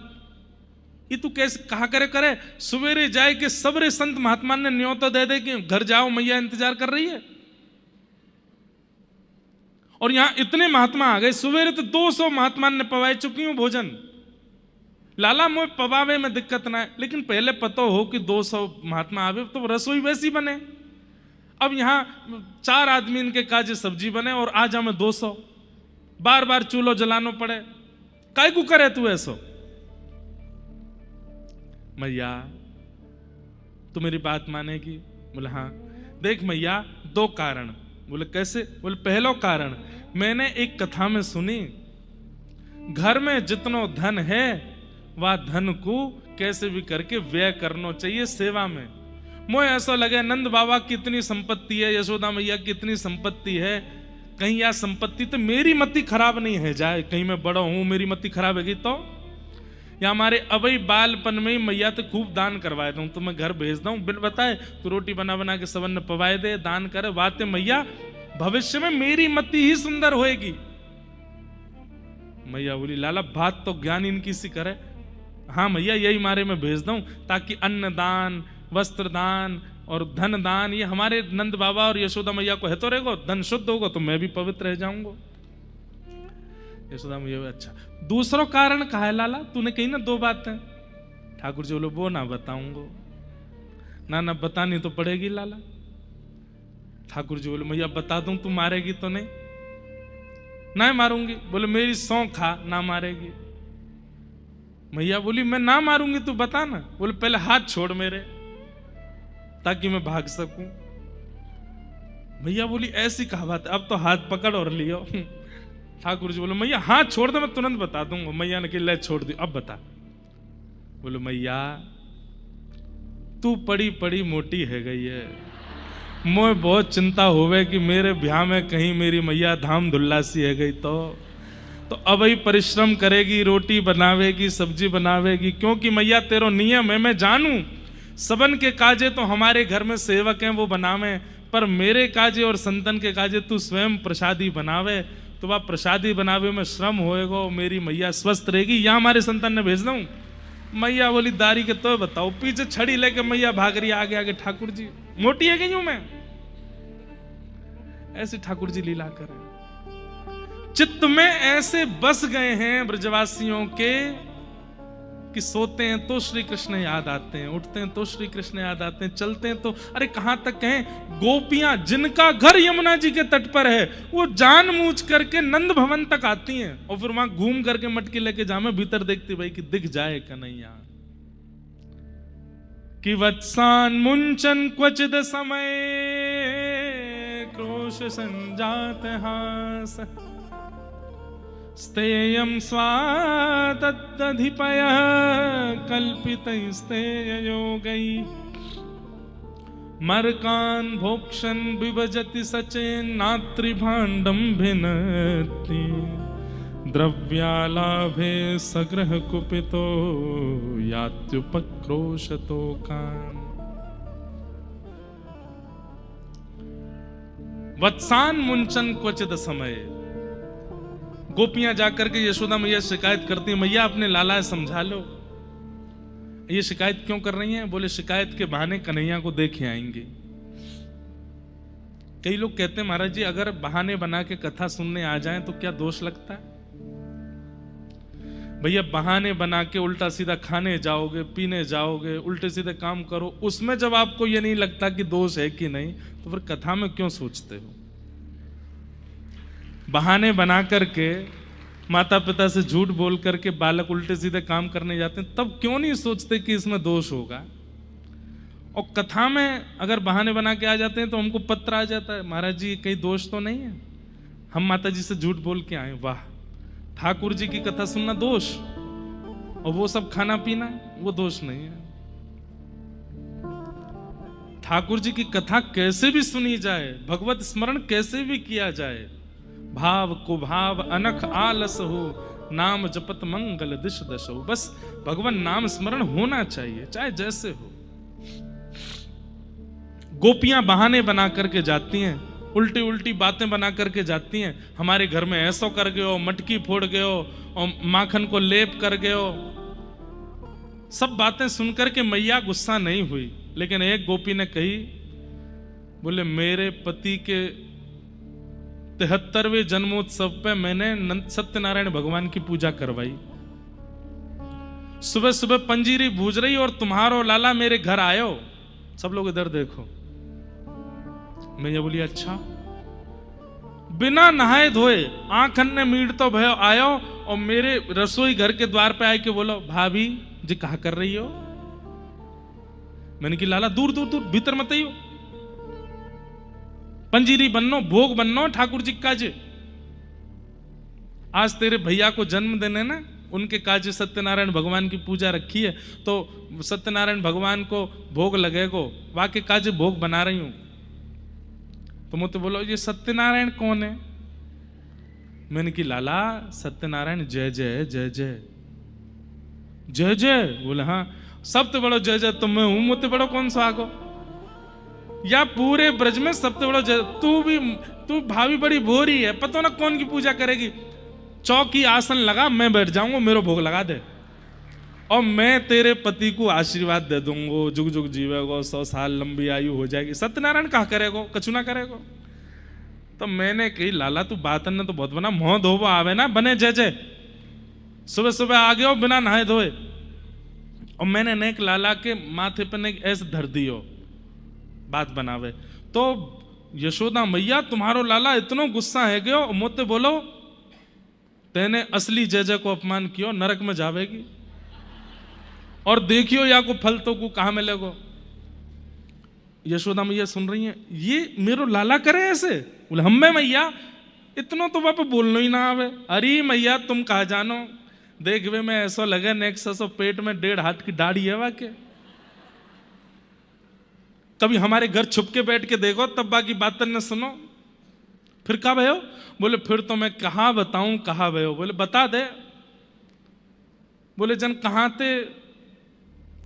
ये तू कैसे कहा करे सवेरे जाए के सबरे संत महात्मा ने न्योता दे दे कि घर जाओ मैया इंतजार कर रही है। और यहां इतने महात्मा आ गए, सवेरे तो 200 महात्मा ने पवाए चुकी हूं भोजन। लाला मोए पवावे में दिक्कत ना है, लेकिन पहले पता हो कि 200 महात्मा आवे तो रसोई वैसी बने। अब यहां 4 आदमी इनके काजे सब्जी बने और आज हमें 200, बार बार चूल्हो जलानो पड़े, काय को करे तू ऐसो। मैया तू मेरी बात मानेगी? बोले हाँ। देख मैया 2 कारण। बोले कैसे? बोले पहलो कारण मैंने एक कथा में सुनी, घर में जितनो धन है वह धन को कैसे भी करके व्यय करना चाहिए सेवा में। मुझे ऐसा लगे नंद बाबा की इतनी संपत्ति है, यशोदा मैया की इतनी संपत्ति है, कहीं यह संपत्ति तो मेरी मति खराब नहीं है जाए, कहीं मैं बड़ा हूं मेरी मति खराब है तो। या हमारे अबई बालपन में ही मैया तो खूब दान करवाए दूं, तो मैं घर भेज दूं बिन बताए तो रोटी बना बना के सबन ने पवाए दे, दान करे बातें मैया, भविष्य में मेरी मति ही सुंदर होएगी। मैया बोली लाला बात तो ज्ञान इनकी सी करे। हाँ मैया यही मारे मैं भेज दूं, ताकि अन्न दान, वस्त्र दान और धन दान ये हमारे नंद बाबा और यशोदा मैया को है तो रहेगा, धन शुद्ध होगा तो मैं भी पवित्र रह जाऊंगा। यशोदा मैया अच्छा दूसरा कारण कहा है लाला, तूने कही ना 2 बातें। ठाकुर जी बोलो वो ना बताऊंगा। ना बतानी तो पड़ेगी लाला। ठाकुर जी बोले मैया बता दूं तू मारेगी तो नहीं? ना मारूंगी। बोले मेरी सौं खा ना मारेगी। मैया बोली मैं ना मारूंगी तू बता ना। बोले पहले हाथ छोड़ मेरे ताकि मैं भाग सकूं। मैया बोली ऐसी कहा बात, अब तो हाथ पकड़ और लियो। ठाकुर जी बोले मैया हाथ छोड़ दे मैं तुरंत बता दूंगा। मैया ने ले छोड़ दी, अब बता। बोले मैया तू पड़ी पड़ी मोटी है गई है, मुझे बहुत चिंता होवे कि मेरे ब्याह में कहीं मेरी मैया धाम धुल्ला सी है गई तो अब ही परिश्रम करेगी, रोटी बनावेगी, सब्जी बनावेगी, क्योंकि मैया तेरो नियम है मैं जानू, सबन के काजे तो हमारे घर में सेवक हैं वो बनावे, पर मेरे काजे और संतन के काजे तू स्वयं प्रसादी बनावे, तो वह प्रसादी बनावे में श्रम होएगा, मेरी मैया स्वस्थ रहेगी, या हमारे संतन ने भेज दूं। मैया बोली दारी के तो बताओ, पीछे छड़ी लेके मैया भाग रही आगे आगे, ठाकुर जी मोटी है गई हूं मैं। ऐसे ठाकुर जी लीला करें, चित्त में ऐसे बस गए हैं ब्रजवासियों के कि सोते हैं तो श्री कृष्ण याद आते हैं, उठते हैं तो श्री कृष्ण याद आते हैं, चलते हैं तो अरे कहां तक कहें, गोपियां जिनका घर यमुना जी के तट पर है वो जानबूझ करके नंद भवन तक आती हैं और फिर वहां घूम करके मटकी लेके जामे भीतर देखती भाई कि दिख जाए कन्हैया। कि वत्सान मुंचन क्वचिद समय क्रोश संजात हास स्तेयं स्वातत्तधिपयः कल्पितैस्तेययोगै मर्कान् भोक्षन् विभजति सचेन्नात्रिभाण्डं भिनत्ति द्रव्यालाभे सग्रह कुपितो यात्युपक्रोशतो कान्। वत्सान मुंचन क्वचिद समय, गोपियां जाकर के यशोदा मैया शिकायत करती हैं, मैया अपने लाला समझा लो। ये शिकायत क्यों कर रही हैं? बोले शिकायत के बहाने कन्हैया को देखे आएंगे। कई लोग कहते हैं महाराज जी अगर बहाने बना के कथा सुनने आ जाएं तो क्या दोष लगता है? भैया बहाने बना के उल्टा सीधा खाने जाओगे, पीने जाओगे, उल्टे सीधे काम करो, उसमें जब आपको ये नहीं लगता कि दोष है कि नहीं, तो फिर कथा में क्यों सोचते हो? बहाने बना करके माता पिता से झूठ बोल करके बालक उल्टे सीधे काम करने जाते हैं, तब क्यों नहीं सोचते कि इसमें दोष होगा? और कथा में अगर बहाने बना के आ जाते हैं तो हमको पत्र आ जाता है, महाराज जी कहीं दोष तो नहीं है, हम माता जी से झूठ बोल के आए। वाह, ठाकुर जी की कथा सुनना दोष, और वो सब खाना पीना वो दोष नहीं है। ठाकुर जी की कथा कैसे भी सुनी जाए, भगवत स्मरण कैसे भी किया जाए, भाव कुभाव अनख आलस हो, नाम जपत मंगल दिश दश हो, बस भगवान नाम स्मरण होना चाहिए, चाहे जैसे हो। गोपियां बहाने बना करके जाती हैं, उल्टी उल्टी बातें बना करके जाती हैं, हमारे घर में ऐसो कर गए हो, मटकी फोड़ गए हो, और माखन को लेप कर गए हो। सब बातें सुनकर के मैया गुस्सा नहीं हुई, लेकिन एक गोपी ने कही, बोले मेरे पति के 73वें जन्मोत्सव पे मैंने सत्यनारायण भगवान की पूजा करवाई, सुबह सुबह पंजीरी भूज रही और तुम्हारो लाला मेरे घर आयो। सब लोग इधर देखो। मैं ये बोली अच्छा, बिना नहाए धोए आंखन ने मीट तो भयो आयो और मेरे रसोई घर के द्वार पे आए के बोलो भाभी जी कहा कर रही हो? मैंने कि लाला दूर दूर दूर भीतर मत आइयो, पंजीरी बननो, भोग बननो ठाकुर जी काजे। आज तेरे भैया को जन्म देने ना, उनके काजे सत्यनारायण भगवान की पूजा रखी है, तो सत्यनारायण भगवान को भोग लगेगो, वाके काजे भोग बना रही हूं। तो मुझे बोलो ये सत्यनारायण कौन है? मैंने कि लाला सत्यनारायण जय जय जय जय जय जय। बोले हाँ, सबसे बड़ो जय जय तो मैं हूं, मुझे बड़ो कौन सा आगो? या पूरे ब्रज में सबसे बड़ा जय तू भाभी बड़ी भोरी है, पता ना कौन की पूजा करेगी। चौकी आसन लगा, मैं बैठ जाऊंगा, मेरे भोग लगा दे और मैं तेरे पति को आशीर्वाद दे दूंगा, जुग जुग जीवेगो, 100 साल लंबी आयु हो जाएगी। सत्यनारायण कहा करेगो, कछु ना करेगो। तो मैंने कही लाला तू बातन ने तो बहुत बना, मोह धोबो आवे ना बने जय जय, सुबह सुबह आ गए बिना नहाए धोए। और मैंने नेक लाला के माथे पर नेक ऐसे धर दियो बात बनावे। तो यशोदा मैया तुम्हारो लाला इतनो गुस्सा है गयो, मोते बोलो तेने असली जय जय को अपमान कियो, नरक में जावेगी और देखियो या को फल तो को कहां मिलेगो। यशोदा मैया सुन रही है, ये मेरो लाला करे ऐसे? बोले हमें मैया इतनो तो वापस बोलना ही ना आवे। अरे मैया तुम कहा जानो, देखवे में ऐसा लगे नेक्सो पेट में 1.5 हाथ की दाढ़ी है वाके। कभी हमारे घर छुप के बैठ के देखो, तब बाकी बातें न सुनो। फिर कहा भयो? बोले फिर तो मैं कहा बताऊं कहा भयो। बोले बता दे। बोले जन कहां थे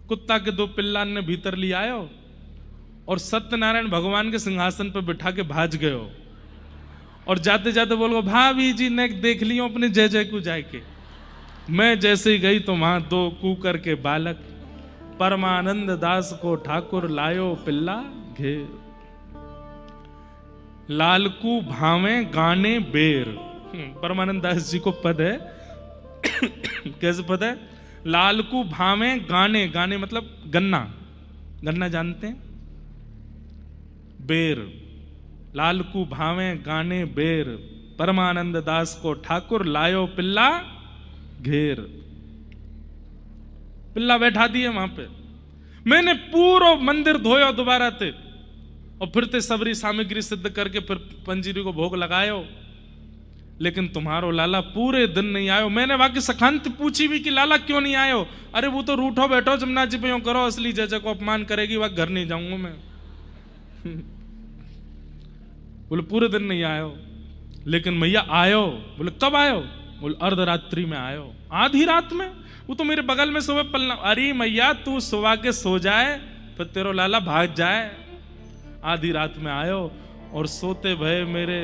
कुत्ता के 2 पिल्ला ने भीतर ले आयो और सत्यनारायण भगवान के सिंहासन पर बिठा के भाज गयो और जाते जाते बोलो भाभी जी ने देख लियो अपने जय जय को जाके। मैं जैसे ही गई तो वहां 2 कूकर के बालक परमानंद दास को ठाकुर लायो पिल्ला घेर, लालकू भावे गाने बेर। परमानंद दास जी को पद है कैसे पद है? लालकू भावे गाने, गाने मतलब गन्ना, गन्ना जानते हैं? बेर, लालकू भावे गाने बेर, परमानंद दास को ठाकुर लायो पिल्ला घेर। पिल्ला बैठा दिए वहां पे। मैंने पूरा मंदिर धोया दोबारा थे और फिर ते सबरी सामग्री सिद्ध करके फिर पंजीरी को भोग लगायो, लेकिन तुम्हारो लाला पूरे दिन नहीं आयो। मैंने बाकी सखांत पूछी भी कि लाला क्यों नहीं आयो? अरे वो तो रूठो बैठो जमुना जी पे करो, असली जय जय को अपमान करेगी, वह घर नहीं जाऊंगा मैं। बोले पूरे दिन नहीं आयो। लेकिन मैया आयो। बोले कब आयो? बोले अर्धरात्रि में आयो। आधी रात में? वो तो मेरे बगल में सुबह पलना। अरे मैया तू सुबह के सो जाए फिर तेरो लाला भाग जाए। आधी रात में आयो और सोते भय मेरे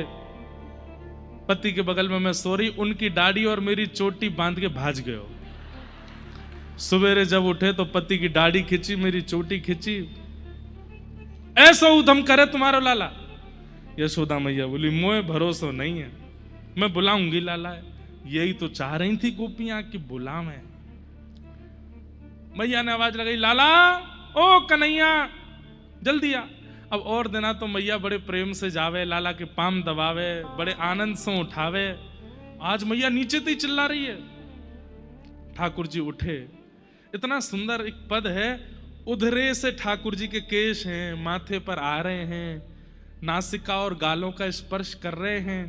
पति के बगल में मैं सो रही, उनकी दाढ़ी और मेरी चोटी बांध के भाज गए। सवेरे जब उठे तो पति की दाढ़ी खींची, मेरी चोटी खींची, ऐसा उधम करे तुम्हारा लाला। यशोदा मैया बोली मोए भरोसा नहीं है, मैं बुलाऊंगी लाला। यही तो चाह रही थी गोपियां कि बुला मैं। मैया ने आवाज लगाई, लाला ओ कन्हैया जल्दी आ। अब और देना तो मैया बड़े प्रेम से जावे, लाला के पाम दबावे, बड़े आनंद से उठावे। आज मैया नीचे तो ही चिल्ला रही है। ठाकुर जी उठे, इतना सुंदर एक पद है, उधरे से ठाकुर जी के केश हैं, माथे पर आ रहे हैं, नासिका और गालों का स्पर्श कर रहे हैं,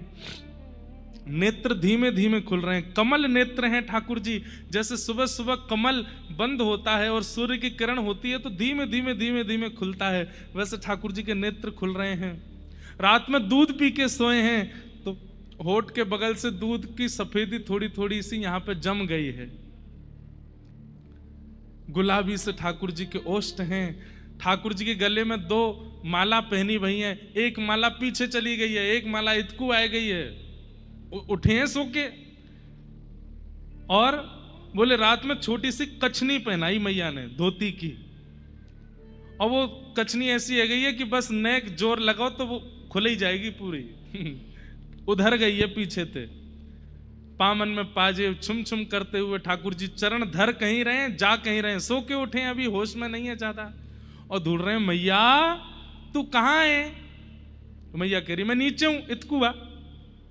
नेत्र धीमे धीमे खुल रहे हैं, कमल नेत्र हैं ठाकुर जी। जैसे सुबह सुबह कमल बंद होता है और सूर्य की किरण होती है तो धीमे धीमे धीमे धीमे खुलता है, वैसे ठाकुर जी के नेत्र खुल रहे हैं। रात में दूध पी के सोए हैं तो होठ के बगल से दूध की सफेदी थोड़ी थोड़ी सी यहां पे जम गई है। गुलाबी से ठाकुर जी के ओष्ठ हैं। ठाकुर जी के गले में 2 माला पहनी हुई है, एक माला पीछे चली गई है, एक माला इतकू आ गई है। उठे हैं सो के और बोले रात में छोटी सी कछनी पहनाई मैया ने धोती की, और वो कछनी ऐसी है गई है कि बस नेक जोर लगाओ तो वो खुल ही जाएगी पूरी। उधर गई है पीछे से। पामन में पाजे छुम छुम करते हुए ठाकुर जी चरण धर कहीं रहे हैं, जा कहीं रहे हैं, सो के उठे अभी होश में नहीं है ज्यादा, और ढूंढ रहे हैं मैया तू कहां है। तो मैया कह रही मैं नीचे हूं इतकुआ।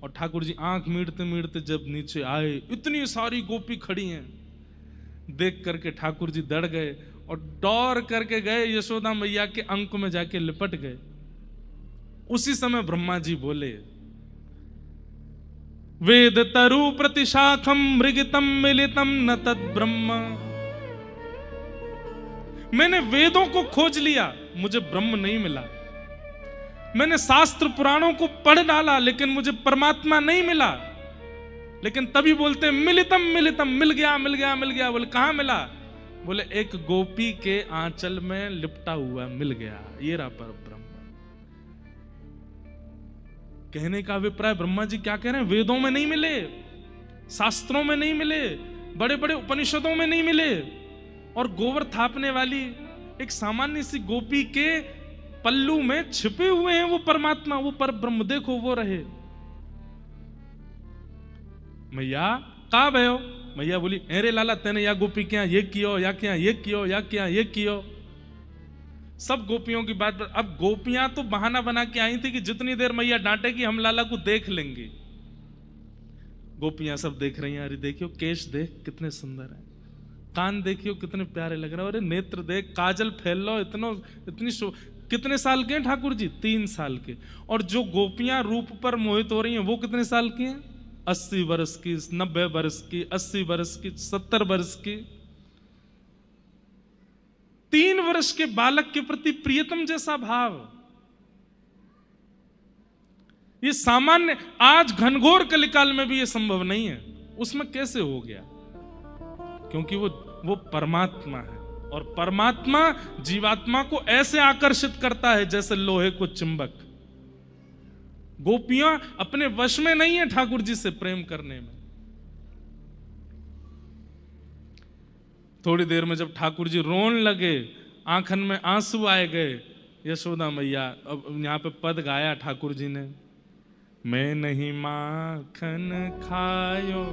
और ठाकुर जी आंख मीटते मीटते जब नीचे आए, इतनी सारी गोपी खड़ी हैं। देख करके ठाकुर जी डर गए और डौर करके गए यशोदा मैया के अंक में जाके लिपट गए। उसी समय ब्रह्मा जी बोले, वेद तरु प्रतिशाखम मृगितम मिलितम न तद ब्रह्म। मैंने वेदों को खोज लिया, मुझे ब्रह्म नहीं मिला। मैंने शास्त्र पुराणों को पढ़ डाला लेकिन मुझे परमात्मा नहीं मिला। लेकिन तभी बोलते मिलितम मिलितम, मिल गया मिल गया मिल गया। बोले कहां मिला? बोले एक गोपी के आंचल में लिपटा हुआ मिल गया, ये रहा पर ब्रह्म। कहने का अभिप्राय ब्रह्मा जी क्या कह रहे हैं, वेदों में नहीं मिले, शास्त्रों में नहीं मिले, बड़े बड़े उपनिषदों में नहीं मिले, और गोबर थापने वाली एक सामान्य सी गोपी के पल्लू में छिपे हुए हैं वो परमात्मा, वो पर ब्रह्म। देखो वो रहे। मैया कहां भयो? मैया बोली अरे लाला तेने या गोपी क्या ये कियो, या क्या ये कियो, या क्या ये कियो। सब गोपियों की बात। अब गोपियां तो बहाना बना के आई थी कि जितनी देर मैया डांटेगी हम लाला को देख लेंगे। गोपियां सब देख रही हैं, अरे देखियो केश देख कितने सुंदर है, कान देखियो कितने प्यारे लग रहे हैं, अरे नेत्र देख, काजल फैल लो, इतनी कितने साल के हैं ठाकुर जी? 3 साल के। और जो गोपियां रूप पर मोहित हो रही हैं वो कितने साल की हैं? 80 वर्ष की, 90 वर्ष की, 80 वर्ष की, 70 वर्ष की। 3 वर्ष के बालक के प्रति प्रियतम जैसा भाव, ये सामान्य आज घनघोर कलिकाल में भी ये संभव नहीं है। उसमें कैसे हो गया? क्योंकि वो परमात्मा है, और परमात्मा जीवात्मा को ऐसे आकर्षित करता है जैसे लोहे को चुंबक। गोपियां अपने वश में नहीं है ठाकुर जी से प्रेम करने में। थोड़ी देर में जब ठाकुर जी रोने लगे, आंखन में आंसू आए गए, यशोदा मैया, अब यहां पे पद गाया ठाकुर जी ने, मैं नहीं माखन खायो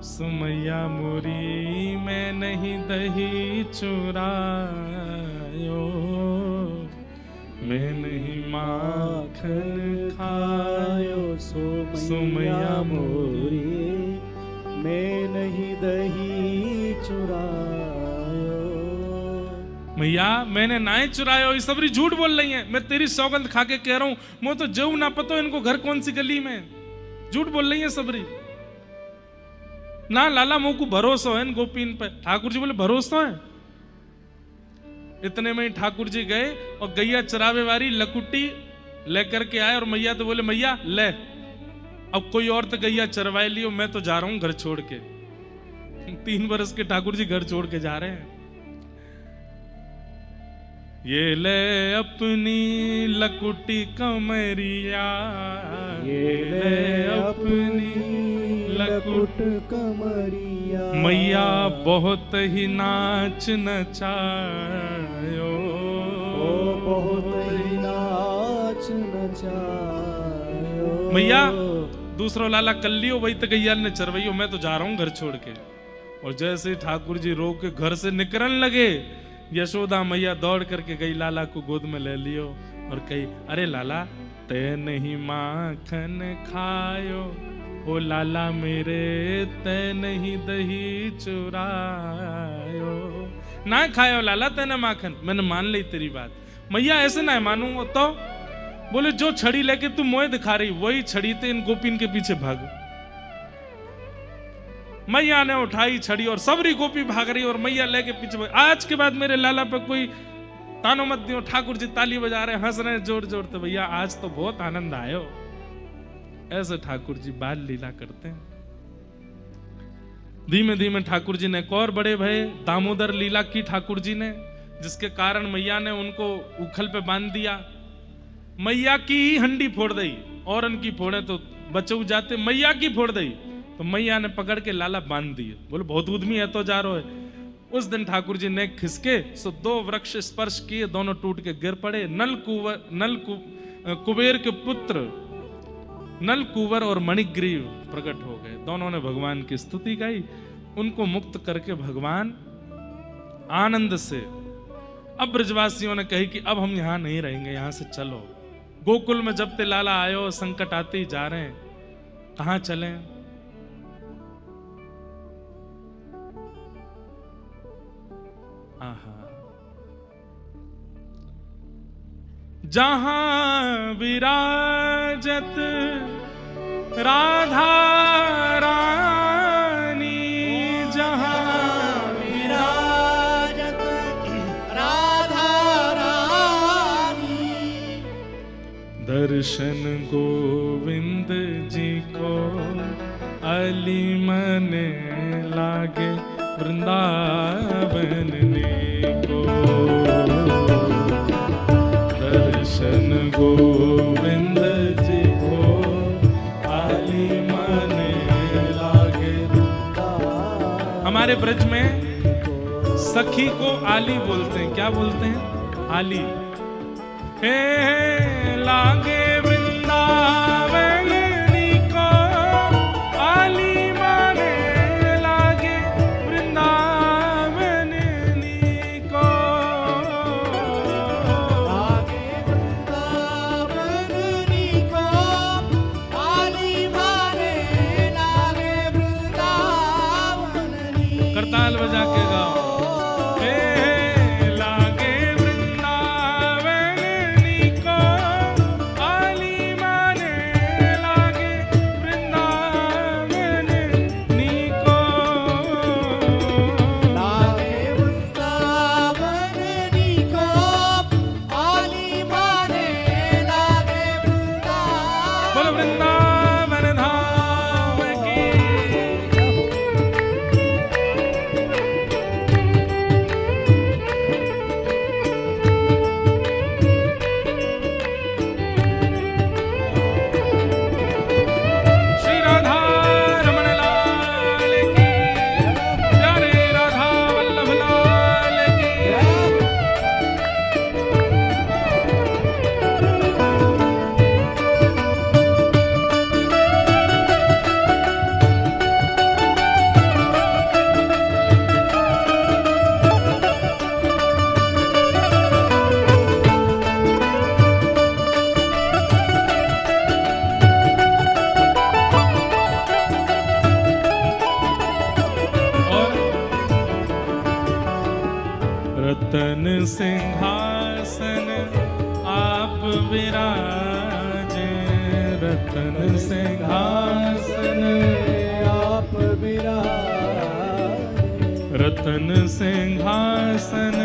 सुमैया मोरी, मैं नहीं दही चुरायो, मैं नहीं माखन खायो सुमैया मोरी, मैं नहीं दही चुरायो। मैया मैंने नाई चुरायो, ये सबरी झूठ बोल रही हैं। मैं तेरी सौगंध खा के कह रहा हूं, मैं तो जऊ ना पतो इनको घर कौन सी गली में। झूठ बोल रही है सबरी। ना लाला मुंह को भरोसा है इन गोपीन पे। ठाकुर जी बोले भरोसा है। इतने में ही ठाकुर जी गए और गैया चरावे वाली लकुटी लेकर के आए, और मैया तो बोले मैया ले, अब कोई और तो गैया चरवाए लियो, मैं तो जा रहा हूं घर छोड़ के। 3 वर्ष के ठाकुर जी घर छोड़ के जा रहे हैं। ये ले अपनी लकुटी कमरिया, ये ले अपनी लकुट कमरिया, मैया बहुत ही नाच नचायो, ओ बहुत ही नाच नचायो। मैया दूसरो लाला कल्लियो वही तो गैया ने चरवैयो, मैं तो जा रहा हूँ घर छोड़ के। और जैसे ठाकुर जी रो के घर से निकलने लगे, यशोदा मैया दौड़ करके गई, लाला को गोद में ले लियो और कही, अरे लाला ते नहीं माखन खायो, ओ लाला मेरे ते नहीं दही चुरायो। ना खायो लाला तेने माखन, मैंने मान ली तेरी बात। मैया ऐसे ना मानूंगा तो बोले, जो छड़ी लेके तू मोए दिखा रही वही छड़ी ते इन गोपीन के पीछे भाग। मैया ने उठाई छड़ी और सबरी गोपी भाग रही और मैया लेके पीछे भाग। आज के बाद मेरे लाला पे कोई तानो मत दियो। ठाकुर जी ताली बजा रहे, हंस रहे जोर जोर। तो भैया आज तो बहुत आनंद आयो। ऐसे ठाकुर जी बाल लीला करते हैं। धीमे धीमे ठाकुर जी ने एक और बड़े भय, दामोदर लीला की ठाकुर जी ने, जिसके कारण मैया ने उनको उखल पे बांध दिया। मैया की ही हंडी फोड़ दी, और उनकी फोड़े तो बचऊ जाते, मैया की फोड़ दी तो मैया ने पकड़ के लाला बांध दिए। बोले बहुत उद्यमी है तो जा रहा है। उस दिन ठाकुर जी ने खिसके सो 2 वृक्ष स्पर्श किए, दोनों टूट के गिर पड़े। कुबेर के पुत्र नल कुंवर और मणिग्रीव प्रकट हो गए। दोनों ने भगवान की स्तुति गाई। उनको मुक्त करके भगवान आनंद से, अब ब्रजवासियों ने कही कि अब हम यहां नहीं रहेंगे, यहां से चलो। गोकुल में जब ते लाला आयो, संकट आते ही जा रहे हैं, कहां चलें? आहा, जहां विराजत राधा रानी, जहां विराजत राधा रानी, दर्शन गोविंद जी को अली मन लागे, वृंदावन को। दर्शन गोविंद जी को अली मन लागे। हमारे ब्रज में सखी को आली बोलते हैं। क्या बोलते हैं? आली। हे लागे वृंदावन को आली माने लागे, वृंदावन को लागे वृंदावन को आली माने लागे, वृंदावन करताल बजा के गाओ। रतन सिंहासन आप विराजे, रतन सिंहासन आप विराजे, रतन सिंहासन